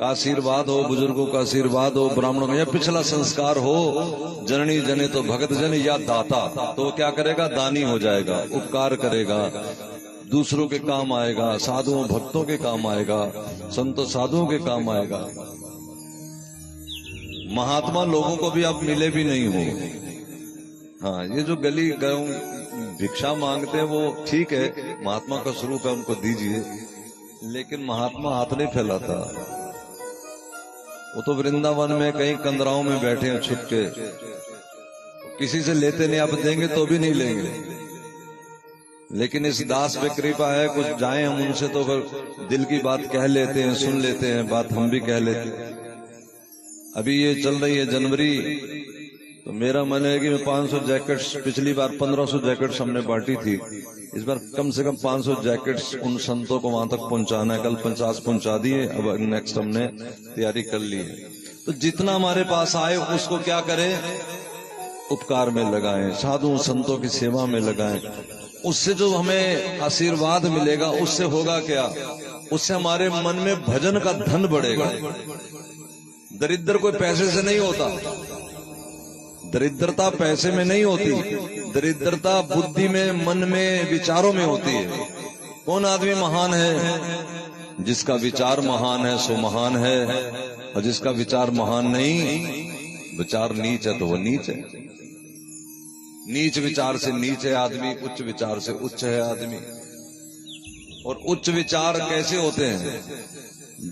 का आशीर्वाद हो, बुजुर्गों का आशीर्वाद हो, ब्राह्मणों का या पिछला संस्कार हो, जननी जने तो भगत जन या दाता, तो वो क्या करेगा, दानी हो जाएगा, उपकार करेगा, दूसरों के काम आएगा, साधुओं भक्तों के काम आएगा, संतों साधुओं के काम आएगा। महात्मा लोगों को भी आप मिले भी नहीं हो। हाँ, ये जो गली गाँव भिक्षा मांगते हैं वो ठीक है, महात्मा का स्वरूप है, उनको दीजिए, लेकिन महात्मा हाथ नहीं फैलाता। वो तो वृंदावन में कहीं कंदराओं में बैठे हैं छुप के, किसी से लेते नहीं, आप देंगे तो भी नहीं लेंगे। लेकिन इस दास पे कृपा है, कुछ जाएं हम उनसे तो दिल की बात कह लेते हैं, सुन लेते हैं, बात हम भी कह लेते हैं। अभी ये चल रही है जनवरी, तो मेरा मन है कि मैं 500 जैकेट्स, पिछली बार 1500 जैकेट्स हमने बांटी थी, इस बार कम से कम 500 जैकेट्स उन संतों को वहां तक पहुंचाना है। कल 50 पहुंचा दिए, अब नेक्स्ट हमने तैयारी कर ली है। तो जितना हमारे पास आए उसको क्या करें, उपकार में लगाएं, साधु संतों की सेवा में लगाएं। उससे जो हमें आशीर्वाद मिलेगा, उससे होगा क्या, उससे हमारे मन में भजन का धन बढ़ेगा। दरिद्र कोई पैसे से नहीं होता, दरिद्रता पैसे में नहीं होती, दरिद्रता बुद्धि में, मन में, विचारों में होती है। कौन आदमी महान है, जिसका विचार महान है सो महान है, और जिसका विचार महान नहीं, विचार नीच है तो वो नीच है। नीच विचार से नीच है आदमी, उच्च विचार से उच्च है आदमी। और उच्च विचार कैसे होते हैं,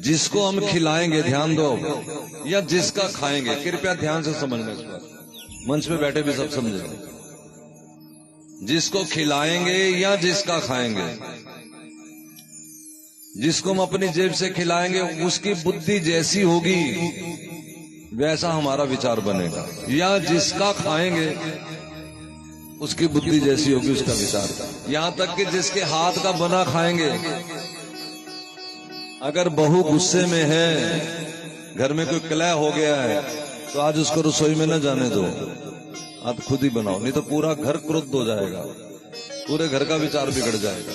जिसको हम खिलाएंगे, ध्यान दो, या जिसका खाएंगे। कृपया ध्यान से समझना इस बात, मंच पे बैठे भी सब समझे। जिसको खिलाएंगे या जिसका खाएंगे। जिसको हम अपनी जेब से खिलाएंगे उसकी बुद्धि जैसी होगी वैसा हमारा विचार बनेगा, या जिसका खाएंगे उसकी बुद्धि जैसी होगी उसका विचार। यहां तक कि जिसके हाथ का बना खाएंगे, अगर बहू गुस्से में है, घर में कोई कलह हो गया है, तो आज उसको रसोई में न जाने दो, आप खुद ही बनाओ, नहीं तो पूरा घर क्रुद्ध हो जाएगा, पूरे घर का विचार बिगड़ जाएगा।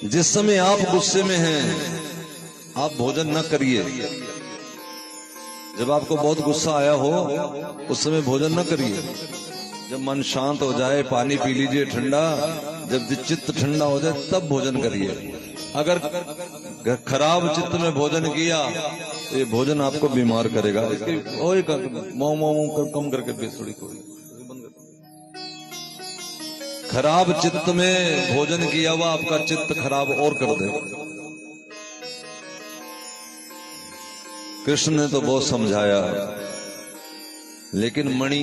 जिस समय आप गुस्से में हैं, आप भोजन न करिए। जब आपको बहुत गुस्सा आया हो उस समय भोजन न करिए। जब मन शांत हो जाए पानी पी लीजिए ठंडा, जब चित्त ठंडा हो जाए तब भोजन करिए। अगर खराब चित्त में भोजन किया तो ये भोजन आपको बीमार करेगा। इसकी कम करके थोड़ी खराब चित्त में भोजन किया हुआ आपका चित्त खराब और कर देगा। कृष्ण ने तो बहुत समझाया, लेकिन मणि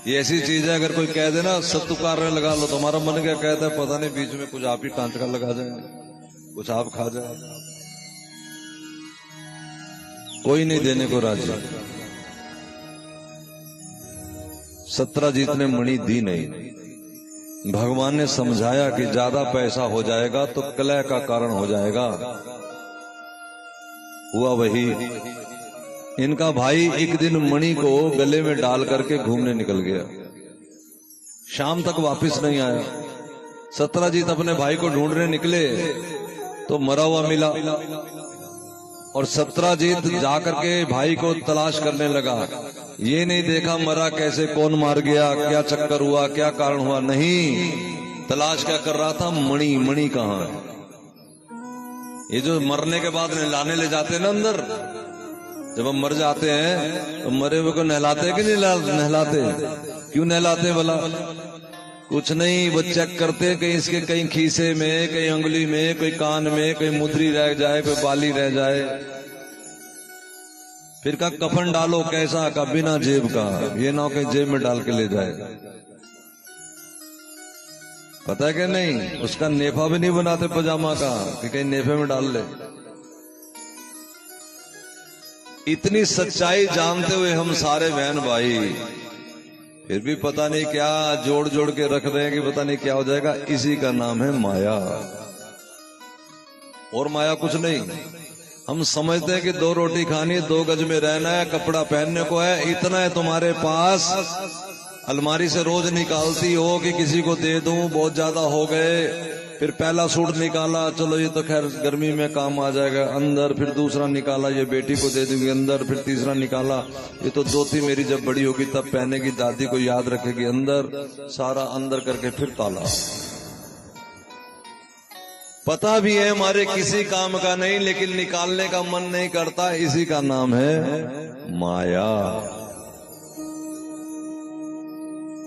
ये ऐसी चीज है, अगर कोई कह देना सत्तू कार्य लगा लो तो हमारा मन क्या कहता है, पता नहीं, बीच में कुछ आप ही कांच का लगा जाएंगे, कुछ आप खा जाए। कोई नहीं देने को राजी। सत्यजीत ने मणि दी नहीं। भगवान ने समझाया कि ज्यादा पैसा हो जाएगा तो कलह का कारण हो जाएगा। हुआ वही, इनका भाई एक दिन मणि को गले में डाल करके घूमने निकल गया, शाम तक वापस नहीं आया। सत्यजीत अपने भाई को ढूंढने निकले तो मरा हुआ मिला, और सत्यजीत जाकर के भाई को तलाश करने लगा। ये नहीं देखा मरा कैसे, कौन मार गया, क्या चक्कर हुआ, क्या कारण हुआ, नहीं, तलाश क्या कर रहा था, मणि। मणि कहाँ है? ये जो मरने के बाद नहलाने ले जाते हैं ना अंदर, जब हम मर जाते हैं तो मरे हुए को नहलाते हैं कि नहीं नहलाते? क्यों नहलाते हैं भला? कुछ नहीं, वो चेक करते कहीं इसके कहीं खीसे में, कहीं अंगुली में, कोई कान में, कोई मुद्री रह जाए, कोई बाली रह जाए। फिर का कफन डालो, कैसा का, बिना जेब का, ये ना कहीं जेब में डाल के ले जाए। पता है कि नहीं, उसका नेफा भी नहीं बनाते पजामा का कि कहीं नेफे में डाल ले। इतनी सच्चाई जानते हुए हम सारे बहन भाई फिर भी पता नहीं क्या जोड़ जोड़ के रख रहे हैं कि पता नहीं क्या हो जाएगा। इसी का नाम है माया, और माया कुछ नहीं। हम समझते हैं कि 2 रोटी खानी, 2 गज में रहना है, कपड़ा पहनने को है, इतना है तुम्हारे पास। अलमारी से रोज निकालती हो कि किसी को दे दूं, बहुत ज्यादा हो गए, फिर पहला सूट निकाला, चलो ये तो खैर गर्मी में काम आ जाएगा, अंदर। फिर दूसरा निकाला, ये बेटी को दे दूंगी, अंदर। फिर तीसरा निकाला, ये तो धोती मेरी जब बड़ी होगी तब पहनेगी, दादी को याद रखेगी, अंदर। सारा अंदर करके फिर ताला। पता भी है हमारे किसी काम का नहीं, लेकिन निकालने का मन नहीं करता। इसी का नाम है माया।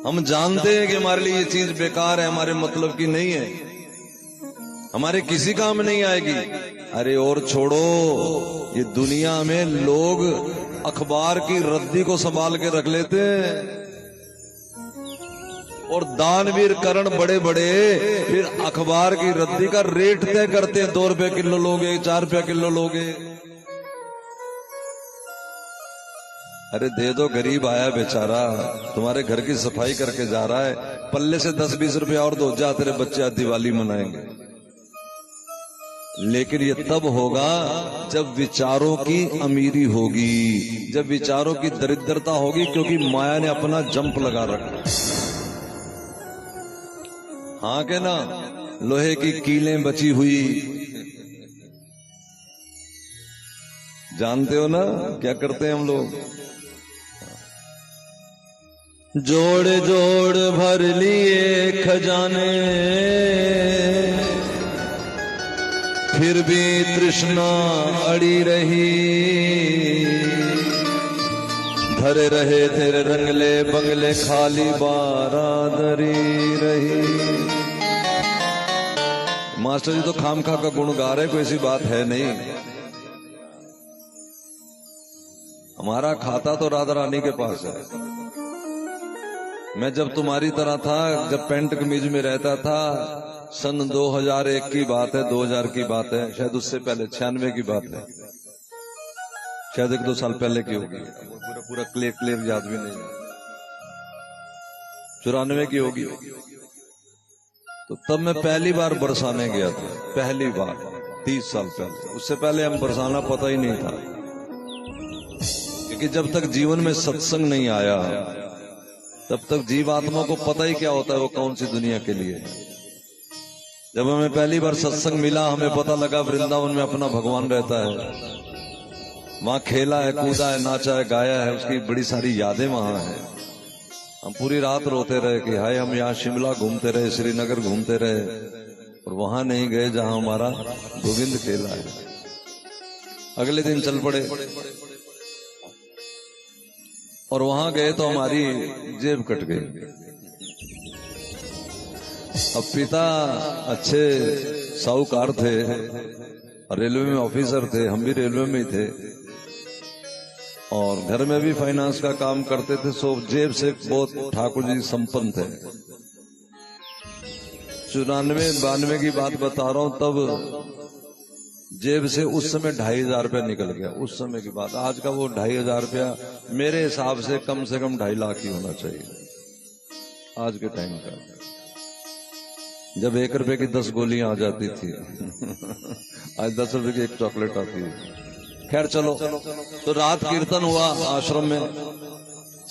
हम जानते हैं कि हमारे लिए ये चीज बेकार है, हमारे मतलब की नहीं है, हमारे किसी काम नहीं आएगी। अरे और छोड़ो, ये दुनिया में लोग अखबार की रद्दी को संभाल के रख लेते हैं, और दानवीर करण बड़े बड़े फिर अखबार की रद्दी का रेट तय करते हैं। 2 रुपए किलो लोगे, 4 रुपया किलो लोगे। अरे दे दो, गरीब आया बेचारा, तुम्हारे घर की सफाई करके जा रहा है, पल्ले से 10-20 रुपया और दो, जा तेरे बच्चे आज दिवाली मनाएंगे। लेकिन ये तब होगा जब विचारों की अमीरी होगी, जब विचारों की दरिद्रता होगी, क्योंकि माया ने अपना जंप लगा रखा। हाँ के ना, लोहे की कीलें बची हुई, जानते हो ना क्या करते हैं हम लोग। जोड़ जोड़ भर लिए खजाने, फिर भी तृष्णा अड़ी रही, धरे रहे तेरे रंगले बंगले, खाली बारादरी रही। मास्टर जी तो खामखा का गुण गा रहे, कोई ऐसी बात है नहीं। हमारा खाता तो राधा रानी के पास है। मैं जब तुम्हारी तरह था, जब पेंट कमीज में रहता था, सन 2001 की बात है, 2000 की बात है, शायद उससे पहले 96 की बात है, शायद 1-2 साल पहले की होगी, पूरा क्लियर याद भी नहीं, 94 की होगी। तो तब मैं पहली बार बरसाने गया था, पहली बार 30 साल पहले। उससे पहले हम बरसाना पता ही नहीं था, क्योंकि जब तक जीवन में सत्संग नहीं आया तब तक जीवात्मा को पता ही क्या होता है वो कौन सी दुनिया के लिए है। जब हमें पहली बार सत्संग मिला, हमें पता लगा वृंदावन में अपना भगवान रहता है, वहां खेला है, कूदा है, नाचा है, गाया है, उसकी बड़ी सारी यादें वहां हैं। हम पूरी रात रोते रहे कि हाय, हम यहाँ शिमला घूमते रहे, श्रीनगर घूमते रहे, और वहां नहीं गए जहां हमारा गोविंद खेला है। अगले दिन चल पड़े, और वहां गए तो हमारी जेब कट गई। अब पिता अच्छे साहूकार थे, रेलवे में ऑफिसर थे, हम भी रेलवे में ही थे, और घर में भी फाइनेंस का काम करते थे, सो जेब से बहुत ठाकुर जी संपन्न थे। 94-92 की बात बता रहा हूं, तब जेब से उस समय 2500 रुपया निकल गया। उस समय की बात, आज का वो 2500 रुपया मेरे हिसाब से कम 2.5 लाख ही होना चाहिए आज के टाइम का, जब 1 रुपए की 10 गोलियां आ जाती थी। आज 10 रुपए की 1 चॉकलेट आती है। खैर चलो, तो रात कीर्तन हुआ आश्रम में,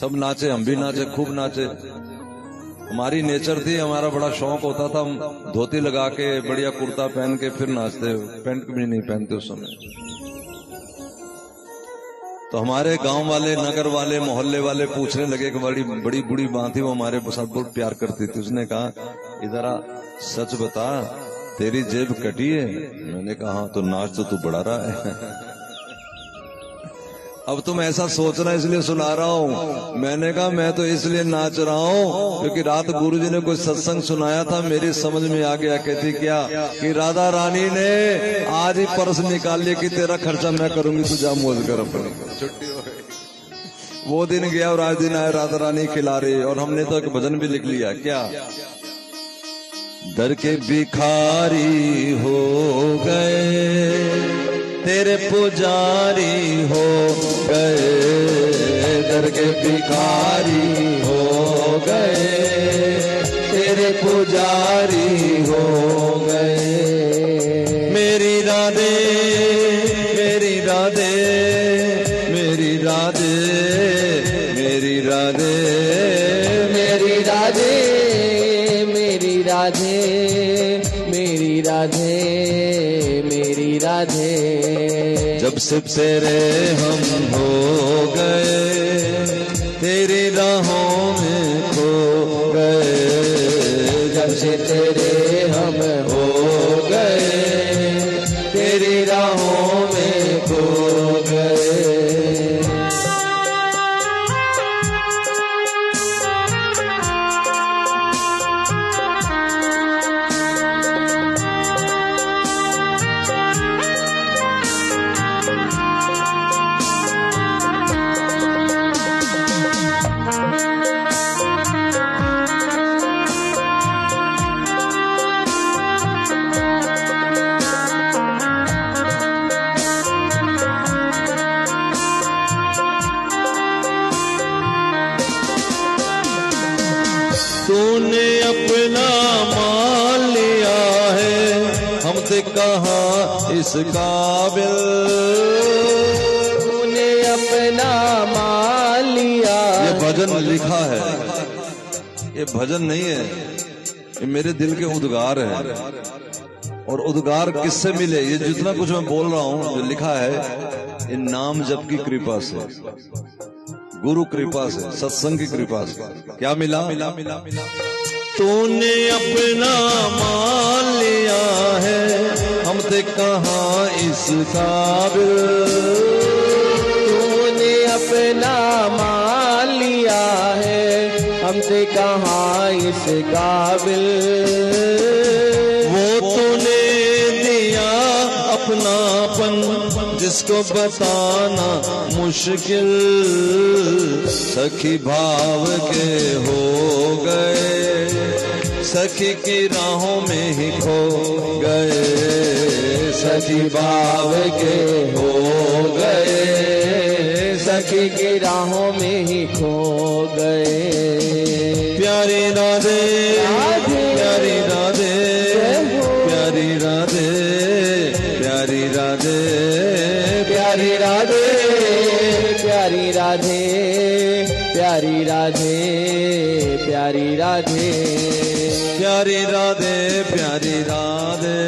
सब नाचे, हम भी नाचे, खूब नाचे। हमारी नेचर थी, हमारा बड़ा शौक होता था, हम धोती लगा के बढ़िया कुर्ता पहन के फिर नाचते, पैंट भी नहीं पहनते उस समय। तो हमारे गांव वाले, नगर वाले, मोहल्ले वाले पूछने लगे कि बड़ी बूढ़ी बात थी, वो हमारे साथ बहुत प्यार करती थी। उसने कहा, इधर आ, सच बता, तेरी जेब कटी है? मैंने कहा हाँ। तो नाच तो तू बढ़ा रहा है। अब तुम ऐसा सोचना इसलिए सुना रहा हूँ। मैंने कहा मैं तो इसलिए नाच रहा हूँ क्योंकि रात गुरुजी ने कोई सत्संग सुनाया था, मेरी समझ में आ गया। कहती क्या कि राधा रानी ने आज ही पर्स निकाल लिया कि तेरा खर्चा मैं करूंगी, तू जा मौज कर अपनी, छुट्टी हो गई। वो दिन गया और आज दिन आया, राधा रानी खिला रही। और हमने तो एक भजन भी लिख लिया, क्या, दर के भिखारी हो गए तेरे पुजारी हो गए, दर के भिखारी हो गए तेरे पुजारी हो गए। मेरी राधे मेरी राधे मेरी राधे मेरी राधे मेरी राधे मेरी राधे मेरी राधे मेरी राधे। जब से तेरे हम हो गए तेरी राहों में खो गए। जब से तेरे हम हो गए तेरी राहों में खो गए। तूने अपना मान लिया है हम थे कहाँ इस काबिल। तूने अपना मान लिया। ये भजन लिखा है, ये भजन नहीं है, ये मेरे दिल के उद्गार है। और उद्गार किससे मिले? ये जितना कुछ मैं बोल रहा हूँ जो लिखा है ये नाम जप की कृपा से, गुरु कृपा से, सत्संग की कृपा से। क्या मिला? तूने अपना मान लिया है हम थे कहाँ इस काबिल। तूने अपना मान लिया है हम थे कहाँ इस काबिल। वो तूने दिया अपनापन जिसको बताना मुश्किल। सखी भाव के हो गए सखी की राहों में ही खो गए। सखी भाव के हो गए सखी की राहों में ही खो गए। प्यारी राधे प्यारी राधे प्यारी राधे प्यारी राधे प्यारी राधे प्यारी राधे प्यारी राधे प्यारी राधे प्यारी राधे प्यारी राधे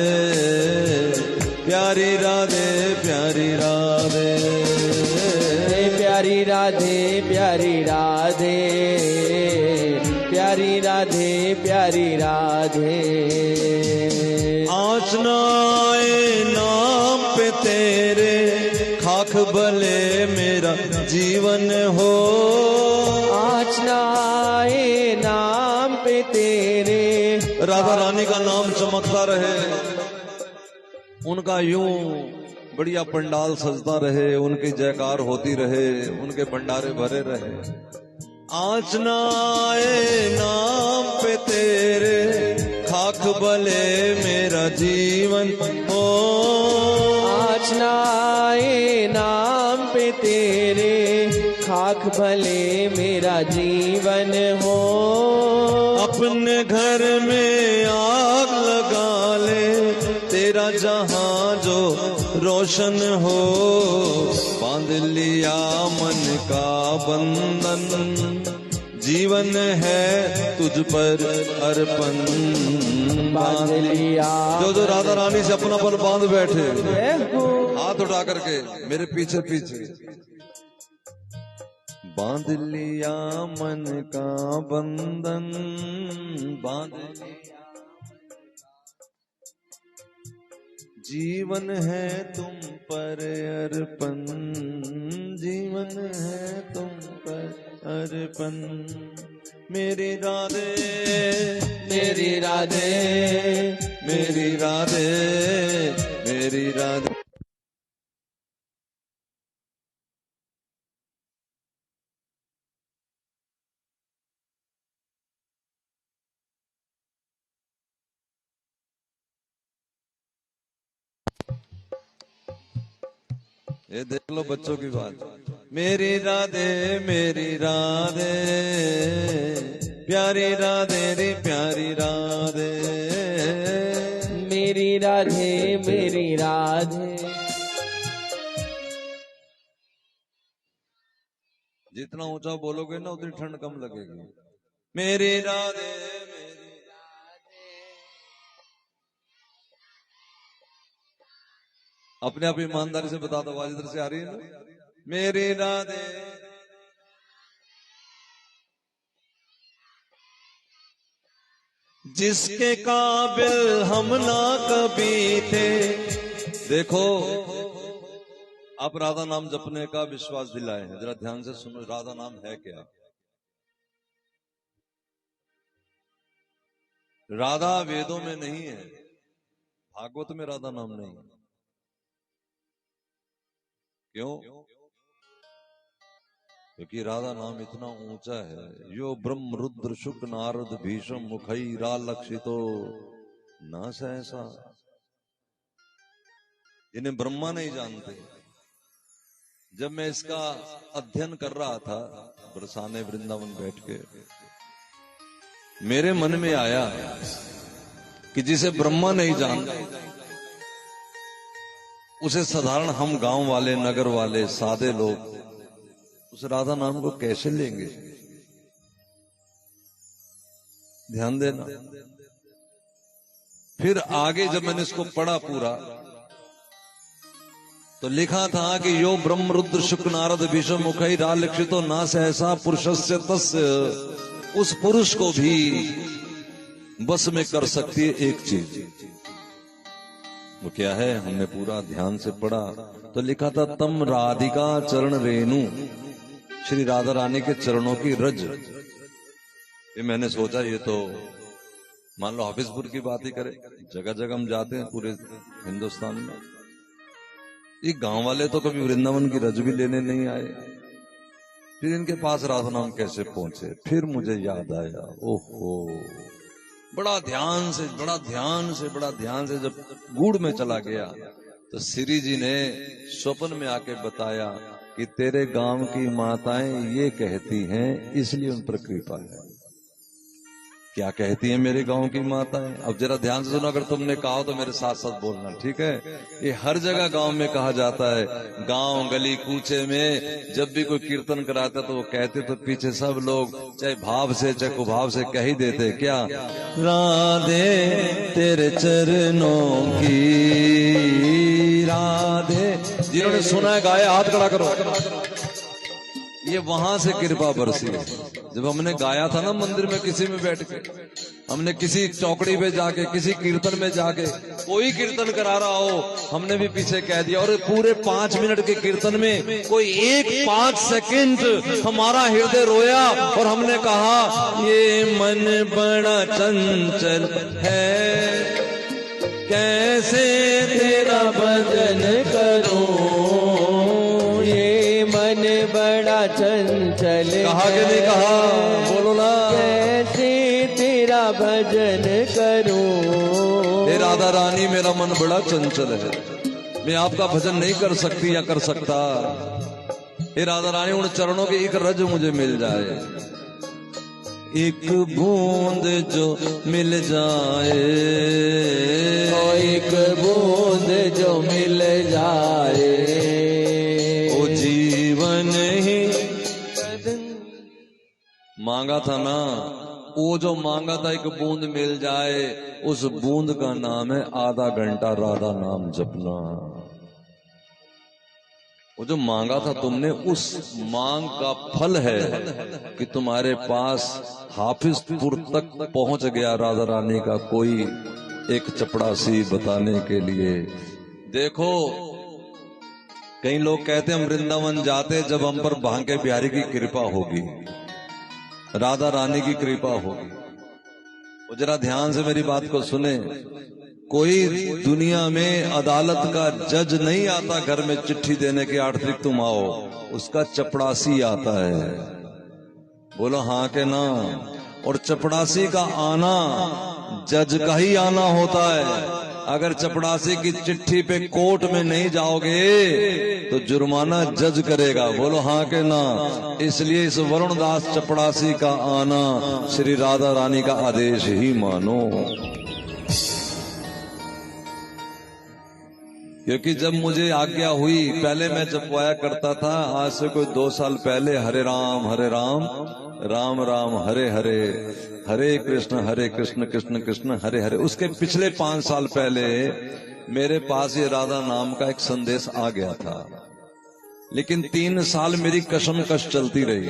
प्यारी राधे प्यारी राधे प्यारी राधे प्यारी राधे प्यारी राधे प्यारी राधे। आचनाए नाम पे तेरे खाक भले मेरा जीवन हो। आचनाए नाम पे तेरे राधा रानी का नाम चमकता रहे, उनका यूं बढ़िया पंडाल सजता रहे, उनकी जयकार होती रहे, उनके भंडारे भरे रहे। आचनाए नाम पे तेरे खाक भले मेरा जीवन हो। आचनाए नाम पे तेरे खाक भले मेरा जीवन हो। अपने घर में आग लगा ले तेरा जहां जो रोशन हो। बांध लिया मन का बंधन जीवन है तुझ पर अर्पण। बांध लिया जो राधा रानी से अपना पल बांध बैठे हाथ उठा करके मेरे पीछे पीछे। बांध लिया मन का बंधन बांध लिया जीवन है तुम पर अर्पण। जीवन है तुम पर अर्पण। मेरी राधे मेरी राधे मेरी राधे मेरी राधे। ये देख लो बच्चों की बात। मेरी राधे प्यारी राधे रे प्यारी राधे। मेरी राधे मेरी राधे। जितना ऊंचा बोलोगे ना उतनी ठंड कम लगेगी। मेरी राधे अपने आप ईमानदारी से बता दो, आवाज इधर से आ रही है ना? मेरी राधे जिसके काबिल हम ना कभी थे। देखो, आप राधा नाम जपने का विश्वास दिलाए हैं, जरा ध्यान से सुनो, राधा नाम है क्या? राधा वेदों में नहीं है, भागवत में राधा नाम नहीं। क्यों? क्योंकि राधा नाम इतना ऊंचा है। यो ब्रह्म रुद्र शुक नारद भीषम मुखई रा लक्षितो न सहसा। इन्हें ब्रह्मा नहीं जानते। जब मैं इसका अध्ययन कर रहा था बरसाने वृंदावन बैठ के, मेरे मन में आया कि जिसे ब्रह्मा नहीं जानता उसे साधारण हम गांव वाले, नगर वाले, सादे लोग उस राधा नाम को कैसे लेंगे? ध्यान देना। फिर आगे जब मैंने इसको पढ़ा पूरा, तो लिखा था कि यो ब्रह्म रुद्र शुक्र नारद भीषम मुखई रालक्षितो ना सहसा पुरुषस्य तस्य। उस पुरुष को भी बस में कर सकती है एक चीज। वो क्या है? हमने पूरा ध्यान से पढ़ा तो लिखा था तम राधिका चरण रेणु, श्री राधा रानी के चरणों की रज। ये मैंने सोचा ये तो मान लो हाफिजपुर की बात ही करे, जगह जगह हम जाते हैं पूरे हिंदुस्तान में। ये गांव वाले तो कभी वृंदावन की रज भी लेने नहीं आए, फिर इनके पास राधा नाम कैसे पहुंचे? फिर मुझे याद आया, ओहो, बड़ा ध्यान से जब गूढ़ में चला गया तो श्री जी ने स्वप्न में आके बताया कि तेरे गांव की माताएं ये कहती हैं, इसलिए उन पर कृपा है। क्या कहती हैं मेरे गांव की माताएं? अब जरा ध्यान से सुनो, अगर तुमने कहा तो मेरे साथ साथ बोलना, ठीक है? ये हर जगह गांव में कहा जाता है। गांव गली कूचे में जब भी कोई कीर्तन कराता तो वो कहते तो पीछे सब लोग चाहे भाव से चाहे कुभाव से कह ही देते, क्या? राधे तेरे चरणों की राधे। जिन्होंने सुना है गाया हाथ खड़ा करो। ये वहां से कृपा बरसी है। जब हमने गाया था ना मंदिर में किसी में बैठ के, हमने किसी चौकड़ी पे जाके, किसी कीर्तन में जाके, कोई कीर्तन करा रहा हो, हमने भी पीछे कह दिया। और पूरे 5 मिनट के कीर्तन में कोई 1-5 सेकंड हमारा हृदय रोया और हमने कहा ये मन बड़ा चंचल है, कैसे तेरा भजन करूं, ये मन बड़ा चंचल। कहा कि नहीं कहा? बोलो ना। कैसे तेरा भजन करूं। हे राधा रानी, मेरा मन बड़ा चंचल है, मैं आपका भजन नहीं कर सकती या कर सकता। हे राधा रानी, उन चरणों की एक रज मुझे मिल जाए, एक बूंद जो मिल जाए, एक बूंद जो मिल जाए, ओ जीवन ही। मांगा था ना, वो जो मांगा था एक बूंद मिल जाए, उस बूंद का नाम है आधा घंटा राधा नाम जपना। वो जो मांगा था तुमने, उस मांग का फल है कि तुम्हारे पास हाफिजपुर तक पहुंच गया राधा रानी का कोई एक चपड़ासी बताने के लिए। देखो, कई लोग कहते हैं हम वृंदावन जाते जब हम पर भांके बिहारी की कृपा होगी, राधा रानी की कृपा होगी। वो जरा ध्यान से मेरी बात को सुने। कोई दुनिया में अदालत का जज नहीं आता घर में चिट्ठी देने के 8 तारीख तुम आओ, उसका चपड़ासी आता है। बोलो हाँ के ना। और चपड़ासी का आना जज का ही आना होता है। अगर चपड़ासी की चिट्ठी पे कोर्ट में नहीं जाओगे तो जुर्माना जज करेगा। बोलो हाँ के ना। इसलिए इस वरुणदास चपड़ासी का आना श्री राधा रानी का आदेश ही मानो। क्योंकि जब मुझे आज्ञा हुई, पहले मैं जपवाया करता था, आज से कोई 2 साल पहले हरे राम राम राम हरे हरे, हरे कृष्ण कृष्ण कृष्ण हरे हरे। उसके पिछले 5 साल पहले मेरे पास ये राधा नाम का एक संदेश आ गया था, लेकिन 3 साल मेरी कशमकश चलती रही।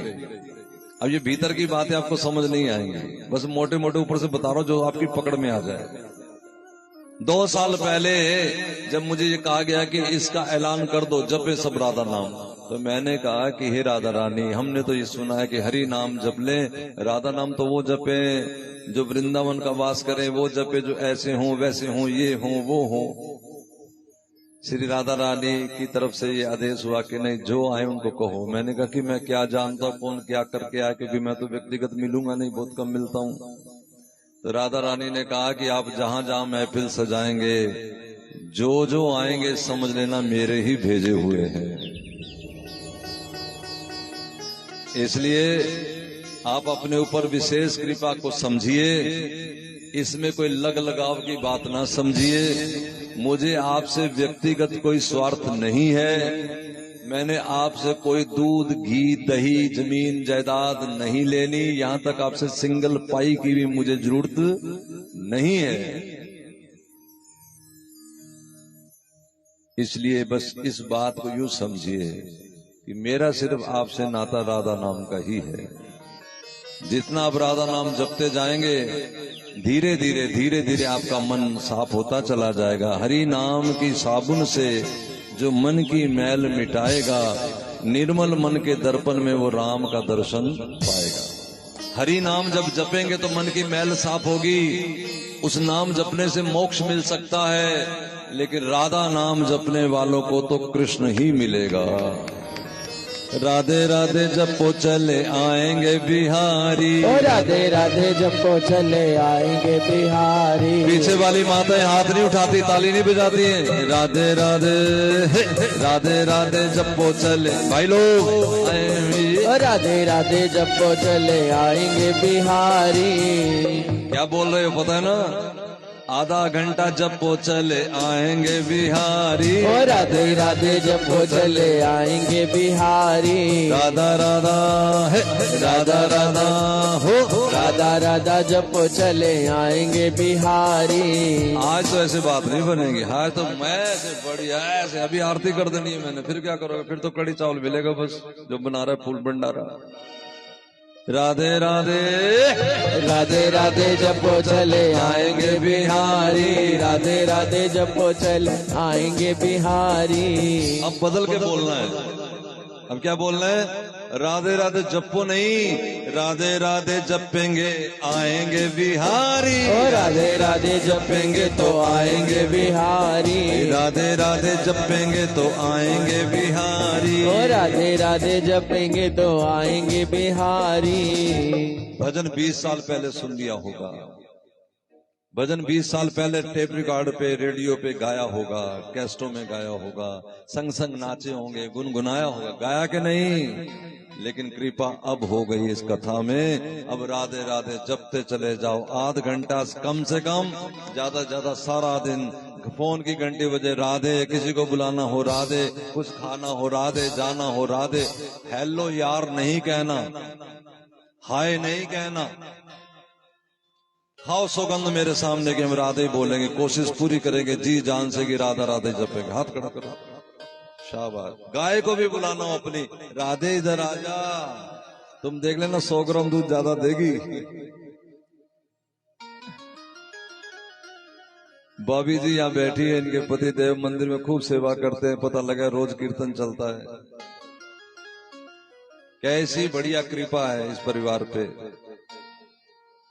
अब ये भीतर की बातें आपको समझ नहीं आएंगी, बस मोटे मोटे ऊपर से बता रहा हूं जो आपकी पकड़ में आ जाए। 2 साल पहले जब मुझे ये कहा गया कि इसका ऐलान कर दो, जपे सब राधा नाम, तो मैंने कहा कि हे राधा रानी, हमने तो ये सुना है कि हरि नाम जप ले, राधा नाम तो वो जपे जो वृंदावन का वास करें, वो जपे जो ऐसे हों वैसे हों, ये हों वो हों। श्री राधा रानी की तरफ से ये आदेश हुआ कि नहीं, जो आए उनको कहो। मैंने कहा कि मैं क्या जानता हूं कौन क्या करके आए, क्योंकि मैं तो व्यक्तिगत मिलूंगा नहीं, बहुत कम मिलता हूं। तो राधा रानी ने कहा कि आप जहां जहां महफिल सजाएंगे, जो जो आएंगे समझ लेना मेरे ही भेजे हुए हैं। इसलिए आप अपने ऊपर विशेष कृपा को समझिए, इसमें कोई लग लगाव की बात ना समझिए। मुझे आपसे व्यक्तिगत कोई स्वार्थ नहीं है। मैंने आपसे कोई दूध घी दही जमीन जायदाद नहीं लेनी, यहां तक आपसे सिंगल पाई की भी मुझे जरूरत नहीं है। इसलिए बस इस बात को यूं समझिए कि मेरा सिर्फ आपसे नाता राधा नाम का ही है। जितना आप राधा नाम जपते जाएंगे, धीरे धीरे आपका मन साफ होता चला जाएगा। हरि नाम की साबुन से जो मन की मैल मिटाएगा, निर्मल मन के दर्पण में वो राम का दर्शन पाएगा। हरि नाम जब जपेंगे तो मन की मैल साफ होगी, उस नाम जपने से मोक्ष मिल सकता है, लेकिन राधा नाम जपने वालों को तो कृष्ण ही मिलेगा। राधे राधे जपो चले आएंगे बिहारी, ओ राधे राधे जपो चले आएंगे बिहारी। पीछे वाली माताएं हाथ नहीं उठाती, ताली नहीं बजाती हैं। राधे राधे राधे राधे जपो चले, भाई लोग आएंगे। ओ राधे राधे जपो चले आएंगे बिहारी। क्या बोल रहे हो पता है ना? आधा घंटा जपो चले आएंगे बिहारी। ओ राधे राधे जपो चले आएंगे बिहारी। राधा राधा है राधा राधा हो, राधा राधा जपो चले आएंगे बिहारी। आज तो ऐसे बात नहीं बनेगी। आज तो मैं ऐसे बढ़िया ऐसे अभी आरती कर देनी है मैंने, फिर क्या करोगे? फिर तो कड़ी चावल मिलेगा बस, जो बना रहा है फूल भंडारा। राधे राधे राधे राधे जपो चले आएंगे बिहारी। राधे राधे जपो चले आएंगे बिहारी। अब बदल के बोलना है। अब क्या बोलना है? राधे राधे जपो नहीं, राधे राधे जपेंगे आएंगे बिहारी। ओ राधे राधे जपेंगे तो आएंगे बिहारी। राधे राधे जपेंगे तो आएंगे बिहारी। ओ राधे राधे जपेंगे तो आएंगे बिहारी। भजन 20 साल पहले सुन लिया होगा। भजन 20 साल पहले टेप रिकॉर्ड पे रेडियो पे गाया होगा, कैस्टों में गाया होगा, संग संग नाचे होंगे, गुनगुनाया होगा, गाया कि नहीं? लेकिन कृपा अब हो गई इस कथा में। अब राधे राधे जपते चले जाओ। आध घंटा कम से कम, ज्यादा ज्यादा सारा दिन फोन की घंटी बजे राधे, किसी को बुलाना हो राधे, कुछ खाना हो राधे, जाना हो राधे। हेलो यार नहीं कहना, हाय नहीं कहना। खाओ सौगंध मेरे सामने कि हम राधे बोलेंगे, कोशिश पूरी करेंगे जी जान से कि राधा राधे जपेंगे। हाथ खड़ा करो, शाबाश। गाय को भी बुलाना हो अपनी, राधे इधर आजा, तुम देख लेना 100 ग्राम दूध ज्यादा देगी। बॉबी जी यहाँ बैठी है, इनके पति देव मंदिर में खूब सेवा करते हैं, पता लगा रोज कीर्तन चलता है। कैसी बढ़िया कृपा है इस परिवार पे।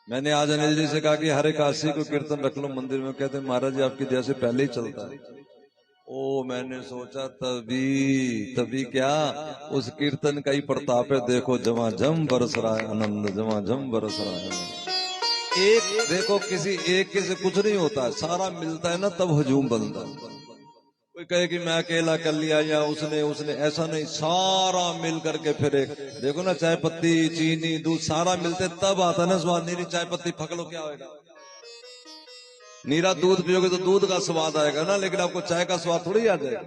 मैंने आज अनिल जी से कहा कि हर एकादशी को कीर्तन रख लो मंदिर में। कहते महाराज जी आपकी दया से पहले ही चलता है। ओ मैंने सोचा तभी क्या, उस कीर्तन का ही प्रताप है। देखो झमाझम बरस रहा है आनंद, झमाझम बरस रहा है। एक देखो किसी एक के से कुछ नहीं होता है, सारा मिलता है ना तब हजूम बनता है। कोई कहे कि मैं अकेला कर लिया या उसने ऐसा नहीं, सारा मिल करके फिर एक देखो ना, चाय पत्ती चीनी दूध सारा मिलते तब आता है ना स्वाद। नीरी चाय पत्ती फक लो क्या होगा? नीरा दूध पियोगे तो दूध का स्वाद आएगा ना, लेकिन आपको चाय का स्वाद थोड़ी आ जाएगा।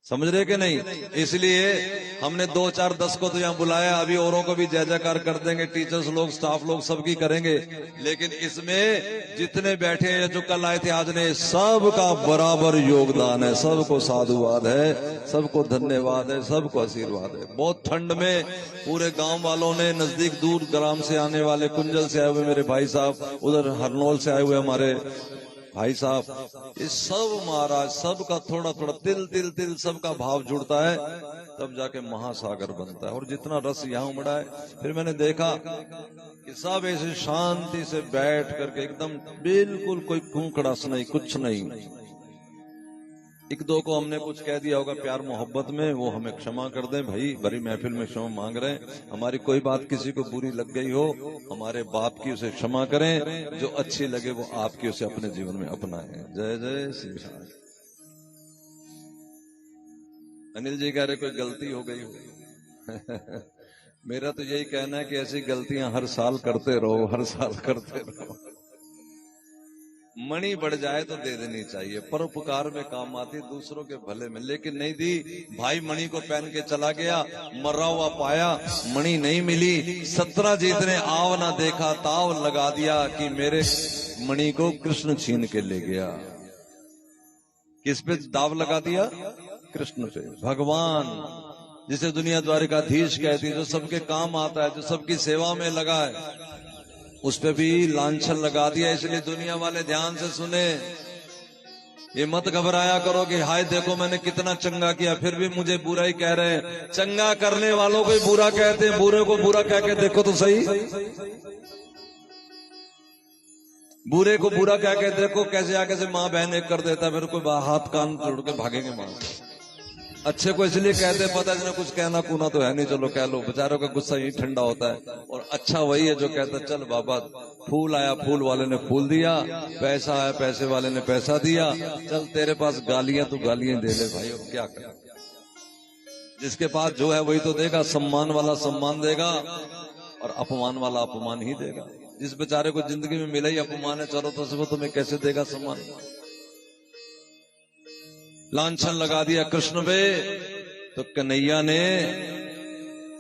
समझ रहे कि नहीं? इसलिए हमने 2 4 10 को तो यहाँ बुलाया, अभी औरों को भी जय जयकार कर देंगे, टीचर्स लोग, स्टाफ लोग, सबकी करेंगे। लेकिन इसमें जितने बैठे हैं, जो कल आए थे, आज ने, सबका बराबर योगदान है। सबको साधुवाद है, सबको धन्यवाद है, सबको आशीर्वाद है। बहुत ठंड में पूरे गांव वालों ने, नजदीक दूर ग्राम से आने वाले, कुंजल से आए हुए मेरे भाई साहब, उधर हरनौल से आए हुए हमारे भाई साहब, इस सब महाराज, सबका थोड़ा थोड़ा तिल तिल तिल सबका भाव जुड़ता है, तब जाके महासागर बनता है। और जितना रस यहाँ उमड़ा है, फिर मैंने देखा कि सब ऐसे शांति से बैठ करके एकदम बिल्कुल कोई खूंखड़ास नहीं, कुछ नहीं। एक दो को हमने कुछ कह दिया होगा प्यार मोहब्बत में, वो हमें क्षमा कर दें भाई, बड़ी महफिल में क्षमा मांग रहे हैं। हमारी कोई बात किसी को बुरी लग गई हो, हमारे बाप की उसे क्षमा करें, जो अच्छी लगे वो आपकी उसे अपने जीवन में अपनाएं। जय जय श्री राम। अनिल जी कह रहे कोई गलती हो गई हो। मेरा तो यही कहना है कि ऐसी गलतियां हर साल करते रहो, हर साल करते रहो। मणि बढ़ जाए तो दे देनी चाहिए, परोपकार में काम आती, दूसरों के भले में। लेकिन नहीं दी, भाई मणि को पहन के चला गया, मरा हुआ पाया, मणि नहीं मिली। 17 जितने आव ना देखा, ताव लगा दिया कि मेरे मणि को कृष्ण छीन के ले गया। किस पे दाव लगा दिया? कृष्ण पे। भगवान जिसे दुनिया द्वारिकाधीश कहती है, जो सबके काम आता है, जो सबकी सेवा में लगा है, उस पे भी लांछन लगा दिया। इसलिए दुनिया वाले ध्यान से सुने, ये मत घबराया करो कि हाय देखो मैंने कितना चंगा किया, फिर भी मुझे बुरा ही कह रहे हैं। चंगा करने वालों को ही बुरा कहते हैं, बुरे को बुरा कह के देखो तो सही। बुरे को बुरा कह के देखो कैसे आगे से माँ बहन एक कर देता है, फिर कोई हाथ कान जोड़ के भागेंगे माँ। अच्छे को इसलिए कहते हैं, पता है कुछ कहना कूना तो है नहीं, चलो कह लो, बेचारों का गुस्सा ही ठंडा होता है। और अच्छा वही है जो कहता है चल बाबा, फूल आया फूल वाले ने फूल दिया, पैसा आया पैसे वाले ने पैसा दिया, चल तेरे पास गालियां तो गालियां दे ले भाई, और क्या कर। जिसके पास जो है वही तो देगा, सम्मान वाला सम्मान देगा और अपमान वाला अपमान ही देगा। जिस बेचारे को जिंदगी में मिला ही अपमान है, चलो तो वो तुम्हें कैसे देगा सम्मान। लांछन लगा दिया कृष्ण पे, तो कन्हैया ने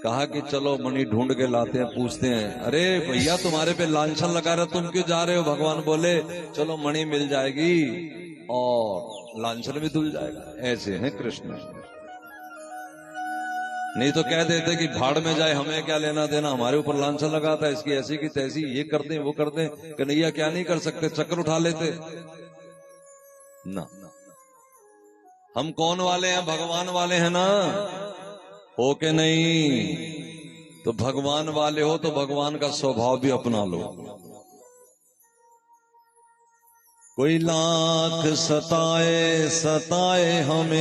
कहा कि चलो मणि ढूंढ के लाते हैं, पूछते हैं। अरे भैया तुम्हारे पे लांछन लगा रहे, तुम क्यों जा रहे हो? भगवान बोले चलो मणि मिल जाएगी और लांछन भी धुल जाएगा। ऐसे हैं कृष्ण। नहीं तो कह देते कि भाड़ में जाए, हमें क्या लेना देना, हमारे ऊपर लांछन लगाता है, इसकी ऐसी की तैसी, ये करते हैं वो करते हैं। कन्हैया क्या नहीं कर सकते, चक्कर उठा लेते ना। हम कौन वाले हैं? भगवान वाले हैं ना, हो के नहीं? तो भगवान वाले हो तो भगवान का स्वभाव भी अपना लो। कोई लाख सताए सताए हमें,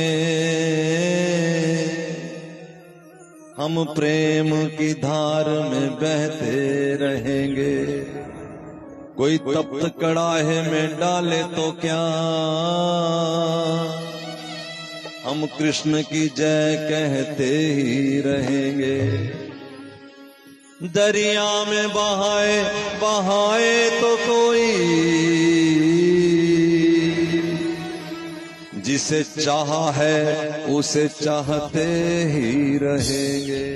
हम प्रेम की धार में बहते रहेंगे। कोई तप्त कड़ाहे में डाले तो क्या, हम कृष्ण की जय कहते ही रहेंगे। दरिया में बहाए बहाए तो कोई, जिसे चाहा है उसे चाहते ही रहेंगे।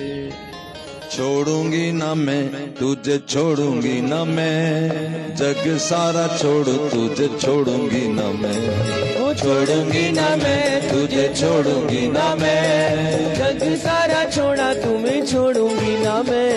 छोड़ूंगी ना मैं तुझे, छोड़ूंगी ना मैं, जग सारा छोड़ तुझे छोड़ूंगी ना मैं। छोड़ूंगी ना मैं तुझे, छोड़ूंगी ना मैं, जग सारा छोड़ा तुम्हें छोड़ूंगी ना मैं।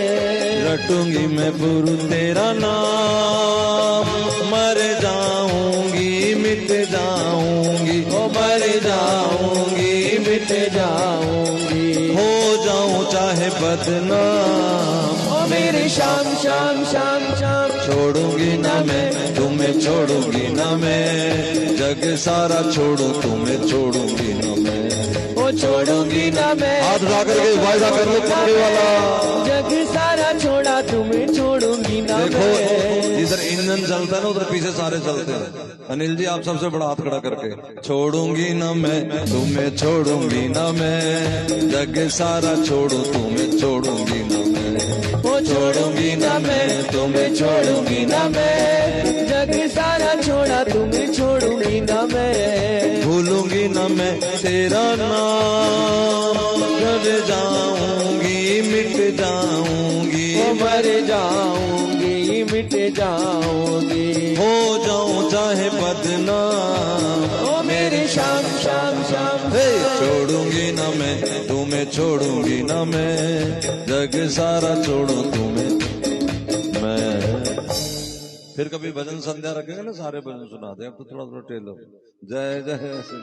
रटूंगी मैं गुरु तेरा नाम, मर जाऊंगी मिट जाऊंगी, ओ मर जाऊंगी मिट जाऊंगी, हो जाऊं चाहे बदनाम। ओ मेरे श्याम श्याम श्याम श्याम, छोड़ूंगी ना मैं तुम्हें, छोड़ूंगी ना मैं, जग सारा छोड़ू तुम्हें छोड़ूंगी ना मैं। ओ छोड़ूंगी ना मैं, हाथ उठा करके वायदा कर लो पकड़े वाला। जग सारा छोड़ा तुम्हें छोड़ूंगी ना मैं। देखो इधर इंजन चलता है ना, उधर पीछे सारे चलते हैं। अनिल जी आप सबसे बड़ा हाथ खड़ा करके, छोड़ूंगी ना मैं तुम्हें, छोड़ूंगी ना मैं, जग सारा छोड़ू तुम्हें छोड़ूंगी ना मैं। ओ छोड़ूंगी ना मैं तुम्हें, छोड़ूंगी ना मैं, जग सारा छोड़ा तुम्हें छोड़ूंगी ना मैं। भूल भूलूंगी न मैं तेरा नाम, जब जाऊंगी मिट जाऊंगी, ओ मर जाऊंगी मिट जाऊंगी, हो जाऊं चाहे बदनाम, ओ मेरे श्याम श्याम श्याम। हे छोड़ूंगी ना मैं तुम्हें, छोड़ूंगी ना मैं, जग सारा छोड़ू तुम्हें मैं। फिर कभी भजन संध्या रखेंगे ना, सारे भजन सुनाते हैं। अब तो थोड़ा थोड़ा टेलो, जय जय ऐसे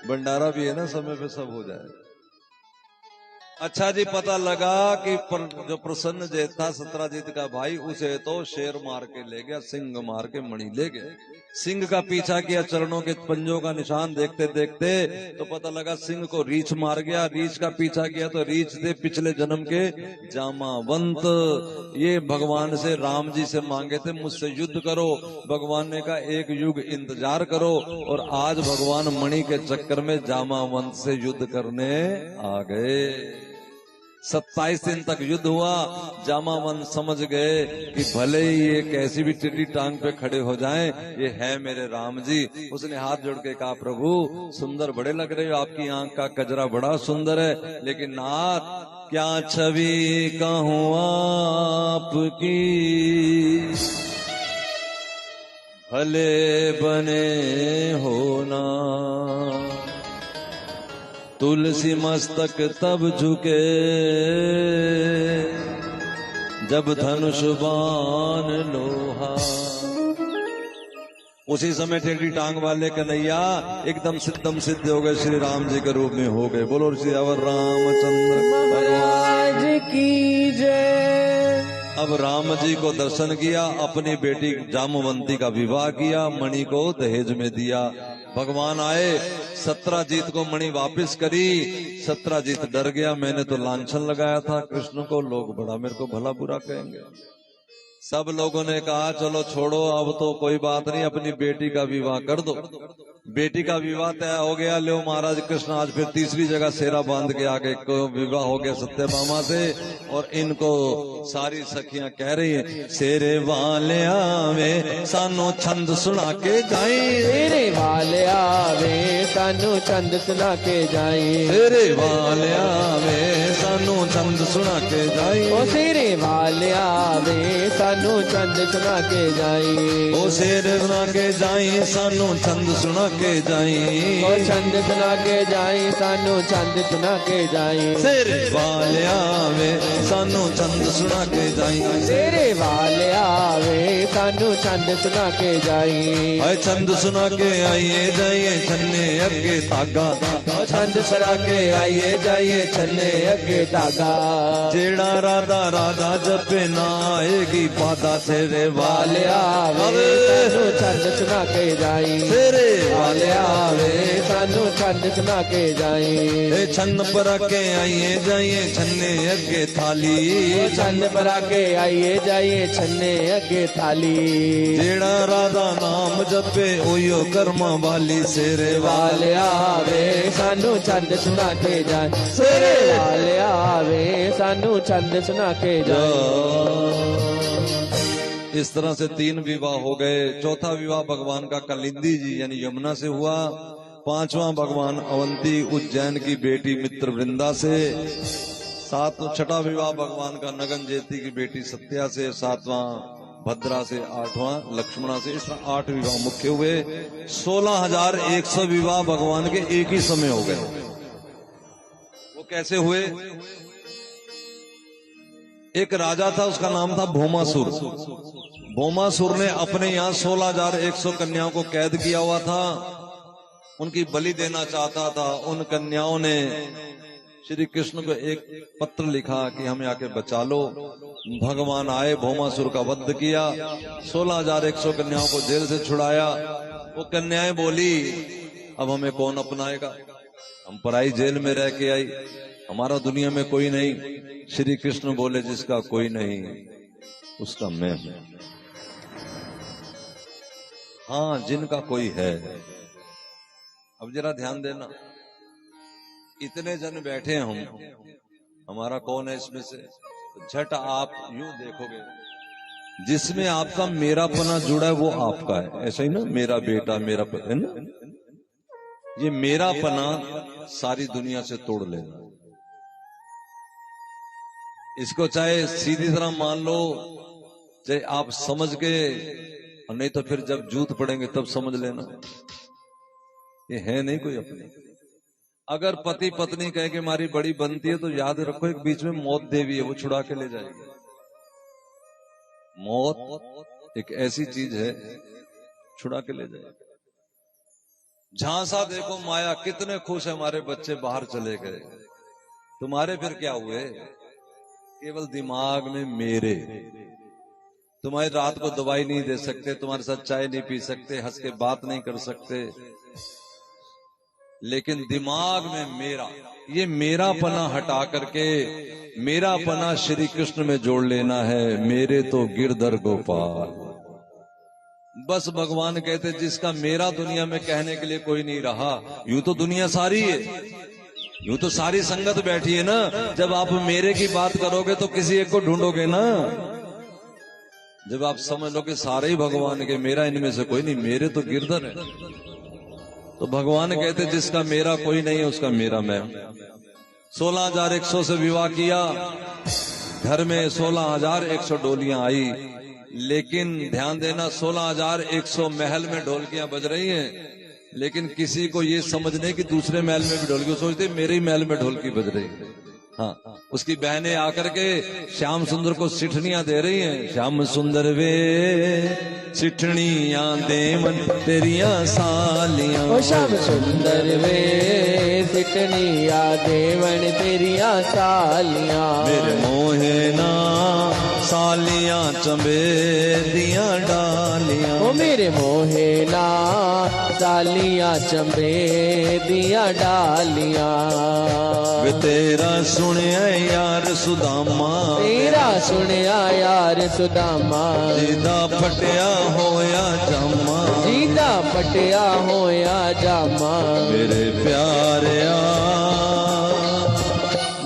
भंडारा भी है ना, समय पे सब हो जाए। अच्छा जी, पता लगा कि जो प्रसन्न जेठ था सत्राजीत का भाई, उसे तो शेर मार के ले गया, सिंह मार के मणि ले गया। सिंह का पीछा किया, चरणों के पंजों का निशान देखते देखते तो पता लगा सिंह को रीछ मार गया। रीछ का पीछा किया तो रीछ थे पिछले जन्म के जामावंत। ये भगवान से, राम जी से मांगे थे मुझसे युद्ध करो। भगवान ने कहा एक युग इंतजार करो, और आज भगवान मणि के चक्कर में जामावंत से युद्ध करने आ गए। 27 दिन तक युद्ध हुआ। जामावंत समझ गए कि भले ही ये कैसी भी टिड्डी टांग पे खड़े हो जाएं, ये है मेरे राम जी। उसने हाथ जोड़ के कहा प्रभु सुंदर बड़े लग रहे हो, आपकी आंख का कजरा बड़ा सुंदर है, लेकिन नाथ क्या छवि कहूं आपकी, भले बने होना। तुलसी मस्तक तब झुके जब धनुष बाण लोहा। उसी समय टेढ़ी टांग वाले कन्हैया एकदम सिद्धम सिद्ध हो गए, श्री राम जी के रूप में हो गए। बोलो श्री अवर रामचंद्र महाराज की जय। अब राम जी को दर्शन किया, अपनी बेटी जामवंती का विवाह किया, मणि को दहेज में दिया। भगवान आए, सत्राजीत को मणि वापस करी। सत्राजीत डर गया, मैंने तो लांछन लगाया था कृष्ण को, लोग बड़ा मेरे को भला बुरा कहेंगे। सब लोगों ने कहा चलो छोड़ो, अब तो कोई बात नहीं, अपनी बेटी का विवाह कर दो। बेटी का विवाह तय हो गया। लो महाराज कृष्ण आज फिर तीसरी जगह सेरा बांध के आगे को विवाह हो गया सत्यभामा से। और इनको सारी सखियां कह रही हैं सेरे वाले आवे सानू छंद सुना के जाई, तेरे वाले आवे सानू छंद सुना के जाई, तेरे वाले आवे सानू छंद सुना के जाई, ओ तेरे वाले आवे सानू छंद सुना के जाई, ओ शेर सुना के जाई सानू छंद सुना के जाई, ओ छंद सुना के जाई सानू छंद सुना के जाई, तेरे वाले आवे सानू छंद सुना के जाई, तेरे वाले आवे सानू छंद सुना के जाई, हाय छंद सुना के आइए जाइए छन्ने अगे धागा, छंद सुना के आइए जाइए छन्ने अगे धागा, जेड़ा राधा राधा जपे ना आएगी बाधा, तेरे वाले आवे सानू छंद सुना के जाई, तेरे वाले आवे सानू छंद सुना के जाई, छन्न पर के आइए जाइए छन्ने अगे थाली, छंद पर के आइए जाइए छन्ने अगे थाली, जेड़ा राधा नाम जपे ओयो कर्मा वाली, सेरे वाले आवे सानू छंद सुना के जाए, तेरे वाले आवे सानू छंद सुना के जाए। इस तरह से 3 विवाह हो गए। चौथा विवाह भगवान का कलिंदी जी यानी यमुना से हुआ। 5वां भगवान अवंती उज्जैन की बेटी मित्र वृंदा से। 6वां विवाह भगवान का नगन जेती की बेटी सत्या से। 7वां भद्रा से। 8वां लक्ष्मणा से। इस तरह 8 विवाह मुख्य हुए। 16,100 विवाह भगवान के एक ही समय हो गए। वो कैसे हुए? एक राजा था, उसका नाम था भौमासुर। भौमासुर ने अपने यहाँ 16,100 कन्याओं को कैद किया हुआ था। उनकी बलि देना चाहता था। उन कन्याओं ने श्री कृष्ण को एक पत्र लिखा कि हमें आके बचा लो। भगवान आए, भौमासुर का वध किया, 16,100 कन्याओं को जेल से छुड़ाया। वो कन्याएं बोली अब हमें कौन अपनाएगा, हम पराई जेल में रह के आई, हमारा दुनिया में कोई नहीं। श्री कृष्ण बोले जिसका कोई नहीं उसका मैं हूं। हाँ, जिनका कोई है। अब जरा ध्यान देना, इतने जन बैठे हम, हमारा कौन है इसमें से? झट आप यूं देखोगे, जिसमें आपका मेरापना जुड़ा है वो आपका है। ऐसा ही ना, मेरा बेटा मेरा है ना, ये मेरा पना सारी दुनिया से तोड़ लेना। इसको चाहे सीधी तरह मान लो, चाहे आप समझ के, और नहीं तो फिर जब जूत पड़ेंगे तब समझ लेना। ये है नहीं कोई अपनी। अगर पति पत्नी कह के हमारी बड़ी बनती है तो याद रखो एक बीच में मौत देवी है, वो छुड़ा के ले जाएगी। मौत एक ऐसी चीज है, छुड़ा के ले जाएगी। झांसा देखो माया, कितने खुश है हमारे बच्चे बाहर चले गए, तुम्हारे फिर क्या हुए? केवल दिमाग में मेरे। तुम्हारी रात को दवाई नहीं दे सकते, तुम्हारे साथ चाय नहीं पी सकते, हंस के बात नहीं कर सकते, लेकिन दिमाग में मेरा, ये मेरा पना हटा करके मेरा पना श्री कृष्ण में जोड़ लेना है। मेरे तो गिरधर गोपाल। बस भगवान कहते जिसका मेरा दुनिया में कहने के लिए कोई नहीं रहा, यूं तो दुनिया सारी है, यूं तो सारी संगत बैठी है ना। जब आप मेरे की बात करोगे तो किसी एक को ढूंढोगे ना। जब आप समझ लो कि सारे ही भगवान के, मेरा इनमें से कोई नहीं, मेरे तो गिरधर है, तो भगवान कहते जिसका मेरा कोई नहीं है उसका मेरा मैं। 16,100 से विवाह किया, घर में 16,100 डोलियां आई, लेकिन ध्यान देना 16,100 महल में ढोलकियां बज रही हैं, लेकिन किसी को ये समझ नहीं कि दूसरे महल में भी ढोलकी, सोचते मेरे ही महल में ढोलकी बज रही है। हाँ, उसकी बहनें आकर के श्याम सुंदर को सिठनियां दे रही हैं। श्याम सुंदर वे सिठनियां देवन तेरिया सालियां, ओ श्याम सुंदर वे सिठनियां देवन तेरिया सालियां। मेरे मोहे ना सालियां चंबे दियां डालियां, ओ मेरे मोहे ना सालियां चंबे दियां डालियां। वे तेरा सुनिया यार सुदामा, तेरा सुनिया यार सुदामा, जीदा फटिया होया जामा, जीदा फटिया होया जामा। मेरे प्यारिया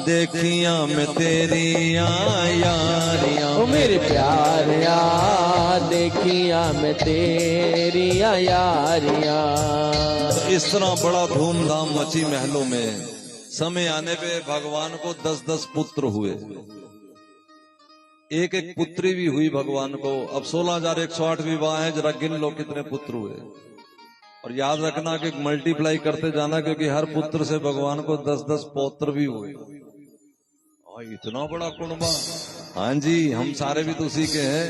देखिया मैं तेरिया यारियां, ओ मेरे प्यारिया देखिया मैं तेरिया यारियां। इस तरह बड़ा धूमधाम मची महलों में। समय आने पे भगवान को 10-10 पुत्र हुए, एक एक पुत्री भी हुई भगवान को। अब 16,108 विवाह है, जरा गिन लो कितने पुत्र हुए। और याद रखना कि मल्टीप्लाई करते जाना, क्योंकि हर पुत्र से भगवान को 10-10 पौत्र भी हुए। इतना बड़ा कुंबा। हाँ जी, हम सारे भी तो उसी के हैं।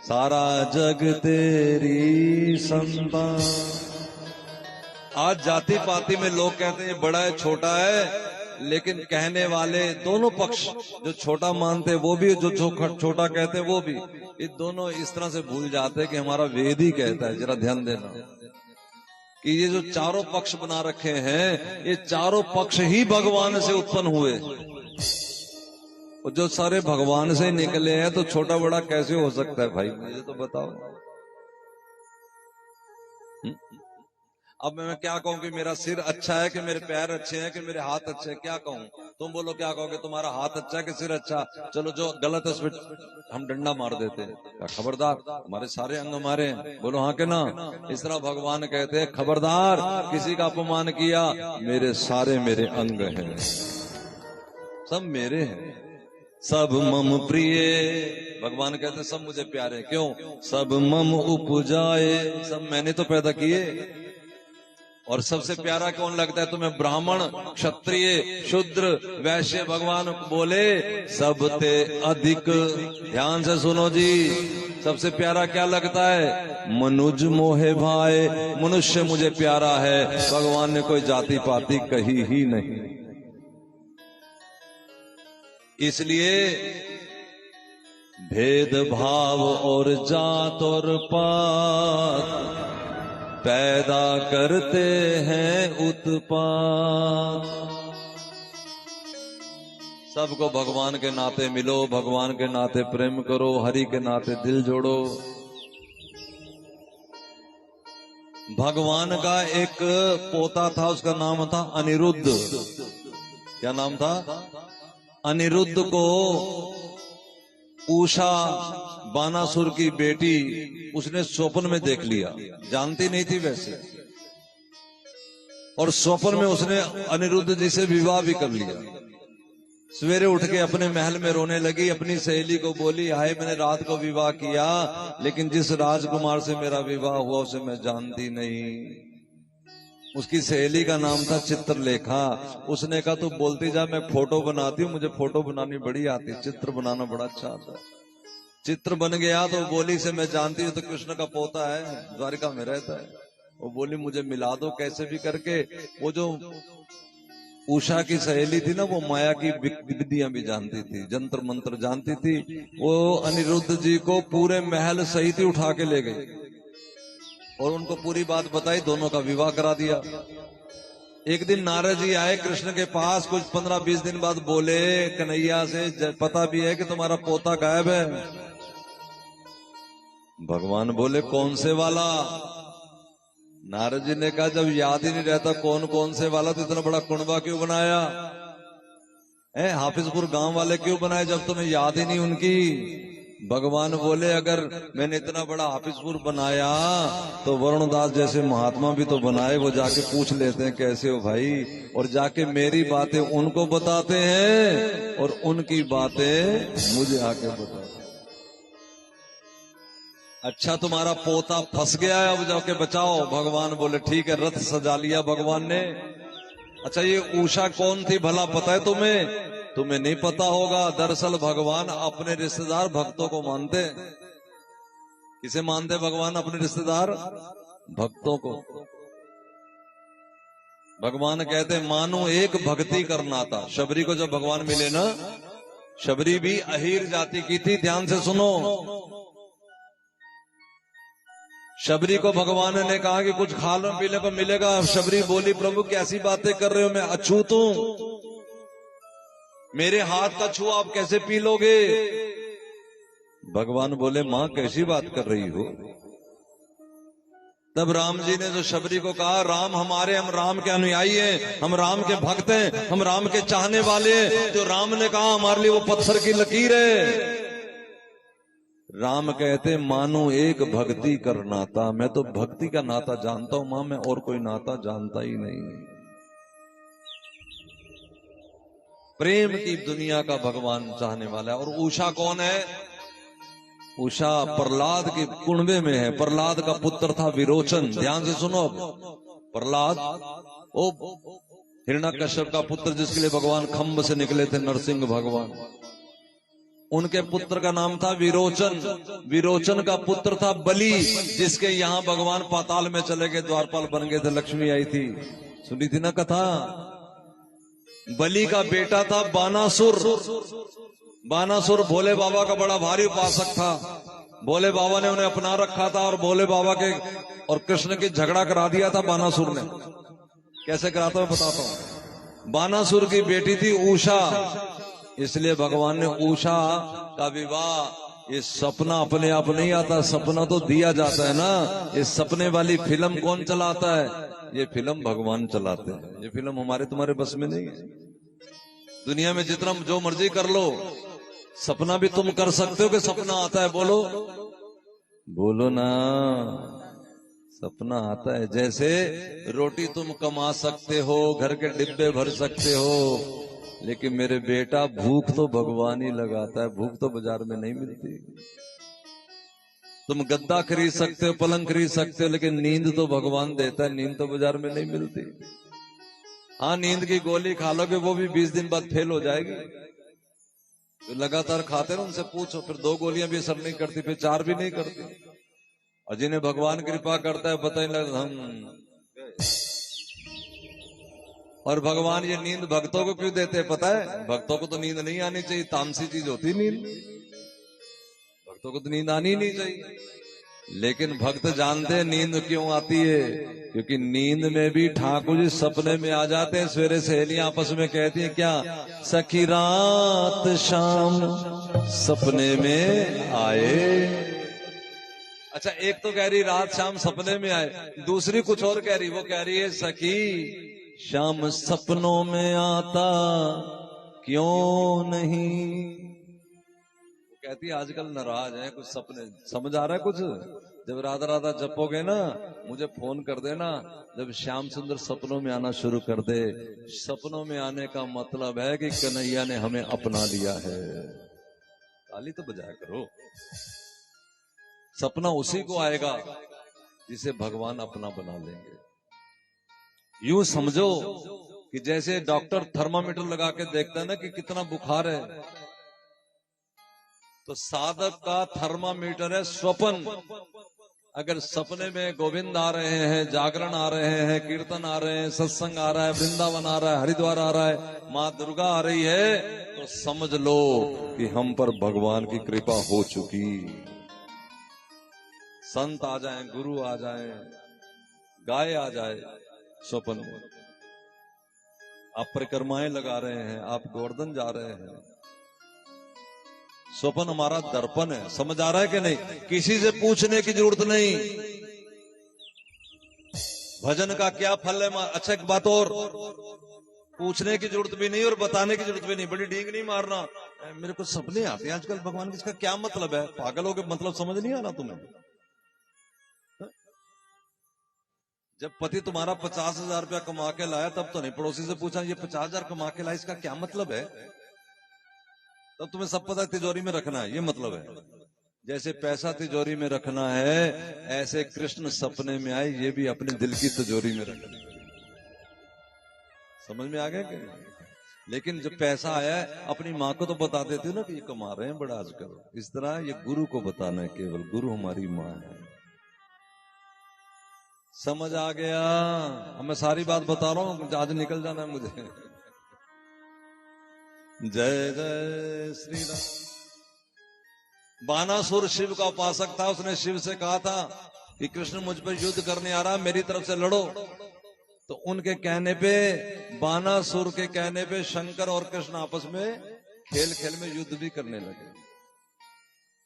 सारा जग तेरी संतान। आज जाति पाति में लोग कहते हैं बड़ा है छोटा है, लेकिन कहने वाले दोनों पक्ष, जो छोटा मानते वो भी, जो छोटा कहते वो भी, ये दोनों इस तरह से भूल जाते हैं कि हमारा वेद ही कहता है। जरा ध्यान देना कि ये जो चारों पक्ष बना रखे हैं, ये चारों पक्ष ही भगवान से उत्पन्न हुए। और जो सारे भगवान से निकले हैं, तो छोटा बड़ा कैसे हो सकता है भाई, मुझे तो बताओ। अब मैं क्या कहूं कि मेरा सिर अच्छा है कि मेरे पैर अच्छे हैं कि मेरे हाथ अच्छे हैं, क्या कहूं? तुम बोलो क्या कहोगे, तुम्हारा हाथ अच्छा है कि सिर अच्छा? चलो जो गलत है उसमें हम डंडा मार देते हैं, खबरदार हमारे सारे अंग हमारे हैं, बोलो हाँ के ना। इस तरह भगवान कहते हैं खबरदार किसी का अपमान किया, मेरे सारे मेरे अंग हैं, सब मेरे हैं, सब मम प्रिय। भगवान कहते हैं सब मुझे प्यारे। क्यों? सब मम उपजाए, सब मैंने तो पैदा किए। और सबसे प्यारा कौन लगता है तुम्हें? ब्राह्मण, क्षत्रिय, शूद्र, वैश्य। भगवान बोले सब ते अधिक। ध्यान से सुनो जी, सबसे प्यारा क्या लगता है? मनुज मोहे भाई, मनुष्य मुझे प्यारा है। भगवान ने कोई जाति पाति कही ही नहीं। इसलिए भेदभाव और जात और पात पैदा करते हैं उत्पात। सबको भगवान के नाते मिलो, भगवान के नाते प्रेम करो, हरि के नाते दिल जोड़ो। भगवान का एक पोता था, उसका नाम था अनिरुद्ध। क्या नाम था? अनिरुद्ध को उषा बानासुर की बेटी उसने स्वप्न में देख लिया, जानती नहीं थी वैसे। और स्वप्न में उसने अनिरुद्ध जी से विवाह भी कर लिया। सवेरे उठ के अपने महल में रोने लगी, अपनी सहेली को बोली, हाय मैंने रात को विवाह किया, लेकिन जिस राजकुमार से मेरा विवाह हुआ उसे मैं जानती नहीं। उसकी सहेली का नाम था चित्रलेखा। उसने कहा तू बोलती जा, मैं फोटो बनाती हूँ, मुझे फोटो बनानी बड़ी आती, चित्र बनाना बड़ा अच्छा आता है। चित्र बन गया तो बोली से मैं जानती हूँ, तो कृष्ण का पोता है, द्वारिका में रहता है। वो बोली मुझे मिला दो कैसे भी करके। वो जो उषा की सहेली थी ना, वो माया की विद्याएं भी जानती थी, जंत्र मंत्र जानती थी। वो अनिरुद्ध जी को पूरे महल सहित ही उठा के ले गई और उनको पूरी बात बताई, दोनों का विवाह करा दिया। एक दिन नारद जी आए कृष्ण के पास, कुछ 15-20 दिन बाद बोले कन्हैया से, पता भी है कि तुम्हारा पोता गायब है। भगवान बोले कौन से वाला? नारद जी ने कहा जब याद ही नहीं रहता कौन कौन से वाला, तो इतना बड़ा कुंडवा क्यों बनाया है? हाफिजपुर गांव वाले क्यों बनाए जब तुम्हें याद ही नहीं उनकी? भगवान बोले अगर मैंने इतना बड़ा हाफिजपुर बनाया तो वरुणदास जैसे महात्मा भी तो बनाए, वो जाके पूछ लेते हैं कैसे हो भाई, और जाके मेरी बातें उनको बताते हैं और उनकी बातें मुझे आके बताते। अच्छा तुम्हारा पोता फंस गया है, अब जाके बचाओ। भगवान बोले ठीक है, रथ सजा लिया भगवान ने। अच्छा ये उषा कौन थी भला पता है तुम्हें? तुम्हें नहीं पता होगा। दरअसल भगवान अपने रिश्तेदार भक्तों को मानते। किसे मानते भगवान? अपने रिश्तेदार भक्तों को। भगवान कहते मानो एक भक्ति करना था। शबरी को जब भगवान मिले ना, शबरी भी अहीर जाति की थी, ध्यान से सुनो। शबरी को भगवान ने कहा कि कुछ खाने पीने को मिलेगा। शबरी बोली प्रभु कैसी बातें कर रहे हो, मैं अछूत हूं, मेरे हाथ का छुआ आप कैसे पी लोगे? भगवान बोले मां कैसी बात कर रही हो? तब राम जी ने जो शबरी को कहा, राम हमारे, हम राम के अनुयायी हैं, हम राम के भक्त हैं, हम राम के चाहने वाले हैं। तो राम ने कहा हमारे लिए वो पत्थर की लकीर है। राम कहते मानो एक भक्ति कर नाता। मैं तो भक्ति का नाता जानता हूं मां, मैं और कोई नाता जानता ही नहीं। प्रेम की दुनिया का भगवान चाहने वाला है। और उषा कौन है? उषा प्रहलाद के कुंडवे में है। प्रहलाद का पुत्र था विरोचन। ध्यान से सुनो। प्रहलाद ओ हिरण्यकश्यप का पुत्र, जिसके लिए भगवान खम्भ से निकले थे नरसिंह भगवान, उनके पुत्र का नाम था विरोचन। विरोचन का पुत्र था बलि, जिसके यहाँ भगवान पाताल में चले गए, द्वारपाल बन गए थे, लक्ष्मी आई थी, सुनी थी ना कथा। बलि का बेटा था बानासुर। बानासुर भोले बाबा का बड़ा भारी उपासक था। भोले बाबा ने उन्हें अपना रखा था और भोले बाबा के और कृष्ण की झगड़ा करा दिया था बानासुर ने। कैसे कराता मैं बताता हूं। बानासुर की बेटी थी उषा, इसलिए भगवान ने उषा का विवाह। ये सपना अपने आप नहीं आता, सपना तो दिया जाता है ना। ये सपने वाली फिल्म कौन चलाता है? ये फिल्म भगवान चलाते हैं। ये फिल्म हमारे तुम्हारे बस में नहीं है। दुनिया में जितना जो मर्जी कर लो, सपना भी तुम कर सकते हो कि सपना आता है? बोलो बोलो ना, सपना आता है। जैसे रोटी तुम कमा सकते हो, घर के डिब्बे भर सकते हो, लेकिन मेरे बेटा भूख तो भगवान ही लगाता है। भूख तो बाजार में नहीं मिलती। तुम गद्दा खरीद सकते हो, पलंग खरीद सकते हो, लेकिन नींद तो भगवान देता है। नींद तो बाजार में नहीं मिलती। हाँ नींद की गोली खा लोगे, वो भी 20 दिन बाद फेल हो जाएगी। जो लगातार खाते ना उनसे पूछो, फिर 2 गोलियां भी असर नहीं करती, फिर 4 भी नहीं करती। और जिन्हें भगवान कृपा करता है पता ही लगता हम। और भगवान ये नींद भक्तों को क्यों देते हैं पता है? भक्तों को तो नींद नहीं आनी चाहिए, तामसी चीज होती नींद। भक्तों को तो नींद आनी नहीं चाहिए, लेकिन भक्त जानते हैं नींद क्यों आती है। क्योंकि नींद में भी ठाकुर जी सपने में आ जाते हैं। सवेरे सहेलियां आपस में कहती हैं क्या, सखी रात शाम सपने में आए। अच्छा एक तो कह रही रात शाम सपने में आए, दूसरी कुछ और कह रही। वो कह रही है सखी शाम सपनों में आता क्यों नहीं। कहती है आजकल नाराज है, कुछ सपने समझ आ रहा है कुछ। जब राधा राधा जपोगे ना मुझे फोन कर देना, जब श्याम सुंदर सपनों में आना शुरू कर दे। सपनों में आने का मतलब है कि कन्हैया ने हमें अपना लिया है। ताली तो बजाया करो। सपना उसी को आएगा जिसे भगवान अपना बना लेंगे। यूं समझो कि जैसे डॉक्टर थर्मामीटर लगा के देखता है ना कि कितना बुखार है, तो साधक का थर्मामीटर है स्वप्न। अगर सपने में गोविंद आ रहे हैं, जागरण आ रहे हैं, कीर्तन आ रहे हैं, सत्संग आ रहा है, वृंदावन आ रहा है, हरिद्वार आ रहा है, माँ दुर्गा आ रही है, तो समझ लो कि हम पर भगवान की कृपा हो चुकी। संत आ जाएं, गुरु आ जाएं, गाय आ जाए स्वप्न में, आप परिक्रमाएं लगा रहे हैं, आप गोवर्धन जा रहे हैं, स्वप्न हमारा दर्पण है। समझ आ रहा है कि नहीं? किसी से पूछने की जरूरत नहीं भजन का क्या फल है। अच्छा एक बात और, पूछने की जरूरत भी नहीं और बताने की जरूरत भी नहीं। बड़ी डींग नहीं मारना, मेरे को सपने आते हैं आजकल भगवान, इसका क्या मतलब है? पागलों के मतलब समझ नहीं आ रहा तुम्हें? जब पति तुम्हारा 50,000 रुपया कमा के लाया तब तो नहीं पड़ोसी से पूछा ये 50,000 कमा के लाया, इसका क्या मतलब है? तब तुम्हें सब पता तिजोरी में रखना है, ये मतलब है। जैसे पैसा तिजोरी में रखना है, ऐसे कृष्ण सपने में आए, ये भी अपने दिल की तिजोरी में रखना है। समझ में आ गया क्या? लेकिन जब पैसा आया है अपनी माँ को तो बता देते हो ना कि ये कमा रहे हैं बड़ा आजकल। इस तरह ये गुरु को बताना है, केवल गुरु हमारी माँ है। समझ आ गया? अब मैं सारी बात बता रहा हूं, आज निकल जाना है मुझे। जय जय श्री राम। बानासुर शिव का उपासक था, उसने शिव से कहा था कि कृष्ण मुझ पर युद्ध करने आ रहा, मेरी तरफ से लड़ो। तो उनके कहने पे, बानासुर के कहने पे शंकर और कृष्ण आपस में खेल खेल में युद्ध भी करने लगे।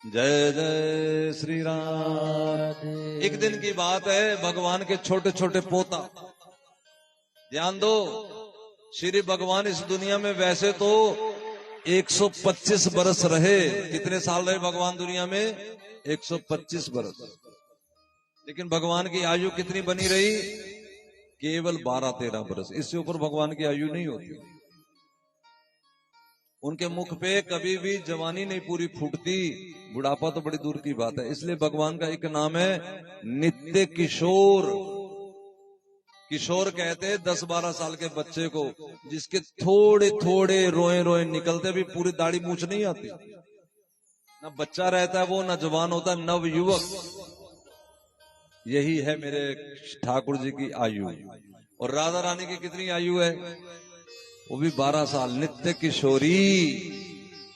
जय जय श्री राम। एक दिन की बात है, भगवान के छोटे छोटे पोता, ध्यान दो, श्री भगवान इस दुनिया में वैसे तो 125 बरस रहे। कितने साल रहे भगवान दुनिया में? 125 बरस। लेकिन भगवान की आयु कितनी बनी रही? केवल 12-13 बरस। इससे ऊपर भगवान की आयु नहीं होती। उनके मुख पे कभी भी जवानी नहीं पूरी फूटती, बुढ़ापा तो बड़ी दूर की बात है। इसलिए भगवान का एक नाम है नित्य किशोर। किशोर कहते हैं 10-12 साल के बच्चे को, जिसके थोड़े थोड़े रोए रोए निकलते भी पूरी दाढ़ी मूछ नहीं आती। ना बच्चा रहता है वो, ना जवान होता है, नव युवक। यही है मेरे ठाकुर जी की आयु। और राधा रानी की कितनी आयु है? वो भी 12 साल, नित्य किशोरी।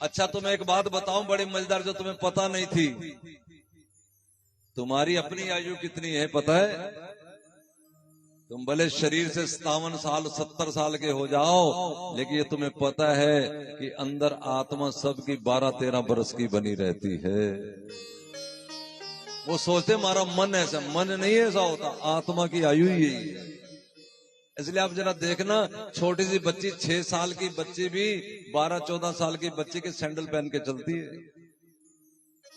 अच्छा तुम्हें एक बात बताऊं बड़ी मजेदार, जो तुम्हें पता नहीं थी। तुम्हारी अपनी आयु कितनी है पता है? तुम भले शरीर से 57 साल 70 साल के हो जाओ, लेकिन ये तुम्हें पता है कि अंदर आत्मा सबकी 12-13 बरस की बनी रहती है। वो सोचते हमारा मन ऐसा, मन नहीं ऐसा होता, आत्मा की आयु ही यही है। इसलिए आप जरा देखना, छोटी सी बच्ची 6 साल की बच्ची भी 12-14 साल की बच्ची के सैंडल पहन के चलती है।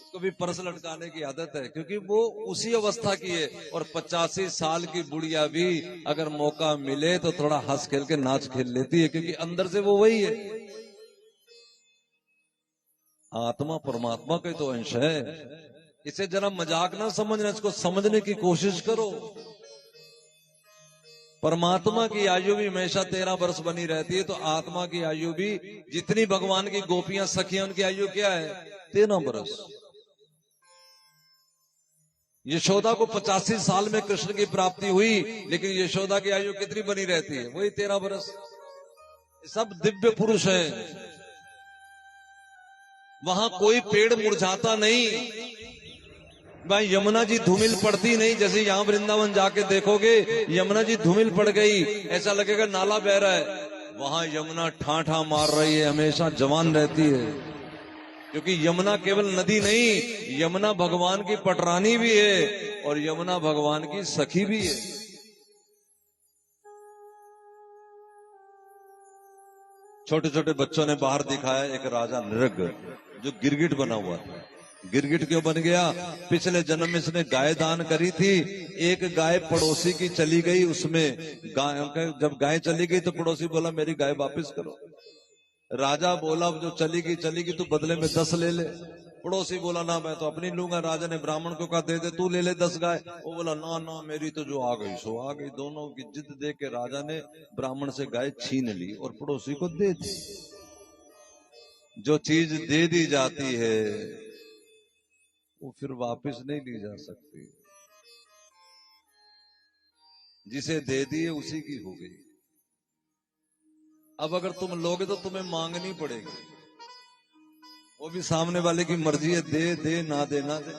उसको भी पर्स लटकाने की आदत है, क्योंकि वो उसी अवस्था की है। और 85 साल की बुढ़िया भी अगर मौका मिले तो थोड़ा हंस खेल के नाच खेल लेती है, क्योंकि अंदर से वो वही है। आत्मा परमात्मा का तो अंश है। इसे जरा मजाक ना समझना, इसको समझने की कोशिश करो। परमात्मा की आयु भी हमेशा 13 वर्ष बनी रहती है, तो आत्मा की आयु भी, जितनी भगवान की गोपियां सखियां, उनकी आयु क्या है? 13 वर्ष। यशोदा को 85 साल में कृष्ण की प्राप्ति हुई, लेकिन यशोदा की आयु कितनी बनी रहती है? वही 13 वर्ष। सब दिव्य पुरुष हैं। वहां कोई पेड़ मुरझाता नहीं। भाई यमुना जी धूमिल पड़ती नहीं, जैसे यहां वृंदावन जाके देखोगे यमुना जी धूमिल पड़ गई, ऐसा लगेगा नाला बह रहा है। वहां यमुना ठाठा मार रही है, हमेशा जवान रहती है। क्योंकि यमुना केवल नदी नहीं, यमुना भगवान की पटरानी भी है और यमुना भगवान की सखी भी है। छोटे छोटे बच्चों ने बाहर दिखाया एक राजा नृग जो गिरगिट बना हुआ था। गिरगिट क्यों बन गया? पिछले जन्म में इसने गाय दान करी थी। एक गाय पड़ोसी की चली गई, उसमें जब गाय चली गई तो पड़ोसी बोला मेरी गाय वापस करो। राजा बोला जो चली गई तू बदले में 10 ले ले। पड़ोसी बोला ना मैं तो अपनी लूंगा। राजा ने ब्राह्मण को कहा दे दे तू ले ले 10 गाय। वो बोला ना ना मेरी तो जो आ गई सो आ गई। दोनों की जिद देख के राजा ने ब्राह्मण से गाय छीन ली और पड़ोसी को दे दी। जो चीज दे दी जाती है वो फिर वापस नहीं ली जा सकती। जिसे दे दी है उसी की हो गई। अब अगर तुम लोगे तो तुम्हें मांगनी पड़ेगी। वो भी सामने वाले की मर्जी है, दे दे ना दे ना दे।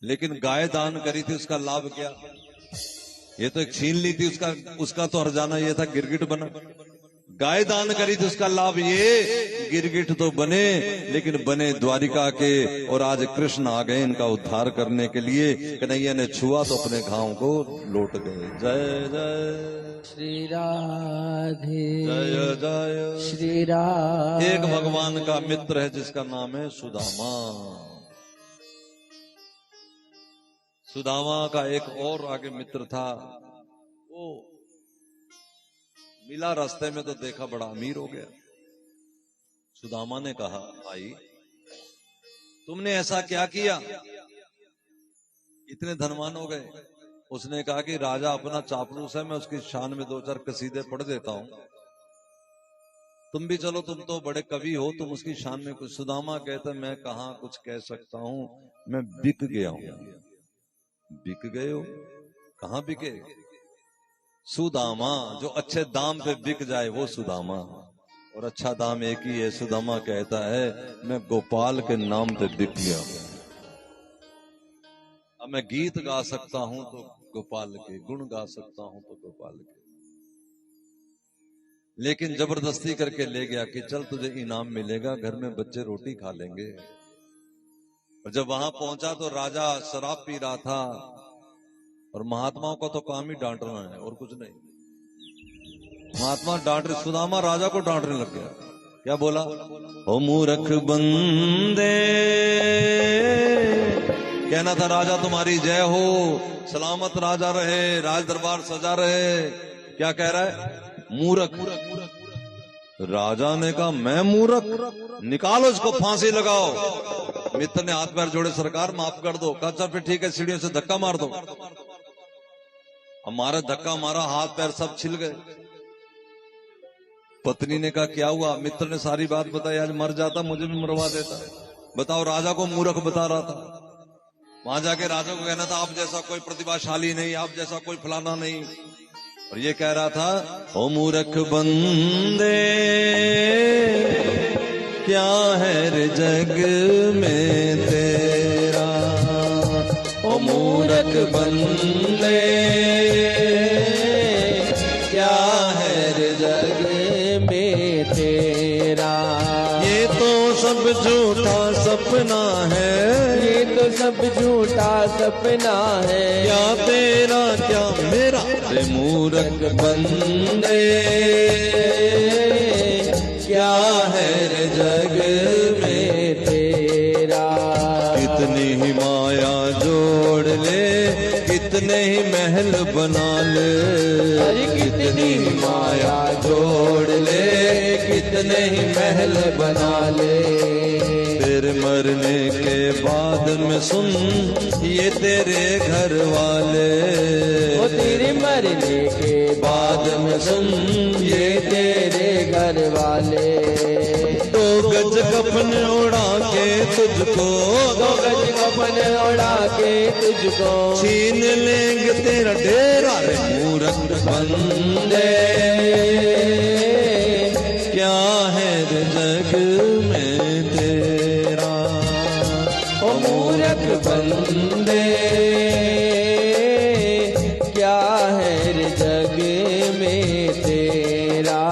लेकिन गाय दान करी थी, उसका लाभ क्या? ये तो एक छीन ली थी, उसका तो हर्जाना ये था गिरगिट बना। गाय दान करी थी, उसका लाभ ये गिरगिट तो बने, लेकिन बने द्वारिका के। और आज कृष्ण आ गए इनका उद्धार करने के लिए। कन्हैया ने छुआ तो अपने घाव को लौट गए। जय जय श्री राधे जय जय श्री राधे। एक भगवान का मित्र है जिसका नाम है सुदामा। सुदामा का एक और आगे मित्र था, वो मिला रास्ते में तो देखा बड़ा अमीर हो गया। सुदामा ने कहा भाई तुमने ऐसा क्या किया, इतने धनवान हो गए? उसने कहा कि राजा अपना चापलूस है, मैं उसकी शान में 2-4 कसीदे पढ़ देता हूं। तुम भी चलो, तुम तो बड़े कवि हो, तुम उसकी शान में कुछ। सुदामा कहता मैं कहां कुछ कह सकता हूं, मैं बिक गया हूं। बिक गए हो? कहां बिके? सुदामा जो अच्छे दाम पे बिक जाए वो सुदामा। और अच्छा दाम एक ही है। सुदामा कहता है मैं गोपाल के नाम पे बिक गया हूं। अब मैं गीत गा सकता हूं तो गोपाल के, गुण गा सकता हूं तो गोपाल के। लेकिन जबरदस्ती करके ले गया कि चल तुझे इनाम मिलेगा, घर में बच्चे रोटी खा लेंगे। और जब वहां पहुंचा तो राजा शराब पी रहा था। और महात्माओं का तो काम ही डांटना है और कुछ नहीं। महात्मा डांट रहे, सुदामा राजा को डांटने लग गया। क्या बोला? ओ मूर्ख बंदे, कहना था राजा तुम्हारी जय हो, सलामत राजा रहे, राज दरबार सजा रहे। क्या कह रहा है? मूर्ख। राजा ने कहा मैं मूर्ख? निकालो इसको, फांसी लगाओ। मित्र ने हाथ पैर जोड़े, सरकार माफ कर दो। कहा चल फिर ठीक है, सीढ़ियों से धक्का मार दो। हमारा धक्का मारा, हाथ पैर सब छिल गए। पत्नी ने कहा क्या हुआ? मित्र ने सारी बात बताई। आज मर जाता मुझे भी मरवा देता। बताओ, राजा को मूर्ख बता रहा था। वहां जाके राजा को कहना था आप जैसा कोई प्रतिभाशाली नहीं, आप जैसा कोई फलाना नहीं। और ये कह रहा था ओ मूर्ख बंदे, क्या है रे जग में तेरा। ओ मूर्ख बंदे, क्या है रे जग में तेरा। ये तो सब झूठा सपना है, ये तो सब झूठा सपना है। क्या तेरा क्या मेरा रे मूर्ख बंदे, क्या है रे जग में तेरा। कितनी ही माया जोड़ ले, कितने ही महल बना ले। अरे कितनी ही माया जोड़ ले, कितने ही महल बना ले। तेरे मरने के बाद में सुन ये तेरे घर वाले। ओ तेरे मरने के बाद में सुन ये तेरे घर वाले। 2 गज कफन उड़ा के तुझको, 2 गज कफन उड़ा के तुझको छीन लेंगे तेरा डेरा रे मूर्ख बंदे। क्या है रे जग में तेरा। ओ मूर्ख बंदे, क्या है रे जग में तेरा।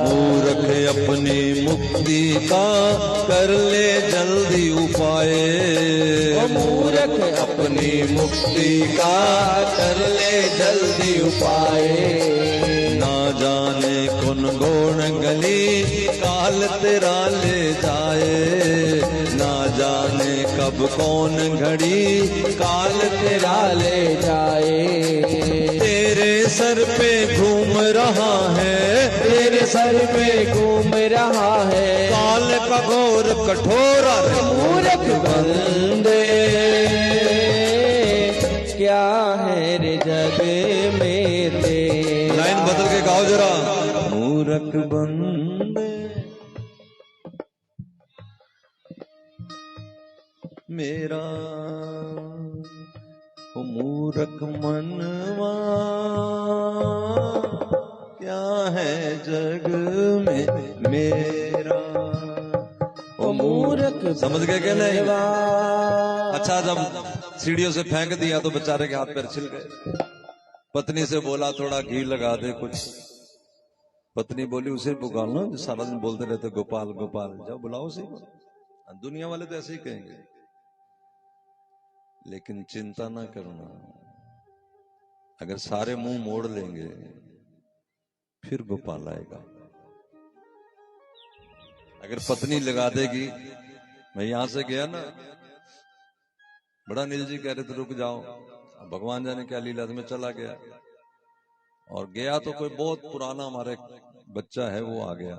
मूर्ख अपनी मुक्ति का कर ले जल्दी उपाय। ओ मूर्ख अपनी मुक्ति का कर ले जल्दी उपाय। कौन गोण गली काल तेरा ले जाए, ना जाने कब कौन घड़ी काल तेरा ले जाए। तेरे सर पे घूम रहा है, तेरे सर पे घूम रहा है काल का घोर कठोरा मूर्ख बंदे। क्या है रे जग में तेरा। लाइन बदल के गाओ जरा। मूर्ख बंदे मेरा ओ मूर्ख मनवा, क्या है जग में मेरा। ओ मूर्ख समझ गए क्या नहीं? अच्छा, जब सीढ़ियों से फेंक दिया तो बेचारे के हाथ पैर छिल गए। पत्नी से बोला थोड़ा घी लगा दे कुछ। पत्नी बोली उसे पुकार लो जो सारा दिन बोलते रहते गोपाल गोपाल, जाओ बुलाओ उसे। दुनिया वाले तो ऐसे ही कहेंगे, लेकिन चिंता ना करना, अगर सारे मुंह मोड़ लेंगे फिर गोपाल आएगा। अगर पत्नी लगा देगी, मैं यहां से गया ना, बड़ा नील जी कह रहे थे रुक जाओ, अब भगवान जाने क्या लीला में चला गया। और गया तो कोई बहुत पुराना हमारे बच्चा है, वो आ गया,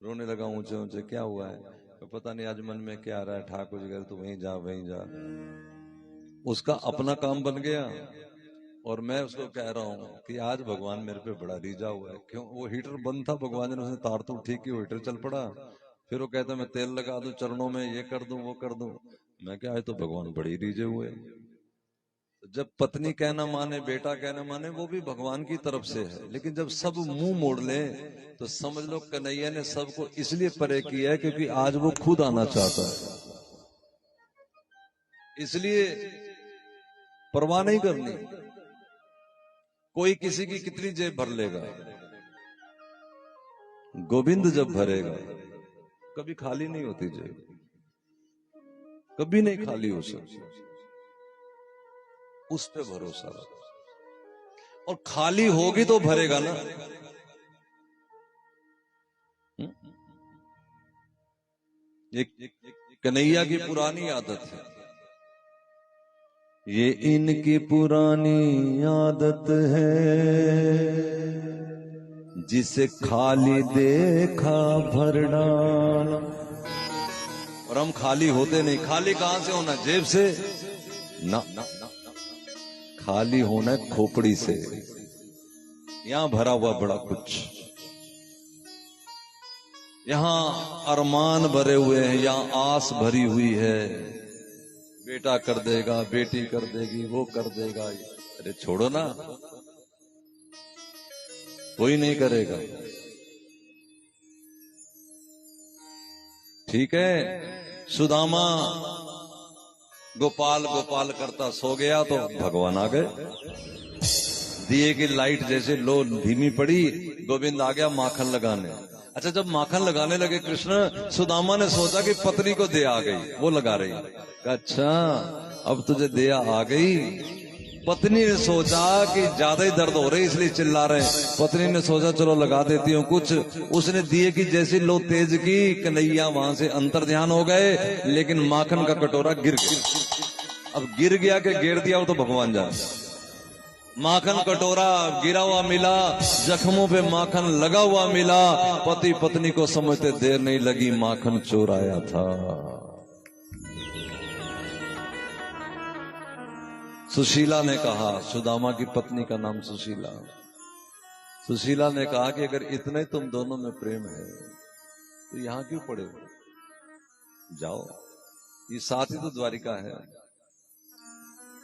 रोने लगा ऊंचे ऊंचे, क्या हुआ है? तो पता नहीं आज मन में क्या आ रहा है, ठाकुर जी तो वहीं जा वहीं जा। उसका अपना काम बन गया और मैं उसको कह रहा हूं कि आज भगवान मेरे पे बड़ा रीझा हुआ है। क्यों? वो हीटर बंद था, भगवान ने उसने तार तो ठीक की, वो हीटर चल पड़ा। फिर वो कहता मैं तेल लगा दूं चरणों में, ये कर दूं वो कर दूं। मैं क्या है, तो भगवान बड़ी रीझे हुए। जब पत्नी कहना माने, बेटा कहना माने, वो भी भगवान की तरफ से है। लेकिन जब सब मुंह मोड़ ले तो समझ लो कन्हैया ने सबको इसलिए परे किया है क्योंकि आज वो खुद आना चाहता है। इसलिए परवाह नहीं करनी, कोई किसी की कितनी जेब भर लेगा, गोविंद जब भरेगा कभी खाली नहीं होती जेब, कभी नहीं खाली हो सकती। उस पे भरोसा रखो, और खाली होगी तो भरेगा ना। ये कन्हैया की पुरानी आदत है, ये इनकी पुरानी आदत है, जिसे खाली देखा भर डाला। और हम खाली होते नहीं। खाली कहां से होना? जेब से ना, ना, ना, ना। खाली होना है खोपड़ी से। यहां भरा हुआ बड़ा कुछ, यहां अरमान भरे हुए हैं, यहां आस भरी हुई है। बेटा कर देगा, बेटी कर देगी, वो कर देगा। अरे छोड़ो ना, कोई नहीं करेगा। ठीक है, सुदामा गोपाल गोपाल करता सो गया तो भगवान आ गए। दिए की लाइट जैसे लो धीमी पड़ी, गोविंद आ गया माखन लगाने। अच्छा, जब माखन लगाने लगे कृष्ण, सुदामा ने सोचा कि पत्नी को दया आ गई, वो लगा रही। अच्छा, अब तुझे दया आ गई। पत्नी ने सोचा कि ज्यादा ही दर्द हो रही इसलिए चिल्ला रहे। पत्नी ने सोचा चलो लगा देती हूँ कुछ। उसने दिए की जैसी लो तेज की, कन्हैया वहां से अंतर ध्यान हो गए, लेकिन माखन का कटोरा गिर गया। अब गिर गया कि गिर दिया वो तो भगवान जाने। माखन कटोरा गिरा हुआ मिला, जख्मों पे माखन लगा हुआ मिला। पति पत्नी को समझते देर नहीं लगी, माखन चोर आया था। सुशीला ने कहा, सुदामा की पत्नी का नाम सुशीला। सुशीला ने कहा कि अगर इतने तुम दोनों में प्रेम है तो यहां क्यों पड़े हो? जाओ, ये साथ ही तो द्वारिका है।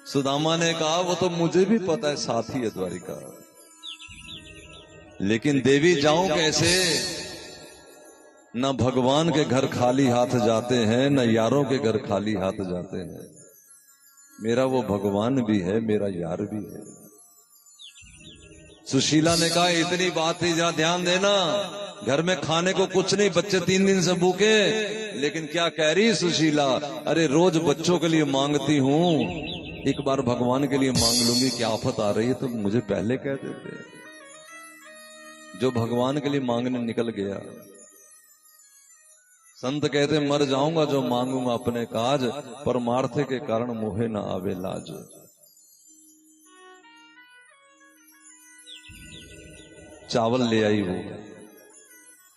सुदामा ने कहा वो तो मुझे भी पता है साथ ही है द्वारिका, लेकिन देवी जाऊं कैसे? न भगवान के घर खाली हाथ जाते हैं, न यारों के घर खाली हाथ जाते हैं। मेरा वो भगवान भी है, मेरा यार भी है। सुशीला ने कहा इतनी बात थी, जरा ध्यान देना, घर में खाने को कुछ नहीं, बच्चे 3 दिन से भूखे। लेकिन क्या कह रही सुशीला, अरे रोज बच्चों के लिए मांगती हूं, एक बार भगवान के लिए मांग लूंगी, क्या आफत आ रही है तो मुझे पहले कह देते। जो भगवान के लिए मांगने निकल गया। संत कहते मर जाऊंगा जो मांगूंगा अपने काज, परमार्थ के कारण मोहे न आवे लाज। चावल ले आई वो,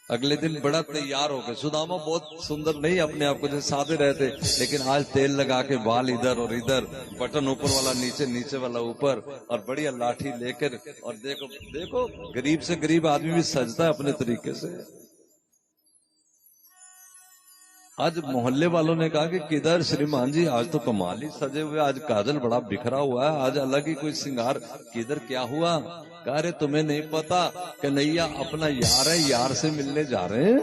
अगले दिन बड़ा तैयार हो गए। सुदामा बहुत सुंदर नहीं अपने आप को, जैसे सादे रहते, लेकिन आज तेल लगा के बाल इधर और इधर, बटन ऊपर वाला नीचे, नीचे वाला ऊपर, और बढ़िया लाठी लेकर। और देखो देखो, गरीब से गरीब आदमी भी सजता है अपने तरीके से। आज मोहल्ले वालों ने कहा कि किधर श्रीमान जी, आज तो कमाल ही सजे हुए, आज काजल बड़ा बिखरा हुआ है, आज अलग ही कोई श्रृंगार, किधर क्या हुआ? कह रहे तुम्हें नहीं पता, कन्हैया अपना यार है, यार से मिलने जा रहे हैं।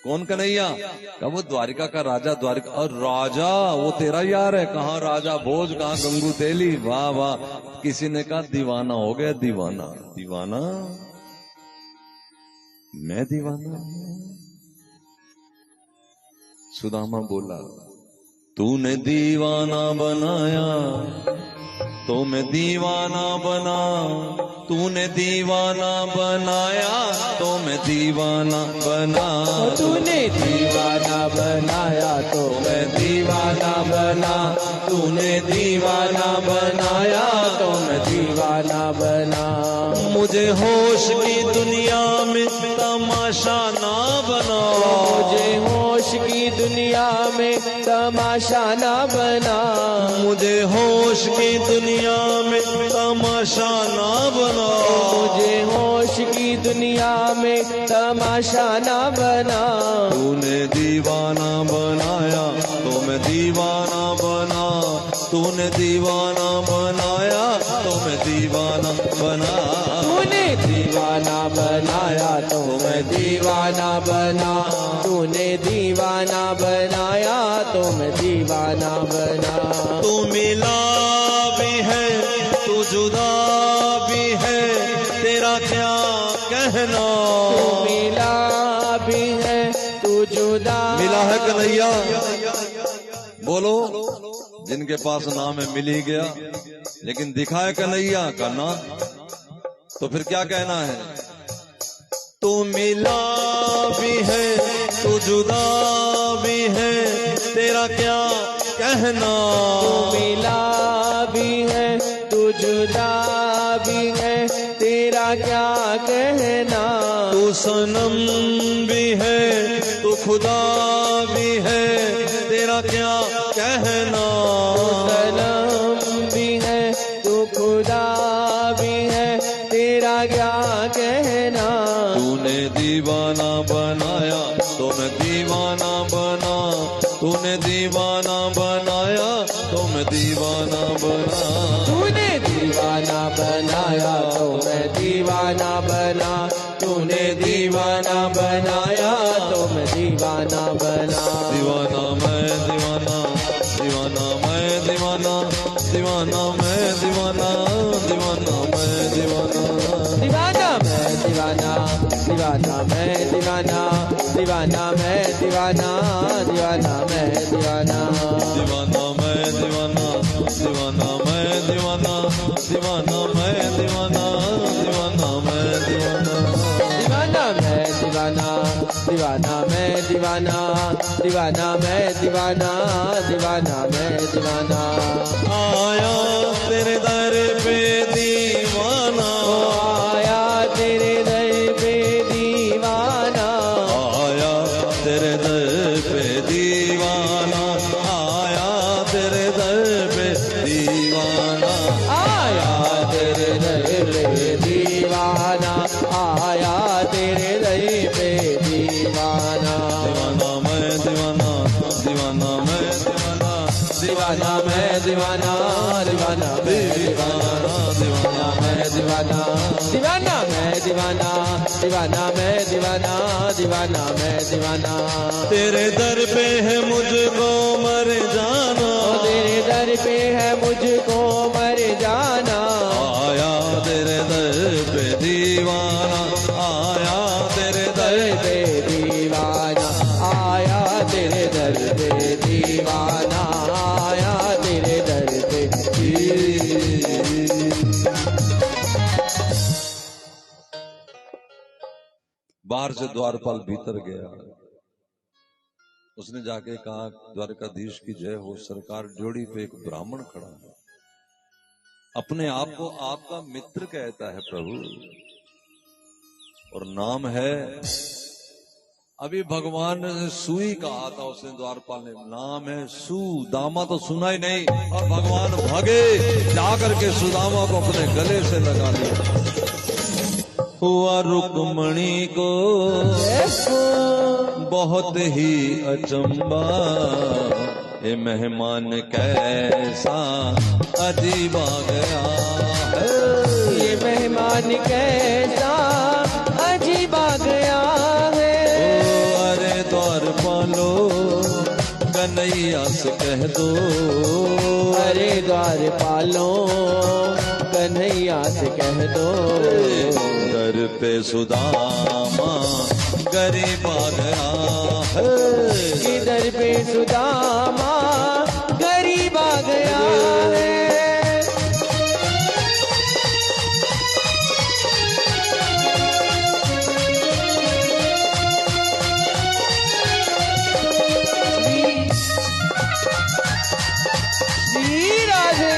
कौन कन्हैया? कहा वो द्वारिका का राजा। द्वारिका? और राजा वो तेरा यार है? कहाँ राजा भोज, कहाँ गंगू तेली? वाह वाह। किसी ने कहा दीवाना हो गया, दीवाना। दीवाना? मैं दीवाना? सुदामा बोला तूने दीवाना बनाया तो मैं दीवाना बना, तूने दीवाना बनाया तो मैं दीवाना बना, तूने दीवाना बनाया तो मैं दीवाना बना, तूने दीवाना बनाया तो मैं दीवाना बना। मुझे होश की दुनिया में तमाशा ना बना, मुझे होश की दुनिया में तमाशा ना बना, मुझे होश की दुनिया में तमाशा ना बना, मुझे होश की दुनिया में तमाशा ना बना। तूने दीवाना बनाया तो मैं दीवाना बना, तूने दीवाना बनाया तो मैं दीवाना बना, तूने दीवाना बनाया तो मैं दीवाना बना, तूने दीवाना बनाया तो मैं दीवाना बना। तू मिला भी है तू जुदा भी है, तेरा क्या कहना? तू मिला भी है तू जुदा मिला है कन्हैया? बोलो, जिनके पास नाम है मिल ही गया, लेकिन दिखाए कन्हैया का ना, तो फिर क्या कहना है? तू मिला भी है तू जुदा भी है, तेरा क्या कहना? तू मिला भी है तू जुदा भी है, तेरा क्या कहना? तू सनम भी है तू खुदा भी है, तेरा क्या कहना? सनम भी है तू खुदा भी है, तेरा क्या कहना? तूने दीवाना बनाया तो मैं दीवाना बना, तूने दीवाना बनाया तो मैं दीवाना बना, तूने दीवाना बनाया तो मैं दीवाना बना, तूने दीवाना बनाया तो मैं दीवाना बना। दीवाना मैं दीवाना, दीवाना मैं दीवाना, दीवाना मैं दीवाना, दीवाना मैं दीवाना, दीवाना मैं दीवाना, दीवाना मैं दीवाना, दीवाना मैं दीवाना, दीवाना मैं दीवाना, दीवाना मैं दीवाना, दीवाना मैं दीवाना, दीवाना मैं दीवाना, दीवाना मैं दीवाना, दीवाना मैं दीवाना, दीवाना मैं दीवाना, दीवाना मैं दीवाना, दीवाना मैं दीवाना। आया तेरे दर पे दीवाना, आया तेरे दर पे दीवाना, आया तेरे दर पे दीवाना, आया तेरे दर पे दीवाना, आया तेरे दर पे दीवाना, आया तेरे दर पे दीवाना। दीवाना मैं दीवाना, दीवाना मैं दीवाना, दीवाना मैं दीवाना, दीवाना मैं दीवाना, दीवाना मैं दीवाना, दीवाना मैं दीवाना, दीवाना मैं दीवाना, दीवाना मैं दीवाना। तेरे दर पे है मुझको मर जाना, तेरे दर पे है मुझको मर जाना, आया तेरे दर पे दीवाना, आया तेरे दर पे दीवाना, आया तेरे दर पे दीवाना, आया तेरे दर पे से द्वारपाल भीतर गया। उसने जाके कहा, द्वारकाधीश की जय हो सरकार, ड्योढ़ी पे एक ब्राह्मण खड़ा है, अपने आप को आपका मित्र कहता है प्रभु, और नाम है, अभी भगवान ने सुई कहा था, उसने द्वारपाल ने, नाम है सुदामा, तो सुना ही नहीं, और भगवान भागे, जाकर के सुदामा को अपने गले से लगा लिया। हुआ रुक्मणी को बहुत ही अचंबा, ये मेहमान कैसा अजीब आ गया है, ये मेहमान कैसा अजीब आ गया है। ओ अरे द्वारपालो कन्हैया से कह दो, अरे द्वारपालो कन्हैया से कह दो, दर पे सुदामा गरीब आ गया है, इधर पे सुदामा गरीब आ गया है। श्री राधे।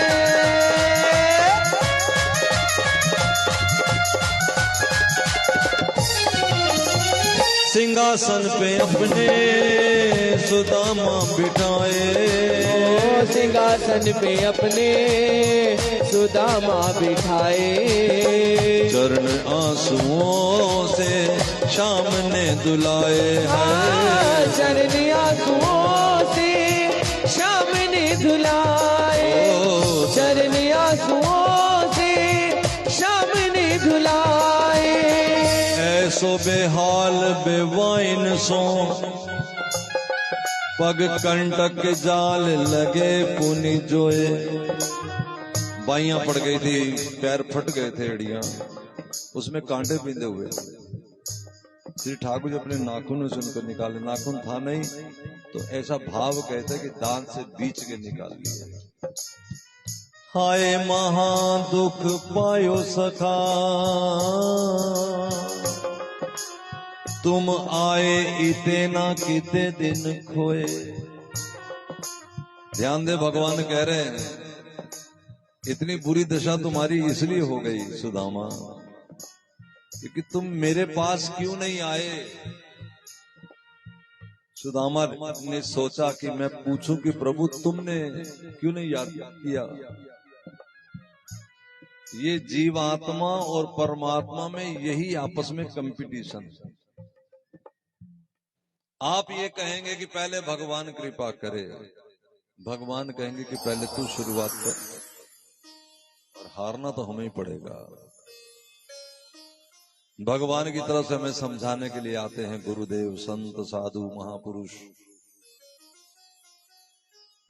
सिंहासन पे अपने सुदामा बिठाए, सिंहासन पे अपने सुदामा बिठाए, चरण आंसुओं से शाम ने दुलाए हैं, चरण आंसुओं से शाम ने धुलाए, चरण आंसुओं से शाम ने धुलाए। ऐसो बेहाल बेवाइन सो, पग कंटक जाल लगे पुनि जोए, बाइयां पड़ गई थी, पैर फट गए थे, एड़ियां उसमें कांटे बिंदे हुए थे। श्री ठाकुर जी अपने नाखूनों से उनको निकाले, नाखून था नहीं तो ऐसा भाव कहते कि दांत से बीच के निकाल लिए। हाय महा दुख पायो सखा, तुम आए इते ना किते दिन खोए। ध्यान दे, भगवान कह रहे हैं इतनी बुरी दशा तुम्हारी इसलिए हो गई सुदामा, क्योंकि तुम मेरे पास क्यों नहीं आए। सुदामा ने सोचा कि मैं पूछूं कि प्रभु तुमने क्यों नहीं याद किया। ये जीवात्मा और परमात्मा में यही आपस में कंपटीशन। आप ये कहेंगे कि पहले भगवान कृपा करे, भगवान कहेंगे कि पहले तू शुरुआत कर, और हारना तो हमें ही पड़ेगा। भगवान की तरफ से हमें समझाने के लिए आते हैं गुरुदेव, संत, साधु, महापुरुष।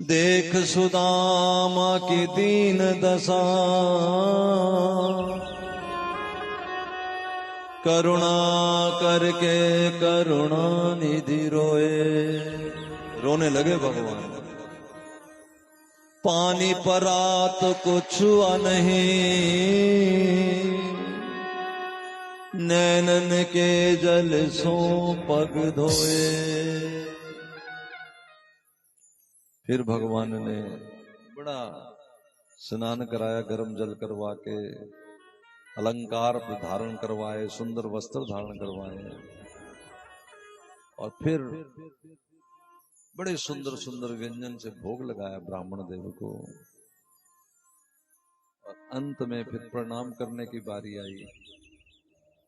देख सुदामा की दीन दशा, करुणा करके करुणा निधि रोए। रोने लगे भगवान। पानी परात को छुआ नहीं, नैनन के जल सो पग धोए। फिर भगवान ने बड़ा स्नान कराया, गर्म जल करवा के, अलंकार धारण करवाए, सुंदर वस्त्र धारण करवाए, और फिर बड़े सुंदर सुंदर व्यंजन से भोग लगाया ब्राह्मण देव को। और अंत में फिर प्रणाम करने की बारी आई।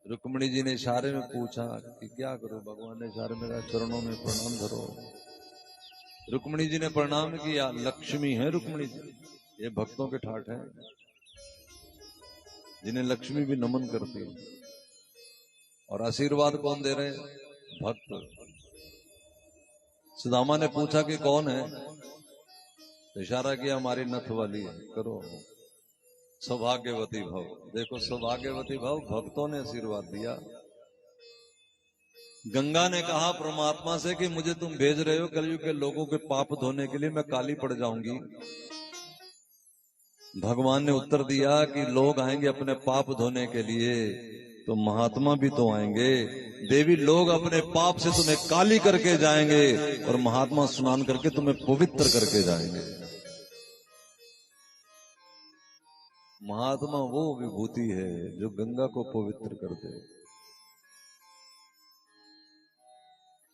रुक्मिणी जी ने इशारे में पूछा कि क्या करो। भगवान ने इशारे में कहा चरणों में प्रणाम धरो। रुक्मिणी जी ने प्रणाम किया। लक्ष्मी है रुक्मिणी जी, ये भक्तों के ठाठ है, जिन्हें लक्ष्मी भी नमन करती है। और आशीर्वाद कौन दे रहे? भक्त। सुदामा ने पूछा कि कौन है, तो इशारा किया हमारी नथ वाली है, करो सौभाग्यवती भव। देखो सौभाग्यवती भव, भक्तों ने आशीर्वाद दिया। गंगा ने कहा परमात्मा से कि मुझे तुम भेज रहे हो कलयुग के लोगों के पाप धोने के लिए, मैं काली पड़ जाऊंगी। भगवान ने उत्तर दिया कि लोग आएंगे अपने पाप धोने के लिए, तो महात्मा भी तो आएंगे। देवी लोग अपने पाप से तुम्हें काली करके जाएंगे और महात्मा स्नान करके तुम्हें पवित्र करके जाएंगे। महात्मा वो विभूति है जो गंगा को पवित्र कर दे।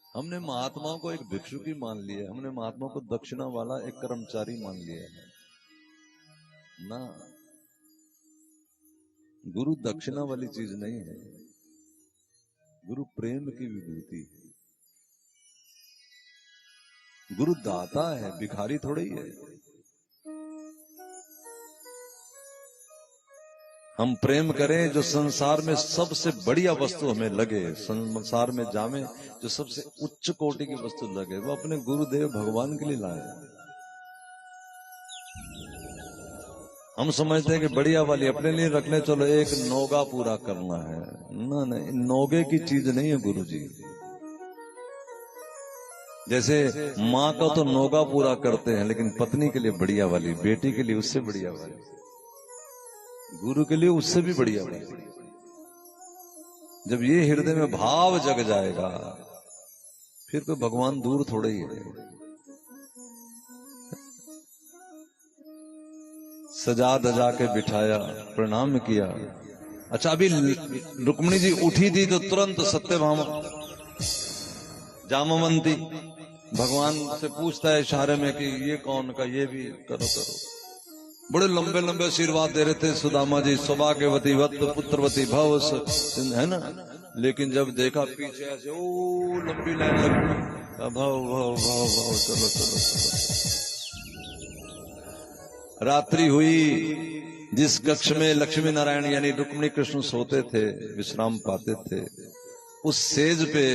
हमने महात्माओं को एक भिक्षुकी मान लिया है, हमने महात्मा को दक्षिणा वाला एक कर्मचारी मान लिया है ना। गुरु दक्षिणा वाली चीज नहीं है, गुरु प्रेम की विभूति है। गुरु दाता है, भिखारी थोड़ा ही है। हम प्रेम करें जो संसार में सबसे बढ़िया वस्तु हमें लगे, संसार में जामे जो सबसे उच्च कोटि की वस्तु लगे, वो अपने गुरुदेव भगवान के लिए लाए। हम समझते हैं कि बढ़िया वाली अपने लिए रख ले, चलो एक नौगा पूरा करना है। ना ना, नौगे की चीज नहीं है गुरु जी। जैसे माँ का तो नौगा पूरा करते हैं, लेकिन पत्नी के लिए बढ़िया वाली, बेटी के लिए उससे बढ़िया वाली, गुरु के लिए उससे भी बढ़िया वाली। जब ये हृदय में भाव जग जाएगा, फिर तो भगवान दूर थोड़े ही है। सजा दजा के बिठाया, प्रणाम किया। अच्छा, अभी रुक्मिणी जी उठी थी तो तुरंत सत्यभामा जामवंती भगवान से पूछता है इशारे में कि ये कौन का, ये भी करो करो। बड़े लंबे लंबे आशीर्वाद दे रहे थे सुदामा जी, सौभाग्यवती वत पुत्रवती भव, है ना। लेकिन जब देखा पीछे ऐसे ओ लंबी लाइन लगी, भव भव भव भव, चलो चलो चलो। रात्रि हुई, जिस कक्ष में लक्ष्मी नारायण यानी रुक्मिणी कृष्ण सोते थे, विश्राम पाते थे, उस सेज पे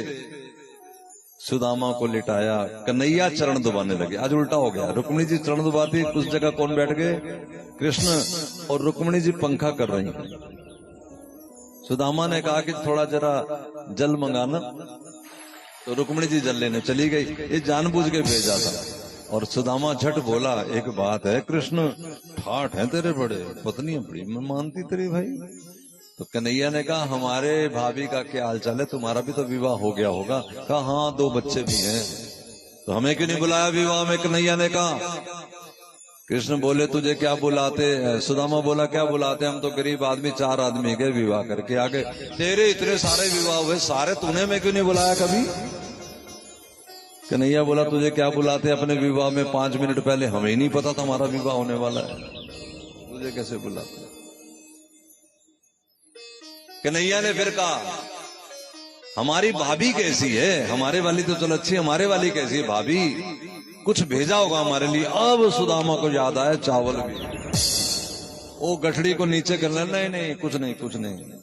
सुदामा को लिटाया। कन्हैया चरण दबाने लगे। आज उल्टा हो गया, रुक्मिणी जी चरण दबाती, उस जगह कौन बैठ गए? कृष्ण। और रुक्मिणी जी पंखा कर रही हैं। सुदामा ने कहा कि थोड़ा जरा जल मंगाना, तो रुक्मिणी जी जल लेने चली गई। ये जानबूझ के भेजा था। और सुदामा झट बोला, एक बात है कृष्ण, ठाठ है तेरे बड़े, पत्नी बड़ी मैं मानती तेरी भाई। तो कन्हैया ने कहा हमारे भाभी का क्या हाल चाल है, तुम्हारा भी तो विवाह हो गया होगा। कहा हाँ, 2 बच्चे भी हैं। तो हमें क्यों नहीं बुलाया विवाह में? कन्हैया ने कहा। कृष्ण बोले तुझे क्या बुलाते? सुदामा बोला क्या बुलाते, हम तो गरीब आदमी 4 आदमी गए विवाह करके आ गए। तेरे इतने सारे विवाह हुए, सारे तूने मैं क्यों नहीं बुलाया कभी? कन्हैया बोला तुझे क्या बुलाते, अपने विवाह में 5 मिनट पहले हमें ही नहीं पता था हमारा विवाह होने वाला है, तुझे कैसे बुलाते? कन्हैया ने फिर कहा हमारी भाभी कैसी है? हमारे वाली तो चलो अच्छी, हमारे वाली कैसी है? भाभी कुछ भेजा होगा हमारे लिए। अब सुदामा को याद आया चावल भी। वो गठड़ी को नीचे कर लेना, नहीं नहीं कुछ नहीं कुछ नहीं।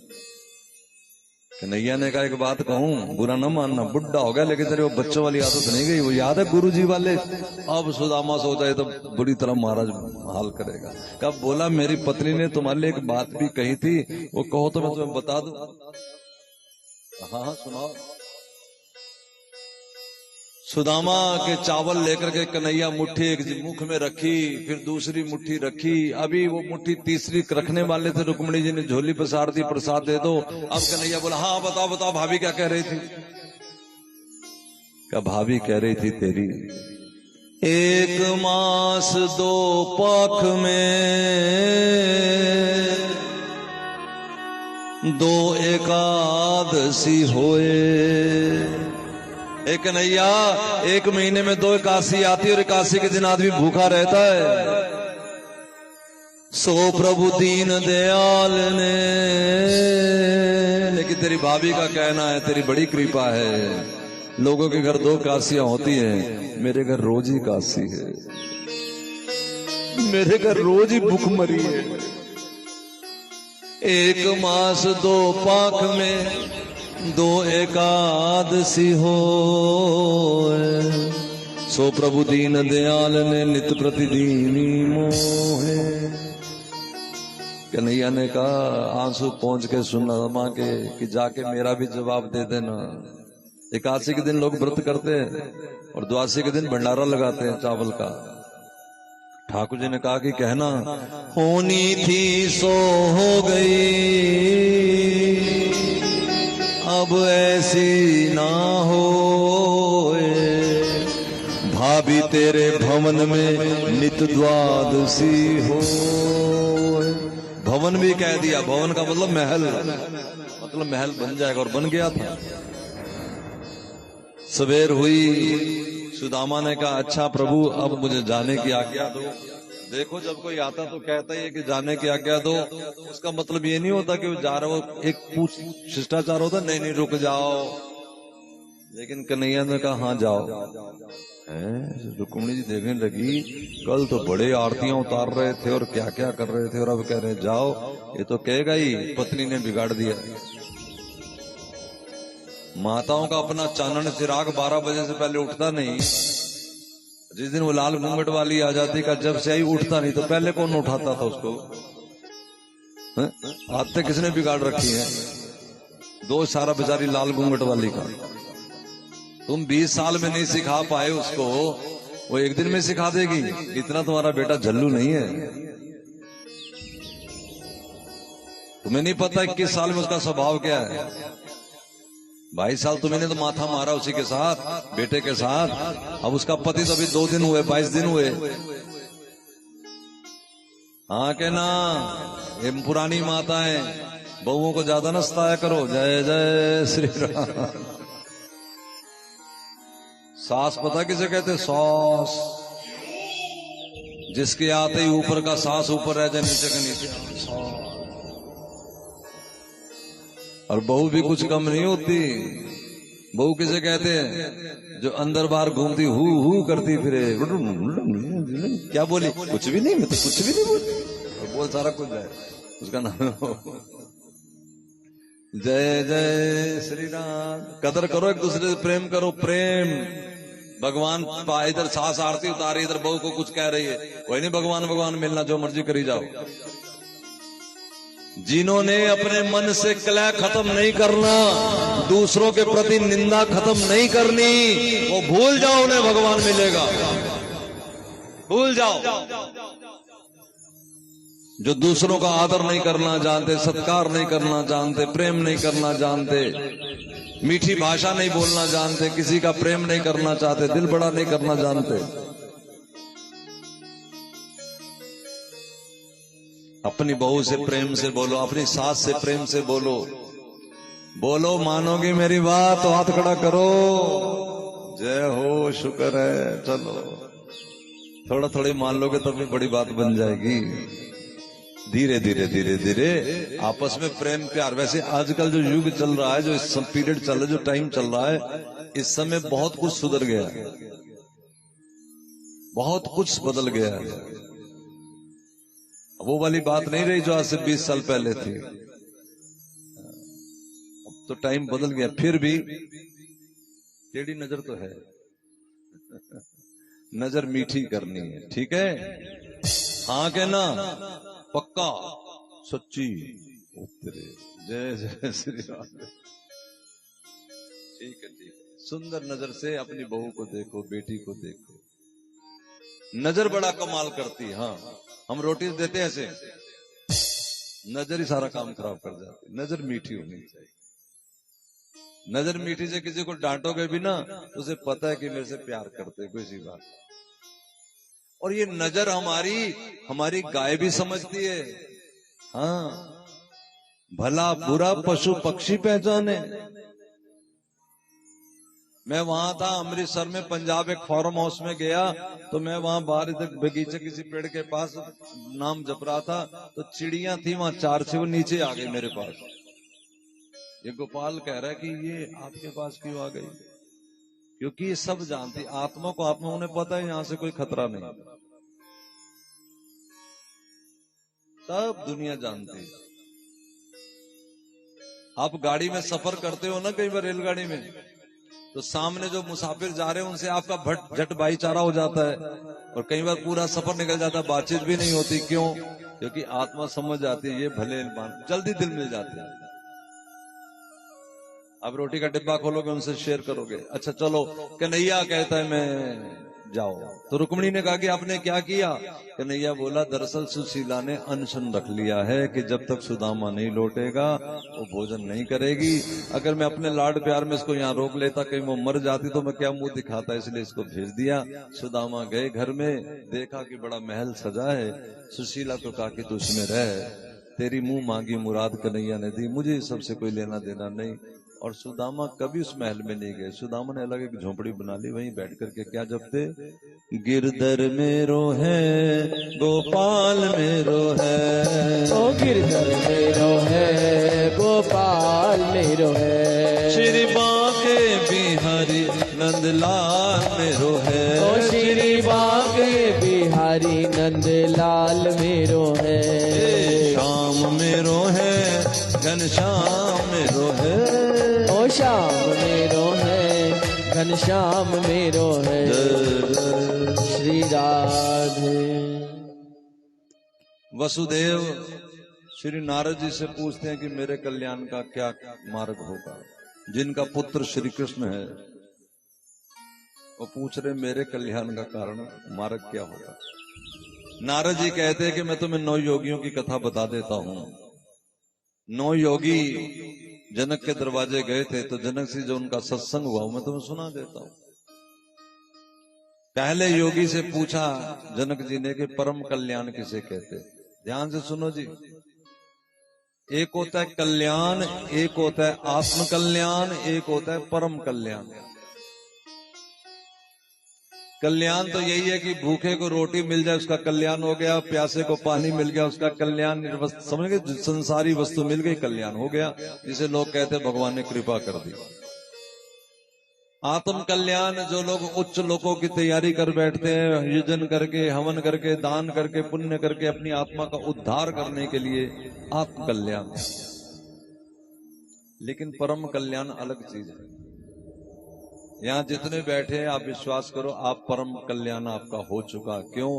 कन्हैया ने कहा एक बात कहूं, बुरा न मानना, बुढ़ा हो गया लेकिन तेरे वो बच्चों वाली आदत नहीं गई, वो याद है गुरुजी वाले? अब सुदामा सोचा है तो बुरी तरह महाराज हाल करेगा। कब बोला मेरी पत्नी ने तुम्हारे लिए एक बात भी कही थी, वो कहो तो मैं तुम्हें बता दूं। हाँ सुनाओ। सुदामा के चावल लेकर के कन्हैया मुट्ठी एक मुख में रखी, फिर दूसरी मुट्ठी रखी, अभी वो मुट्ठी तीसरी रखने वाले थे, रुक्मिणी जी ने झोली पसार दी, प्रसाद दे दो। अब कन्हैया बोला हाँ बताओ बताओ भाभी क्या कह रही थी? क्या भाभी कह रही थी तेरी 1 मास 2 पख में 2 एकादशी होए। एक कन्हैया 1 महीने में 2 एकादशी आती है और एकादशी के दिन आदमी भूखा रहता है। सो प्रभु दीन दयाल ने, लेकिन तेरी भाभी का कहना है तेरी बड़ी कृपा है, लोगों के घर 2 एकादशियां होती हैं, मेरे घर रोज ही एकादशी है, मेरे घर रोज ही भूखमरी है। 1 मास 2 पाख में 2 एकादशी हो। सो प्रभु दीन दयाल ने नित प्रतिदीनी मोहे। कन्हैया ने कहा आंसू पहुंच के सुदामा के कि जाके मेरा भी जवाब दे देना। एकादशी के दिन लोग व्रत करते हैं और द्वादशी के दिन भंडारा लगाते हैं चावल का। ठाकुर जी ने कहा कि कहना होनी थी सो हो गई, अब ऐसी ना हो। भाभी तेरे भवन में नित द्वादशी हो। भवन भी कह दिया, भवन का मतलब महल, मतलब महल बन जाएगा, और बन गया था। सवेर हुई, सुदामा ने कहा अच्छा प्रभु अब मुझे जाने की आज्ञा दो। देखो जब कोई आता तो कहता ही है कि जाने की आज्ञा दो, उसका मतलब ये नहीं होता कि वो जा रहा हो, एक पूछ शिष्टाचार होता नहीं नहीं रुक जाओ। लेकिन कन्हैया ने कहा हाँ जाओ। रुक्मिणी जी देखने लगी कल तो बड़े आरतियां उतार रहे थे और क्या क्या कर रहे थे, और अब कह रहे जाओ। ये तो कहेगा ही पत्नी ने बिगाड़ दिया। माताओं का अपना चानन चिराग 12 बजे से पहले उठता नहीं। जिस दिन वो लाल घूंघट वाली आ जाती का जब से आई उठता नहीं, तो पहले कौन उठाता था उसको? आदतें किसने बिगाड़ रखी हैं? दोष सारा बेचारी लाल घूंघट वाली का। तुम 20 साल में नहीं सिखा पाए उसको, वो एक दिन में सिखा देगी। इतना तुम्हारा बेटा झल्लू नहीं है। तुम्हें नहीं पता 21 साल में उसका स्वभाव क्या है। 22 साल तुम्हें तो माथा मारा उसी के साथ, बेटे के साथ। अब उसका पति तो अभी 2 दिन हुए, 22 दिन हुए। हाँ के ना, ये पुरानी माताएं बहुओं को ज्यादा न सताया करो। जय जय श्री राम। सास पता किसे कहते? सास। जिसके आते ही ऊपर का सास ऊपर रह जाए, नीचे का नीचे सास। और बहू भी कुछ कम नहीं होती। बहू किसे कहते हैं? जो अंदर बाहर घूमती हु करती फिरे। क्या बोली? कुछ भी नहीं, मैं तो कुछ भी नहीं बोली। बोल सारा कुछ है, उसका नाम। जय जय श्री राम। कदर करो, एक दूसरे से प्रेम करो। प्रेम भगवान इधर सास आरती उतारी, इधर बहू को कुछ कह रही है। कोई नहीं, भगवान भगवान मिलना, जो मर्जी करी जाओ। जिन्होंने अपने मन से कलह खत्म नहीं करना, दूसरों के प्रति निंदा खत्म नहीं करनी, वो भूल जाओ, उन्हें भगवान मिलेगा। भूल जाओ। जो दूसरों का आदर नहीं करना जानते, सत्कार नहीं करना जानते, प्रेम नहीं करना जानते, मीठी भाषा नहीं बोलना जानते, किसी का प्रेम नहीं करना चाहते, दिल बड़ा नहीं करना जानते। अपनी बहू से प्रेम से बोलो, अपनी सास से प्रेम से बोलो। बोलो, मानोगी मेरी बात तो हाथ खड़ा करो। जय हो, शुक्र है। चलो थोड़ा थोड़ी मान लोगे तब भी बड़ी बात बन जाएगी। धीरे धीरे धीरे धीरे आपस में प्रेम प्यार। वैसे आजकल जो युग चल रहा है, जो इस पीरियड चल रहा है, जो टाइम चल रहा है, इस समय बहुत कुछ सुधर गया है, बहुत कुछ बदल गया है। वो वाली बात नहीं रही जो आज से 20 साल पहले थी। अब तो टाइम बदल गया। फिर भी टेढ़ी नजर तो है। नजर मीठी करनी है, ठीक है? हाँ के ना, पक्का सच्ची उत्तरे। जय जय श्री राम। ठीक है, ठीक है। सुंदर नजर से अपनी बहू को देखो, बेटी को देखो। नजर बड़ा कमाल करती है। हाँ, हम रोटी देते हैं ऐसे, नजर ही सारा काम खराब कर जाती। नजर मीठी होनी चाहिए। नजर मीठी से किसी को डांटोगे भी ना, तो उसे पता है कि मेरे से प्यार करते, कोई सी बात। और ये नजर हमारी गाय भी समझती है। हाँ, भला बुरा पशु पक्षी पहचाने। मैं वहां था अमृतसर में, पंजाब, एक फार्म हाउस में गया, तो मैं वहां बाहर इधर बगीचे किसी पेड़ के पास नाम जप रहा था, तो चिड़ियां थी वहां 4 से, वो नीचे आ गई मेरे पास। ये गोपाल कह रहा है कि ये आपके पास क्यों आ गई? क्योंकि ये सब जानती, आत्मा को आत्मा, उन्हें पता है यहां से कोई खतरा नहीं। सब दुनिया जानती है। आप गाड़ी में सफर करते हो ना, कई बार रेलगाड़ी में, तो सामने जो मुसाफिर जा रहे हैं उनसे आपका झट भाईचारा हो जाता है, और कई बार पूरा सफर निकल जाता है, बातचीत भी नहीं होती। क्यों? क्योंकि आत्मा समझ जाती है ये भले, जल्दी दिल मिल जाते हैं। आप रोटी का डिब्बा खोलोगे, उनसे शेयर करोगे। अच्छा चलो, कन्हैया कहता है मैं जाओ। तो रुक्मिणी ने कहा कि आपने क्या किया? कन्हैया बोला, दरअसल सुशीला ने अनशन रख लिया है कि जब तक सुदामा नहीं लौटेगा वो भोजन नहीं करेगी। अगर मैं अपने लाड प्यार में इसको यहाँ रोक लेता, कहीं वो मर जाती तो मैं क्या मुंह दिखाता, इसलिए इसको भेज दिया। सुदामा गए घर में, देखा कि बड़ा महल सजा है। सुशीला को कहा कि तू उसमें रह, तेरी मुंह मांगी मुराद कन्हैया ने दी, मुझे इस सबसे कोई लेना देना नहीं। और सुदामा कभी उस महल में नहीं गए। सुदामा ने अलग एक झोपड़ी बना ली, वहीं बैठ करके क्या जपते, गिरधर मेरो है गोपाल मेरो है, ओ गिरधर मेरो है गोपाल मेरो है, श्री बांके बिहारी नंदलाल मेरो है, ओ श्री बांके बिहारी नंदलाल मेरो है, श्याम मेरो है घनश्याम मेरो है, ओ श्याम मेरो है घनश्याम मेरो है, श्री राधे। वसुदेव श्री नारद जी से पूछते हैं कि मेरे कल्याण का क्या मार्ग होगा। जिनका पुत्र श्री कृष्ण है वो पूछ रहे मेरे कल्याण का कारण मार्ग क्या होगा। नारद जी कहते हैं कि मैं तुम्हें 9 योगियों की कथा बता देता हूं। 9 योगी जनक के दरवाजे गए थे, तो जनक से जो उनका सत्संग हुआ मैं तुम्हें सुना देता हूं। पहले योगी से पूछा जनक जी ने कि परम कल्याण किसे कहते। ध्यान से सुनो जी, एक होता है कल्याण, एक होता है आत्म कल्याण, एक होता है परम कल्याण। कल्याण तो यही है कि भूखे को रोटी मिल जाए उसका कल्याण हो गया, प्यासे को पानी मिल गया उसका कल्याण, समझ गए, संसारी वस्तु मिल गई कल्याण हो गया, जिसे लोग कहते हैं भगवान ने कृपा कर दी। आत्म कल्याण, जो लोग उच्च लोकों की तैयारी कर बैठते हैं, यजन करके, हवन करके, दान करके, पुण्य करके अपनी आत्मा का उद्धार करने के लिए, आत्म कल्याण। लेकिन परम कल्याण अलग चीज है। यहां जितने बैठे हैं आप विश्वास करो आप परम कल्याण आपका हो चुका। क्यों?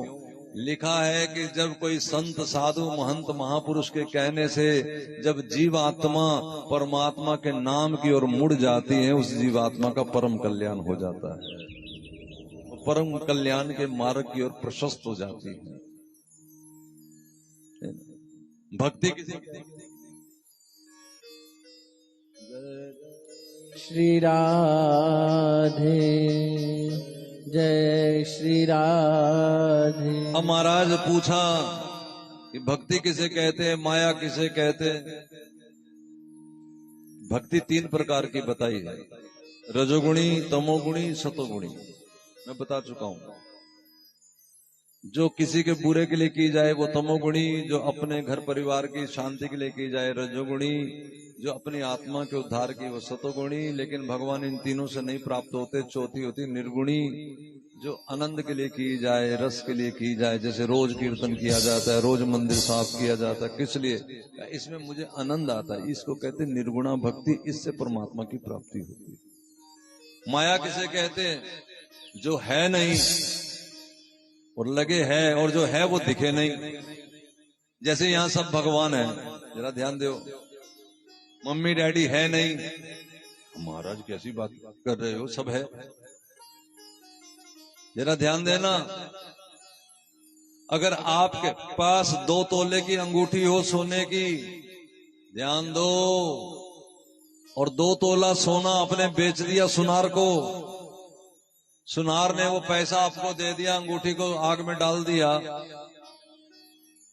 लिखा है कि जब कोई संत साधु महंत महापुरुष के कहने से जब जीवात्मा परमात्मा के नाम की ओर मुड़ जाती है, उस जीवात्मा का परम कल्याण हो जाता है, वो परम कल्याण के मार्ग की ओर प्रशस्त हो जाती है। भक्ति श्री राधे, जय श्री राधे। अब महाराज पूछा कि भक्ति किसे कहते हैं, माया किसे कहते हैं। भक्ति 3 प्रकार की बताई है, रजोगुणी, तमोगुणी, सतोगुणी। मैं बता चुका हूं। जो किसी के बुरे के लिए की जाए वो तमोगुणी, जो अपने घर परिवार की शांति के लिए की जाए रजोगुणी, जो अपनी आत्मा के उद्धार की वो सतोगुणी। लेकिन भगवान इन तीनों से नहीं प्राप्त होते। चौथी होती निर्गुणी, जो आनंद के लिए की जाए, रस के लिए की जाए। जैसे रोज कीर्तन किया जाता है, रोज मंदिर साफ किया जाता है, किस लिए? इसमें मुझे आनंद आता है। इसको कहते हैं निर्गुणा भक्ति, इससे परमात्मा की प्राप्ति होती है। माया किसे कहते हैं? जो है नहीं और लगे है, और जो है वो दिखे नहीं। जैसे यहां सब भगवान है, जरा ध्यान दो। मम्मी डैडी है नहीं, महाराज कैसी बात कर रहे हो, सब है। जरा ध्यान देना, अगर आपके पास 2 तोले की अंगूठी हो सोने की, ध्यान दो, और 2 तोला सोना आपने बेच दिया सुनार को, सुनार ने वो पैसा आपको दे दिया, अंगूठी को आग में डाल दिया,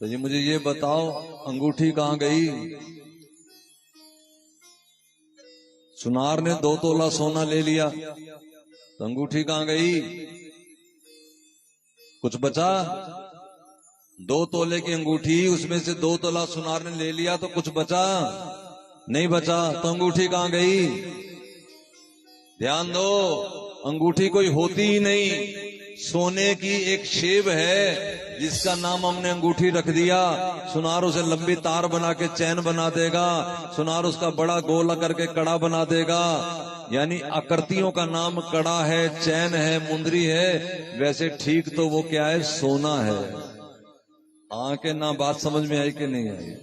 तो ये मुझे ये बताओ अंगूठी कहां गई? सुनार ने 2 तोला सोना ले लिया, तो अंगूठी कहां गई? कुछ बचा? 2 तोले की अंगूठी, उसमें से 2 तोला सुनार ने ले लिया, तो कुछ बचा? नहीं बचा, तो अंगूठी कहां गई? ध्यान दो, अंगूठी कोई होती ही नहीं, सोने की एक शेव है जिसका नाम हमने अंगूठी रख दिया। सुनार उसे लंबी तार बना के चैन बना देगा, सुनार उसका बड़ा गोला करके कड़ा बना देगा। यानी आकृतियों का नाम कड़ा है, चैन है, मुंदरी है। वैसे ठीक तो वो क्या है? सोना है। आके ना बात समझ में आई कि नहीं आई?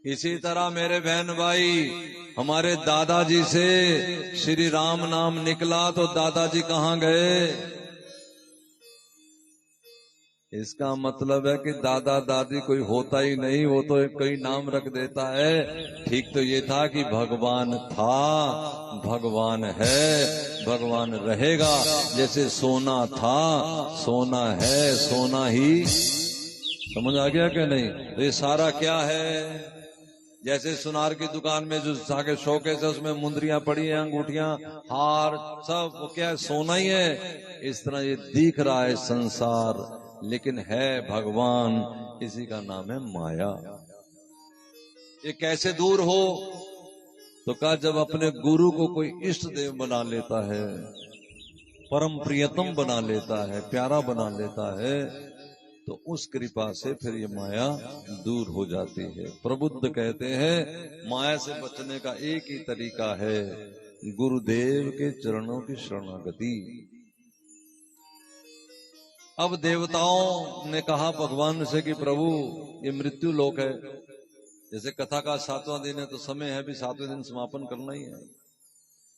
इसी तरह मेरे बहन भाई, हमारे दादाजी से श्री राम नाम निकला तो दादाजी कहां गए? इसका मतलब है कि दादा दादी कोई होता ही नहीं, वो तो कोई नाम रख देता है। ठीक तो ये था कि भगवान था, भगवान है, भगवान रहेगा। जैसे सोना था, सोना है, सोना ही। समझ आ गया क्या नहीं? तो ये सारा क्या है? जैसे सुनार की दुकान में जो साके शौकेस है उसमें मुंदरियां पड़ी हैं, अंगूठियां, हार, सब वो क्या है? सोना ही है। इस तरह ये दिख रहा है संसार, लेकिन है भगवान। इसी का नाम है माया। ये कैसे दूर हो? तो कहा जब अपने गुरु को कोई इष्ट देव बना लेता है, परम प्रियतम बना लेता है, प्यारा बना लेता है, तो उस कृपा से फिर ये माया दूर हो जाती है। प्रबुद्ध कहते हैं माया से बचने का एक ही तरीका है, गुरुदेव के चरणों की शरणागति। अब देवताओं ने कहा भगवान से कि प्रभु ये मृत्यु लोक है, जैसे कथा का 7वां दिन है तो समय है भी 7वें दिन समापन करना ही है।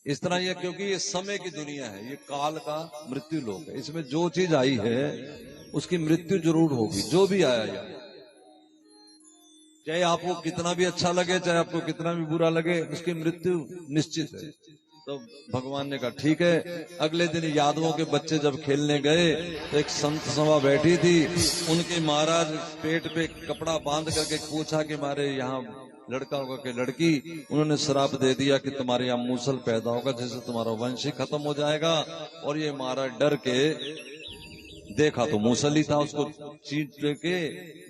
इस तरह ये, क्योंकि ये समय की दुनिया है, ये काल का मृत्यु लोक है। इसमें जो चीज आई है उसकी मृत्यु जरूर होगी, जो भी आया या चाहे आपको कितना भी अच्छा लगे, चाहे आपको कितना भी बुरा लगे, उसकी मृत्यु निश्चित है। तो भगवान ने कहा ठीक है। अगले दिन यादवों के बच्चे जब खेलने गए तो एक संत सभा बैठी थी, उनके महाराज पेट पे कपड़ा बांध करके पूछा कि मारे यहाँ लड़का होगा कि लड़की? उन्होंने श्राप दे दिया कि तुम्हारे यहाँ मूसल पैदा होगा, जिससे तुम्हारा वंश ही खत्म हो जाएगा। और ये महाराज डर के देखा तो मूसल ही था, उसको चींट के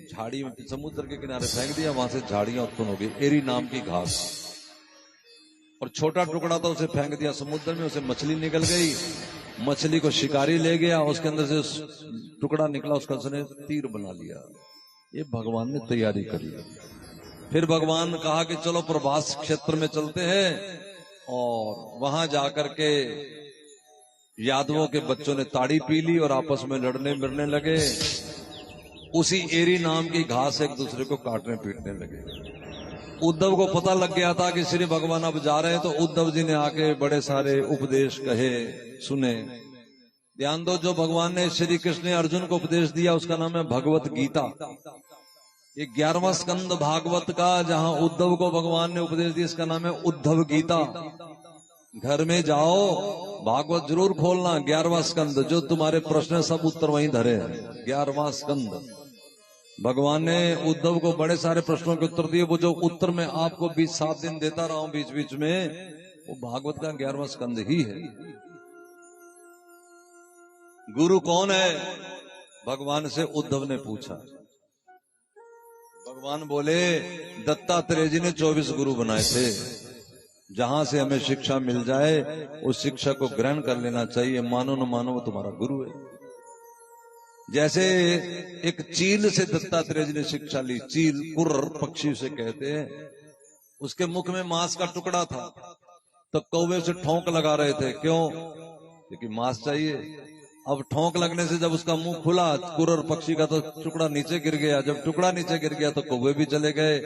झाड़ी में समुद्र के किनारे फेंक दिया, वहां से झाड़ियां उत्पन्न हो गई, एरी नाम की घास। और छोटा टुकड़ा था, उसे फेंक दिया समुद्र में, उसे मछली निकल गई, मछली को शिकारी ले गया, उसके अंदर से टुकड़ा निकला, उसका उसने तीर बना लिया। ये भगवान ने तैयारी करी। फिर भगवान कहा कि चलो प्रभास क्षेत्र में चलते हैं, और वहां जाकर के यादवों के बच्चों ने ताड़ी पी ली और आपस में लड़ने मिलने लगे। उसी एरी नाम की घास एक दूसरे को काटने पीटने लगे। उद्धव को पता लग गया था कि श्री भगवान अब जा रहे हैं, तो उद्धव जी ने आके बड़े सारे उपदेश कहे, सुने। ध्यान दो, जो भगवान ने श्री कृष्ण ने अर्जुन को उपदेश दिया उसका नाम है भगवत गीता। ये 11वां स्कंद भागवत का, जहां उद्धव को भगवान ने उपदेश दिया, इसका नाम है उद्धव गीता। घर में जाओ, भागवत जरूर खोलना, 11वां स्कंद। जो तुम्हारे प्रश्न सब उत्तर वहीं धरे हैं, 11वां स्कंद। भगवान ने उद्धव को बड़े सारे प्रश्नों के उत्तर दिए। वो जो उत्तर मैं आपको 7 दिन देता रहा हूं बीच बीच में, वो भागवत का 11वां स्कंद ही है। गुरु कौन है? भगवान से उद्धव ने पूछा। भगवान बोले दत्तात्रेय जी ने 24 गुरु बनाए थे, जहां से हमें शिक्षा मिल जाए उस शिक्षा को ग्रहण कर लेना चाहिए, मानो न मानो वो तुम्हारा गुरु है। जैसे एक चील से दत्तात्रेय जी ने शिक्षा ली। चील कुर्र पक्षी से कहते हैं, उसके मुख में मांस का टुकड़ा था, तो कौवे से ठोंक लगा रहे थे। क्यों? क्योंकि मांस चाहिए। अब ठोंक लगने से जब उसका मुंह खुला कुर्र पक्षी का, तो टुकड़ा नीचे गिर गया। जब टुकड़ा नीचे गिर गया तो कौवे भी चले गए।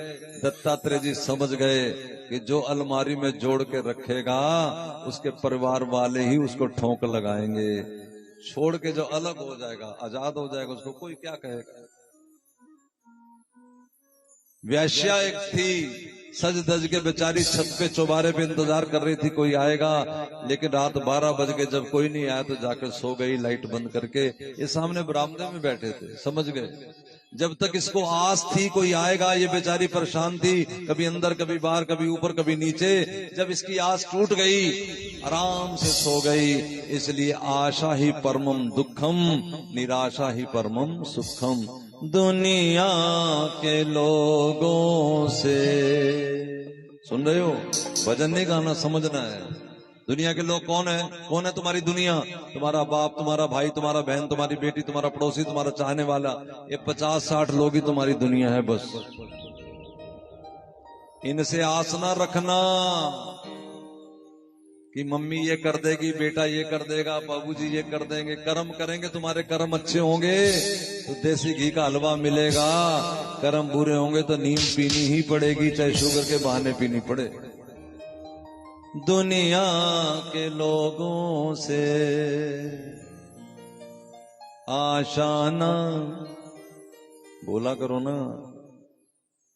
दत्तात्रेय जी समझ गए कि जो अलमारी में जोड़ के रखेगा उसके परिवार वाले ही उसको ठोंक लगाएंगे, छोड़ के जो अलग हो जाएगा, आजाद हो जाएगा, उसको कोई क्या कहेगा। व्यास्या एक थी, सज धज के बेचारी छत पे चौबारे पे इंतजार कर रही थी कोई आएगा, लेकिन रात 12 बज के जब कोई नहीं आया तो जाकर सो गई लाइट बंद करके। ये सामने बरामदे में बैठे थे, समझ गए। जब तक इसको आस थी कोई आएगा, ये बेचारी परेशान थी, कभी अंदर कभी बाहर, कभी ऊपर कभी नीचे। जब इसकी आस टूट गई, आराम से सो गई। इसलिए आशा ही परमम दुखम, निराशा ही परमम सुखम। दुनिया के लोगों से, सुन रहे हो? भजन नहीं गाना, समझना है। दुनिया के लोग कौन है? कौन है तुम्हारी दुनिया? तुम्हारा बाप, तुम्हारा भाई, तुम्हारा बहन, तुम्हारी बेटी, तुम्हारा पड़ोसी, तुम्हारा चाहने वाला। ये 50-60 लोग ही तुम्हारी दुनिया है बस। इनसे आस ना रखना कि मम्मी ये कर देगी, बेटा ये कर देगा, बाबूजी ये कर देंगे। कर्म करेंगे, तुम्हारे कर्म अच्छे होंगे तो देसी घी का हलवा मिलेगा। कर्म बुरे होंगे तो नीम पीनी ही पड़ेगी, चाहे शुगर के बहाने पीनी पड़े। दुनिया के लोगों से आशा ना बोला करो ना।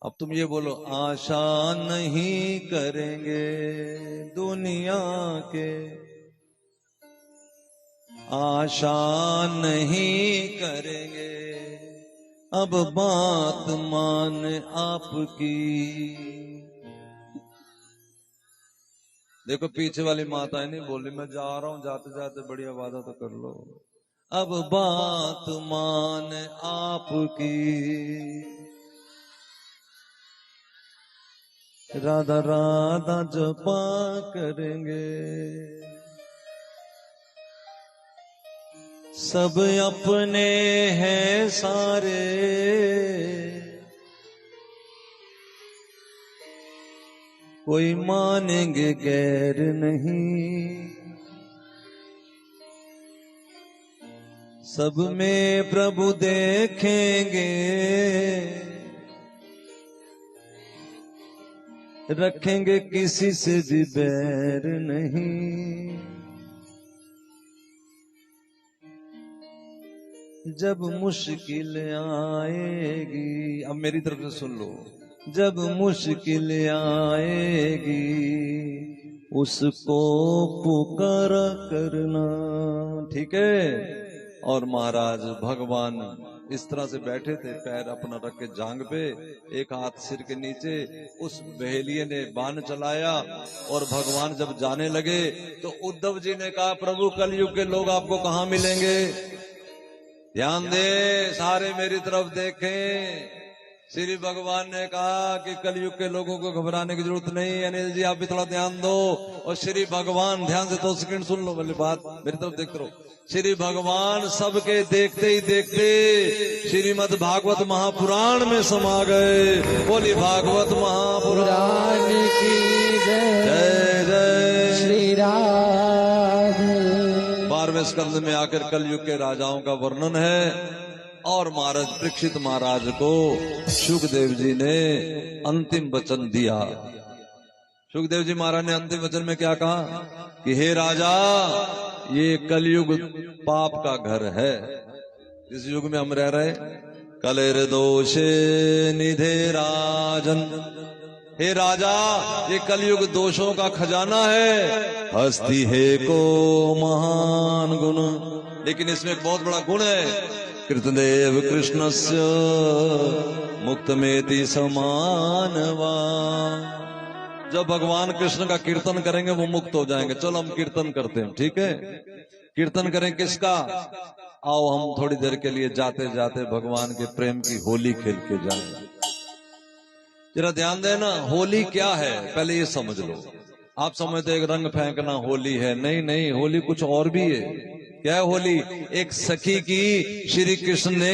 अब तुम ये बोलो, आशा नहीं करेंगे दुनिया के, आशा नहीं करेंगे अब बात मान आपकी। देखो पीछे वाली माता नहीं बोल रही, मैं जा रहा हूं, जाते जाते बढ़िया वादा तो कर लो। अब बात मान आपकी, राधा राधा जपा करेंगे, सब अपने हैं सारे, कोई मानेंगे गैर नहीं, सब में प्रभु देखेंगे, रखेंगे किसी से भी बैर नहीं। जब मुश्किल आएगी, अब मेरी तरफ से सुन लो, जब मुश्किल आएगी उसको पुकारा करना, ठीक है। और महाराज भगवान इस तरह से बैठे थे, पैर अपना रख के जांग पे, एक हाथ सिर के नीचे, उस बहेलिये ने बाण चलाया और भगवान जब जाने लगे तो उद्धव जी ने कहा, प्रभु कलयुग के लोग आपको कहाँ मिलेंगे, ध्यान दे, सारे मेरी तरफ देखें। श्री भगवान ने कहा कि कलयुग के लोगों को घबराने की जरूरत नहीं, अनिल जी आप भी थोड़ा ध्यान दो। और श्री भगवान, ध्यान से 2 सेकंड सुन लो, मेरी बात मेरी तरफ देखते रहो। श्री भगवान सबके देखते ही देखते श्रीमद् भागवत महापुराण में समा गए। बोली भागवत महापुराण की जय, जय जय श्री राधे। 12वें स्कंद में आकर कलयुग के राजाओं का वर्णन है। और महाराज परीक्षित महाराज को सुखदेव जी ने अंतिम वचन दिया। सुखदेव जी महाराज ने अंतिम वचन में क्या कहा कि हे राजा, ये कलयुग पाप का घर है। इस युग में हम रह रहे, कलेर दोषे निधे राजन, हे राजा ये कलयुग दोषों का खजाना है। हस्ती है को महान गुण, लेकिन इसमें एक बहुत बड़ा गुण है, कृतदेव कृष्णस्य मुक्तमेति समानवा। जब भगवान कृष्ण का कीर्तन करेंगे वो मुक्त हो जाएंगे। चलो हम कीर्तन करते हैं, ठीक है। कीर्तन करें किसका? आओ हम थोड़ी देर के लिए जाते जाते भगवान के प्रेम की होली खेल के जाएं। जरा ध्यान देना, होली क्या है पहले ये समझ लो। आप समझते एक रंग फेंकना होली है, नहीं नहीं, होली कुछ और भी है। क्या है होली? एक सखी की श्री कृष्ण ने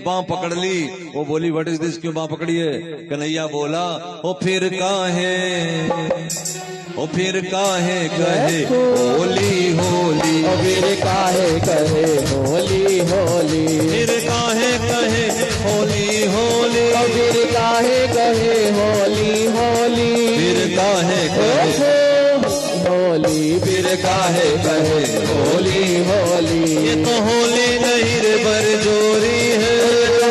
बांह पकड़ ली, वो बोली व्हाट इज दिस, क्यों बांह पकड़ी है? कन्हैया बोला ओ फिर काहे कहे होली होली, ओ फिर काहे कहे होली होली, फिर काहे कहे होली होली, ओ फिर काहे कहे होली होली, फिर काहे कहे होली, फिर काहे कहे होली होली। ये तो होली नहीं रे बरजोरी है,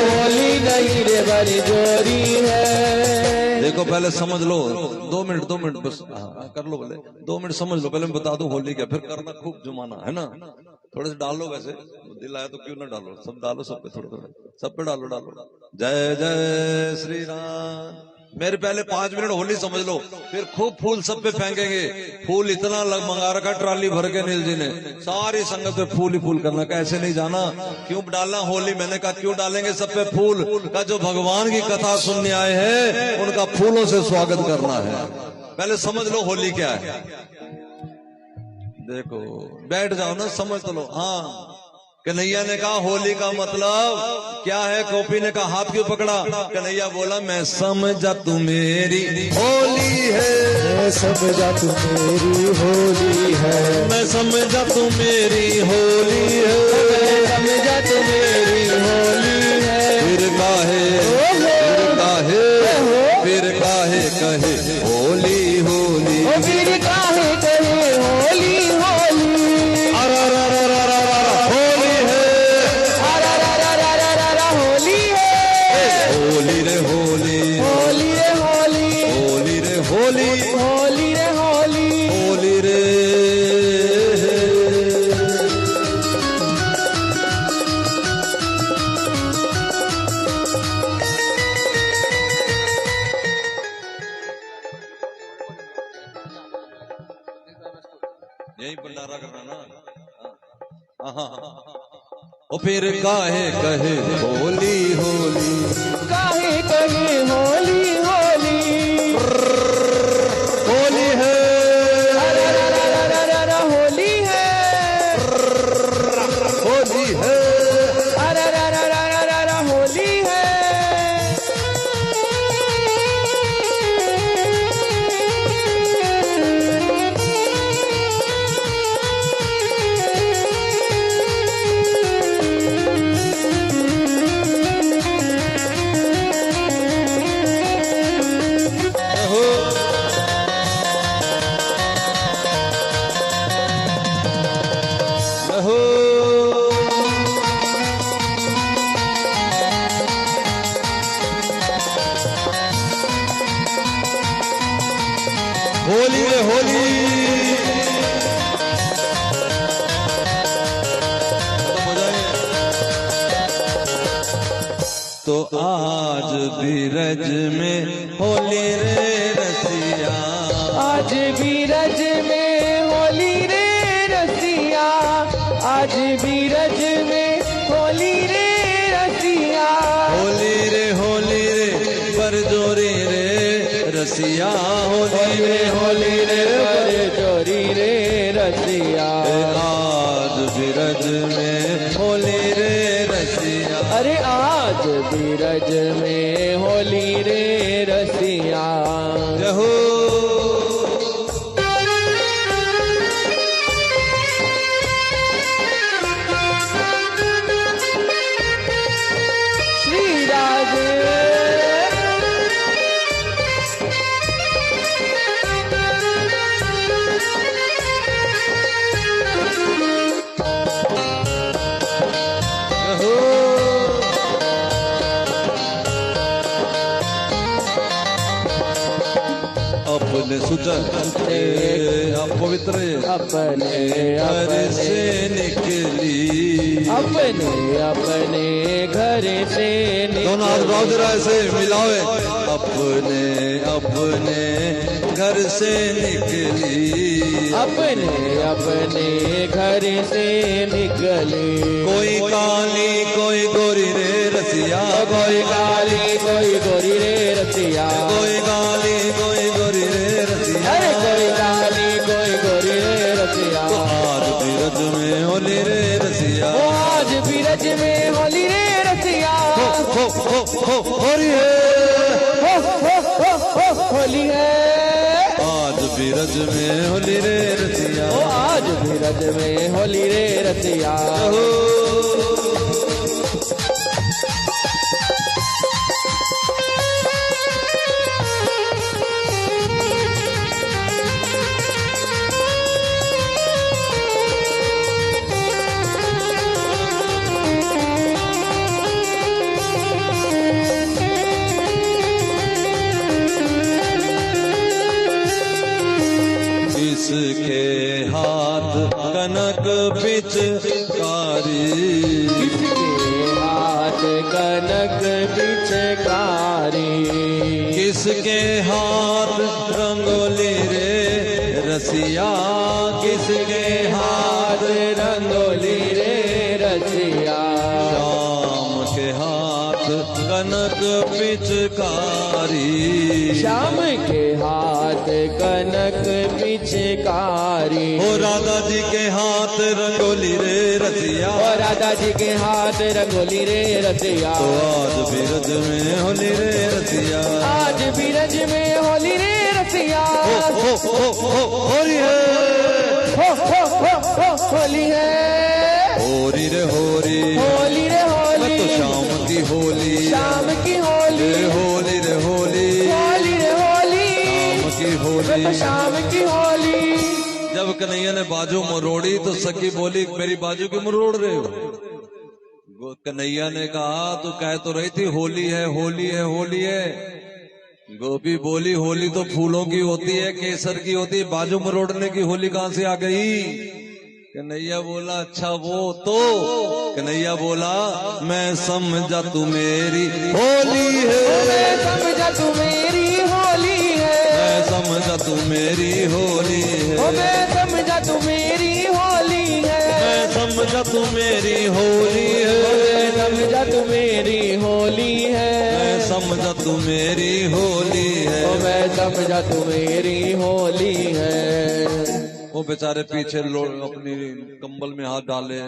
होली नहीं रे बरजोरी है। देखो पहले समझ लो, 2 मिनट बस कर लो, पहले 2 मिनट समझ लो। पहले मैं बता दूं होली क्या, फिर करना खूब जुमाना है ना। थोड़े से डालो, वैसे दिल आया तो क्यों ना डालो, सब डालो, सब पे थोड़ा थोड़ा, सब पे डालो। जय जय श्री राम। मेरे पहले 5 मिनट होली समझ लो, फिर खूब फूल सब पे फेंकेंगे। फूल इतना मंगा रखा ट्राली भर के नील जी ने, सारी संगत पे फूल ही फूल करना। कैसे नहीं जाना, क्यों डालना होली? मैंने कहा क्यों डालेंगे सब पे फूल का? जो भगवान की कथा सुनने आए हैं उनका फूलों से स्वागत करना है। पहले समझ लो होली क्या है। देखो बैठ जाओ ना, समझ तो लो। हाँ, कन्हैया ने कहा होली का मतलब क्या है? कॉपी ने कहा हाथ क्यों पकड़ा? कन्हैया बोला मैं समझा तू मेरी होली है, मैं समझा तू मेरी होली है, मैं समझा तू मेरी होली है, मैं समझा तू मेरी होली है। फिर काहे कहे होली होली, फिर काहे कहे होली होली, होली है करना ना। ओ फिर काहे कहे होली होली, काहे कहे होली होली, होली है होली है, होली है, होली है। होली रे होली। तो आज बीरज में होली रे रसिया, आज बीरज में होली रे रसिया, आज बीरज में होली रे रसिया, होली रे बरजोरी रे रसिया, होली रे बरजोरी रे रसिया। आज बीरज में होली रे रसिया, अरे आज बीरज में होली रे रसिया। जहो श्री राधे अपने सुचते अपवित्र अपने घर से निकली, अपने अपने घर से दोनों हाथ बाजू से मिलावे, अपने अपने घर से निकली, अपने अपने घर से निकली। कोई काली कोई गोरी रे रसिया, कोई काली कोई गोरी रे रसिया, कोई काली कोई गोरी रे रसिया, अरे कोई काली कोई गोरी रे रसिया। आज बीरज में होली रे रसिया, आज बीरज में होली रे रसिया, होली है, होली है। आज बीरज में होली रे रसिया, आज बीरज में होली रे रसिया। इसके हाथ कनक पिचकारी, किसके हाथ कनक पिचकारी, किसके हाथ रंगोली रे रसिया, किसके हाथ रंगोली रे रसिया। शाम के हाथ कनक पिचकारी, शाम के हाथ कनक पिचकारी। ओ राधा जी के हाथ रंगोली रे रसिया, और राधा जी के हाथ रंगोली रे रसिया। तो आज बीरज में होली रे रसिया, आज बीरज में होली रे रसिया। होली है, होली है, होली रे होली, होली रे होली, तो शाम की होली, शाम की होली, होली रे होली, होली रे होली, शाम की होली, तो शाम की होली। जब कन्हैया ने बाजू मरोड़ी तो सखी बोली मेरी बाजू क्यों मरोड़ रहे हो। कन्हैया ने कहा तू कह तो रही थी होली है होली है होली है। गोपी बोली होली तो फूलों की होती है, केसर की होती है, बाजू मरोड़ने की होली कहां से आ गई। कन्हैया बोला अच्छा वो तो। कन्हैया बोला मैं समझा तू मेरी होली है, मैं समझा तू मेरी होली है, मैं समझा तू मेरी होली है, मैं समझा तू मेरी होली तू मेरी होली है, मैं समझा तू मेरी होली है, मैं समझा तू मेरी होली है। ओ मैं समझा तू मेरी होली है। वो बेचारे पीछे अपनी कंबल में हाथ डाले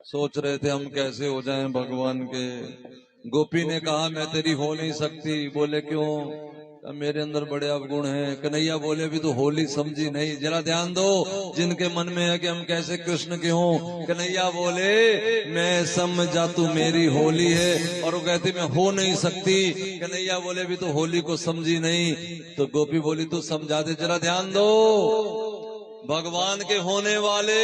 सोच रहे थे हम कैसे हो जाएं भगवान के। गोपी ने कहा मैं तेरी हो नहीं सकती। बोले क्यों? मेरे अंदर बड़े अवगुण हैं। कन्हैया बोले भी तो होली समझी नहीं। जरा ध्यान दो जिनके मन में है कि हम कैसे कृष्ण के हों। कन्हैया बोले मैं समझा तू मेरी होली है, और वो कहती मैं हो नहीं सकती। कन्हैया बोले भी तो होली को समझी नहीं। तो गोपी बोली तू समझा दे। जरा ध्यान दो, भगवान के होने वाले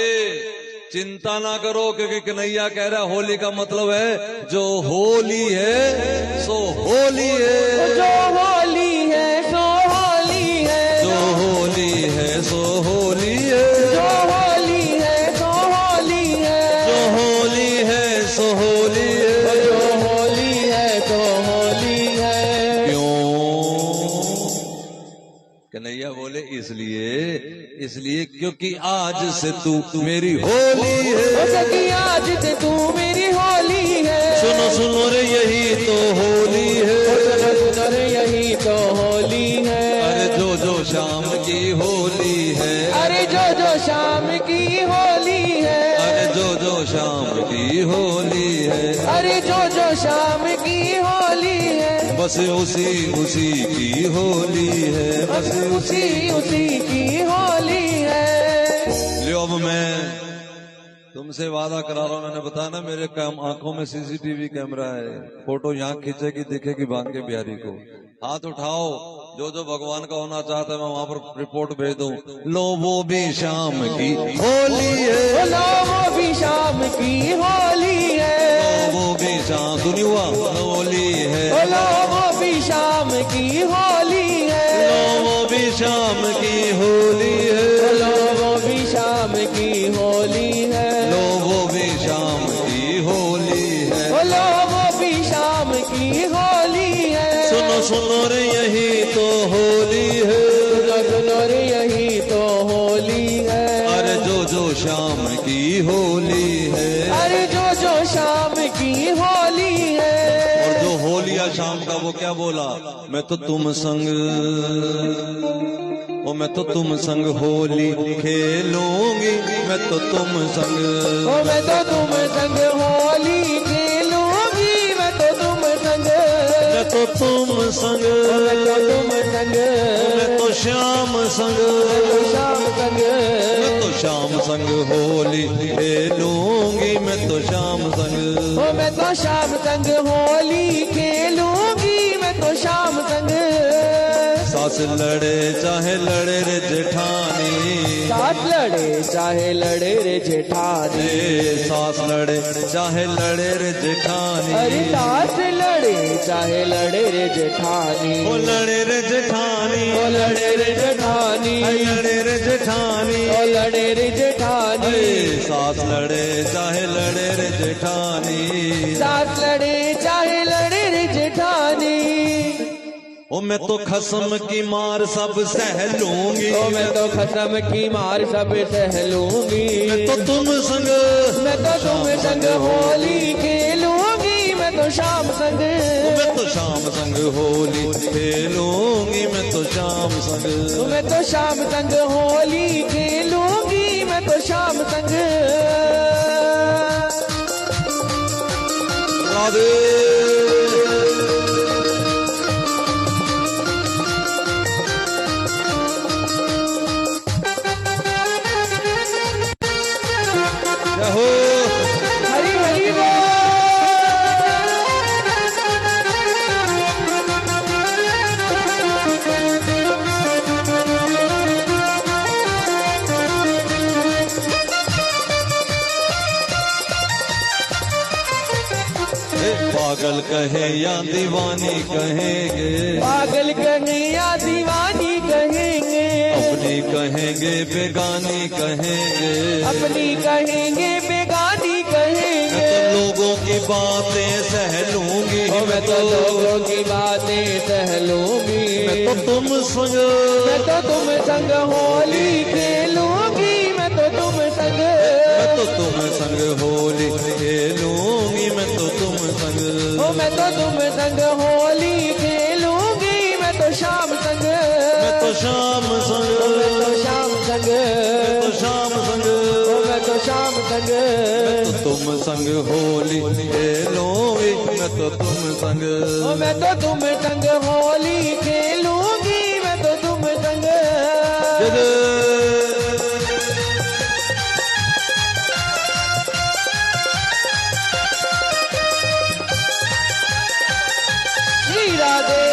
चिंता ना करो, क्योंकि कन्हैया कह रहा होली का मतलब है जो होली है सो होली है, जो होली है सो होली है, जो होली है सो होली है, जो होली है सो होली है, जो होली है सो होली है, जो होली है सो होली है। क्यों? कन्हैया बोले इसलिए क्योंकि आज से तू मेरी होली है। सखी आज से तू मेरी होली है। सुनो सुनो रे यही तो होली है, सुनो सुनो रे यही तो होली है। अरे जो शाम की होली है, अरे जो शाम की होली है, अरे जो शाम की होली है, अरे जो शाम की होली है, बस उसी की होली है, बस उसी की होली है। लियो अब मैं तुमसे वादा करा रहा हूं। मैंने बताया ना मेरे आंखों में सीसीटीवी कैमरा है। फोटो यहाँ खींचेगी दिखेगी बांके बिहारी को। हाथ उठाओ, जो भगवान का होना चाहता है मैं वहां पर रिपोर्ट भेज दूं। लो वो भी शाम की होली है, लो वो भी शाम की होली है, वो भी शाम दुनिया होली है, लो वो भी शाम की होली है, लो वो भी शाम की होली है, लो वो भी शाम की होली है, लो वो भी शाम की होली है, लो वो भी शाम की होली है। सुनो सुनो रे यही तो होली है, सुनो सुनो रे यही तो होली है। अरे जो शाम की होली है, अरे जो शाम की होली है। और जो होलिया शाम का वो क्या बोला? मैं तो तुम संग, ओ मैं तो तुम संग होली खेलूंगी, मैं तो तुम संग, ओ मैं तो तुम संग होली खेलूंगी, मैं तो तुम संग, मैं तो तुम संग, मैं तो तुम संग, मैं तो श्याम संग, शाम संग, मैं तो श्याम संग होली खेलूंगी, मैं तो श्याम संग, ओ मैं तो शाम संग होली खेलूंगी, मैं तो शाम संग। सास लड़े चाहे लड़े रे जेठानी, सास लड़े चाहे लड़े रे जेठानी, सास लड़े चाहे लड़े रे जेठानी, अरे सास लड़े चाहे लड़े रे जेठानी, ओ लड़े रे जेठानी, ओ लड़े रे जेठानी, लड़े रे जेठानी, ओ लड़े रे जेठानी, सास लड़े चाहे लड़े रे जेठानी, सास लड़े चाहे लड़े रे जेठानी। ओ मैं तो खसम की मार सब सह लूंगी, ओ मैं तो खत्म की मार सब सह लूंगी, मैं तो तुम संग, मैं तो तुम संग होली खेलूंगी, मैं तो शाम संग, मैं तो शाम संग होली खेलूंगी, मैं तो शाम संग, मैं तो शाम संग होली खेलूंगी, मैं तो शाम संग। राधे हरी हरी बोल। पागल कहे या दीवानी कहेंगे, पागल कहें या दीवानी कहेंगे, अपनी कहेंगे बेगानी कहेंगे, अपनी कहेंगे बेगानी कहेंगे, मैं तो लोगों की बातें सह लूंगी, ओ मैं तो लोगों की बातें सह लूंगी, मैं तो तुम संग, मैं तो तुम संग होली खेलूंगी, मैं तो तुम संग, मैं तो तुम संग होली खेलूंगी, मैं तो तुम संग। ओ मैं तो तुम संग होली खेलूंगी, मैं तो शाम संग, मैं तो शाम संग, मैं तो शाम संग, मैं तो शाम संग, ओ मैं तो शाम संग, मैं तो तुम संग होली खेलूंगी, मैं तो तुम संग। ओ मैं तो तुम संग होली खेलूंगी, मैं तो तुम संग। श्री राधे।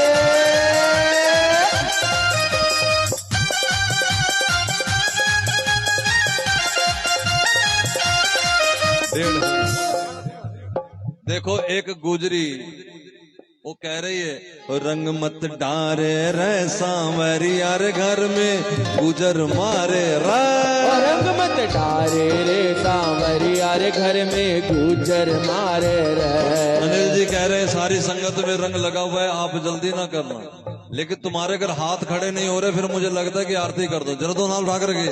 देखो एक गुजरी वो कह रही है, रंग मत डारे रे सांवरी यार घर में गुजर मारे रे। रंग मत डारे रे सांवरी यार घर में गुजर मारे रे। अनिल जी कह रहे हैं सारी संगत में रंग लगा हुआ है, आप जल्दी ना करना, लेकिन तुम्हारे अगर हाथ खड़े नहीं हो रहे फिर मुझे लगता है कि आरती कर दो। जरा दो नाल उठा करके।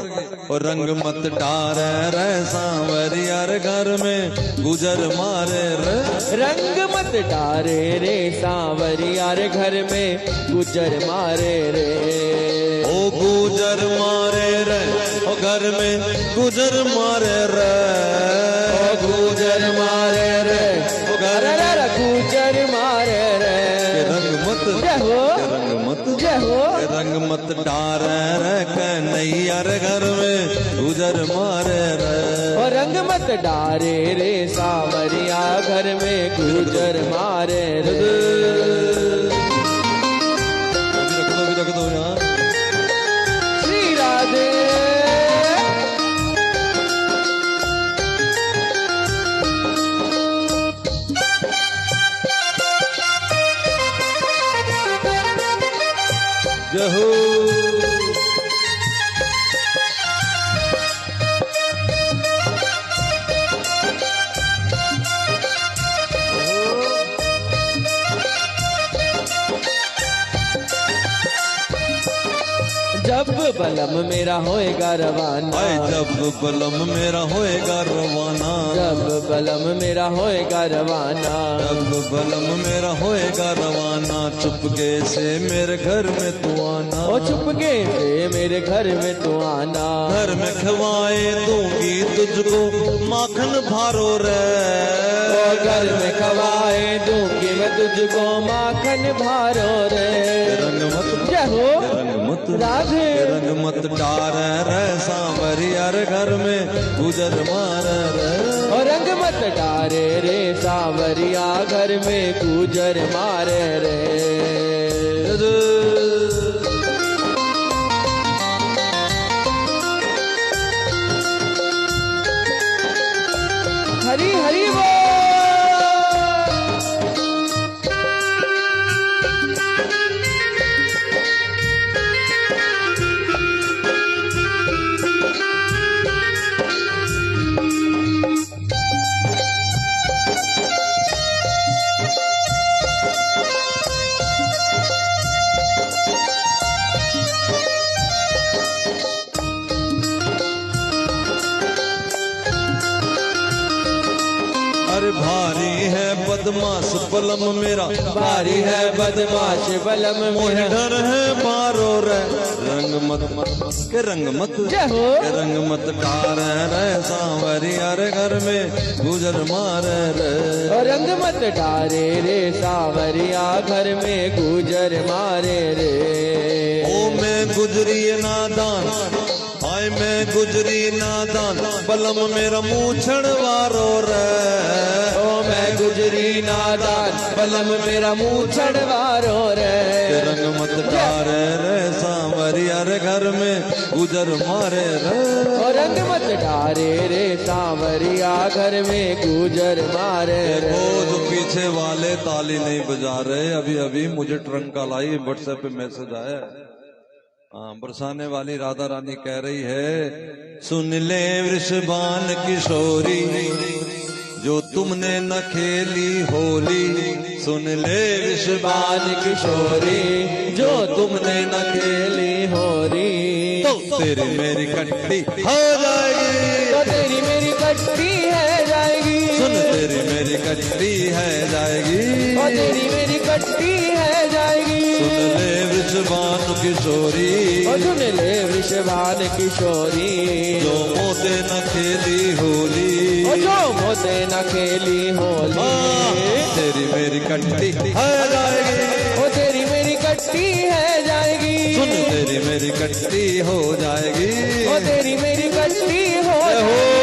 और रंग मत डारे रे सांवरी यार घर में गुजर मारे रे। रंग मत डारे रे सांवरी यार घर में गुजर मारे रे। ओ गुजर मारे रे, ओ घर में गुजर मारे रे। ओ गुजर मारे रे, ओ घर में गुजर मारे रे। रंग मत, जय हो, रंग मत, जय हो। रंग मत डारे रे कन्हैया रे घर में गुजर मारे रे। और रंग मत डारे रे सांवरिया घर में गुजर मारे रे। अभी रख दो यार। श्री राधे। जय हो। जब बलम मेरा होएगा रवाना, जब बलम मेरा होएगा रवाना, जब बलम मेरा होएगा रवाना, जब बलम मेरा होएगा रवाना, चुपके से मेरे घर में तू आना। ओ चुपके से मेरे घर में तू आना। घर में खवाए दूंगी तुझको माखन भारो रे। ओ घर में खवाए दूंगी मैं तुझको माखन भारो रे। रंग मत, जय हो, रंग मत, राधे। रंग मत डार रे सांवरी यार घर में गुजर मार रे। और रंग मत डारे रे सांवरिया घर में गुजर मारे रे। हरी हरी बोल। अरे भारी है बदमाश बलम मेरा, भारी है बदमाश बलम मोह मेरा। डर है मारो रे। रंग मत के रंग मत, जय हो। के रंग मत डार रे सांवरी यार घर में गुजर मार रे। और रंग मत डारे रे सांवरिया घर में गुजर मारे रे। ओ मैं गुजरी नादान, हाय मैं गुजरी नादान, बलम मेरा मुँह छड़वारो रे। ओ मैं गुजरी नादान, बलम मेरा मुँह छड़वारो रे। के रंग मत डार रे सांवरी यार घर में गुजर मारे रे। और रंग मत डारे रे सांवरिया घर में गुजर मारे रे। वो जो पीछे वाले ताली नहीं बजा रहे, अभी अभी मुझे ट्रंक कॉल आई, व्हाट्सएप पे मैसेज आया। हाँ, बरसाने वाली राधा रानी कह रही है, सुन ले वृषभान किशोरी जो तुमने न खेली होली। सुन ले वृषभान किशोरी जो तुमने न खेली होली। तो तेरी मेरी कट्टी हो जाएगी, तो तेरी मेरी कट्टी है जाएगी। सुन तेरी मेरी कट्टी है जाएगी। ओ तेरी मेरी कट्टी है जाएगी। सुन ले वृषभानु किशोरी। ओ सुन ले वृषभानु किशोरी। जो मोते न खेली होली। ओ जो मोते न खेली होली। तेरी मेरी कट्टी है जाएगी। ओ तेरी मेरी कट्टी है जाएगी। सुन तेरी मेरी कट्टी हो जाएगी। ओ तेरी मेरी कट्टी हो जाएगी।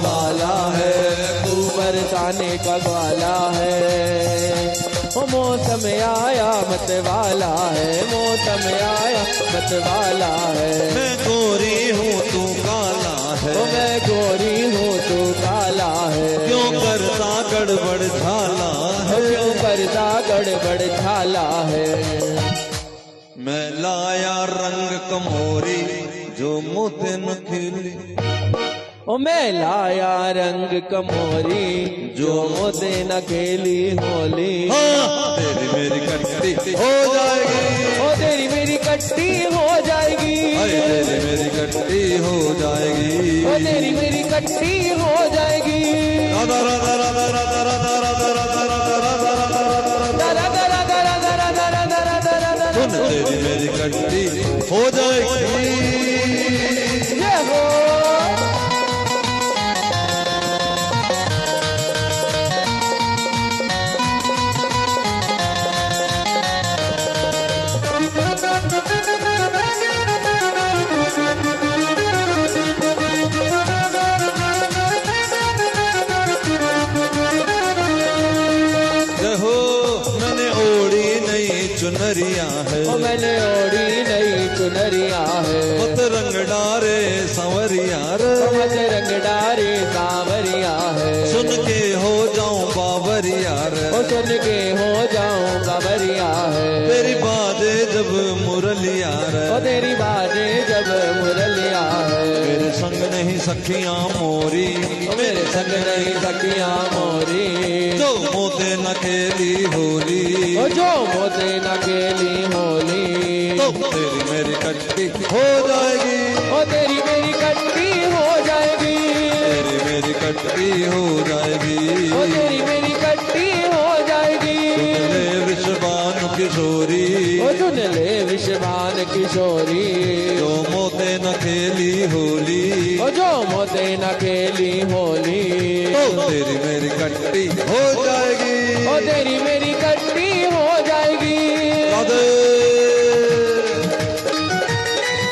वाला है तू बरसाने का ग्वाला है। ओ मौसम आया मत वाला है। मौसम आया मत वाला है। मैं गोरी हूँ तू काला है। ओ मैं गोरी हूँ तू काला है। क्यों करता गड़बड़ झाला है। क्यों करता गड़बड़ झाला है। मैं लाया रंग कमोरी जो मोते न खिली। ओ मैं लाया रंग कमोरी जो मोते न खेली होली। तेरी मेरी कट्टी हो जाएगी। ओ तेरी मेरी कट्टी हो जाएगी। तेरी मेरी कट्टी हो जाएगी। ओ तेरी मेरी कट्टी हो जाएगी। राधा राधा राधा राधा राधा राधा राधा राधा सुन तेरी मेरी कट्टी हो जाएगी। चुनरिया है। ओ मैंने ओढ़ी नई चुनरिया है। मत रंग डारे सांवरिया रे। मत रंग डारे सांवरिया है। सुन के हो जाऊं बावरिया रे। ओ सुन के हो जाऊं बावरिया है। तेरी बाजे जब मुरलिया रे। ओ तेरी बाजे जब मुरलिया है। मेरे संग नहीं सखियां मोरी। मेरे संग नहीं सखियां मोरी। जो मोते न खेली होली। ओ जो मोते न खेली होली। तो तेरी मेरी कट्टी हो जाएगी। ओ तेरी मेरी कट्टी हो जाएगी। तेरी मेरी कट्टी हो जाएगी। ओ तेरी मेरी कट्टी हो जाएगी। सुन ले वृषभानु किशोरी। ओ सुन ले वृषभानु किशोरी। जो मोते न खेली होली। ओ जो मोते न खेली होली। तो तेरी मेरी कट्टी हो जाएगी। ओ तेरी मेरी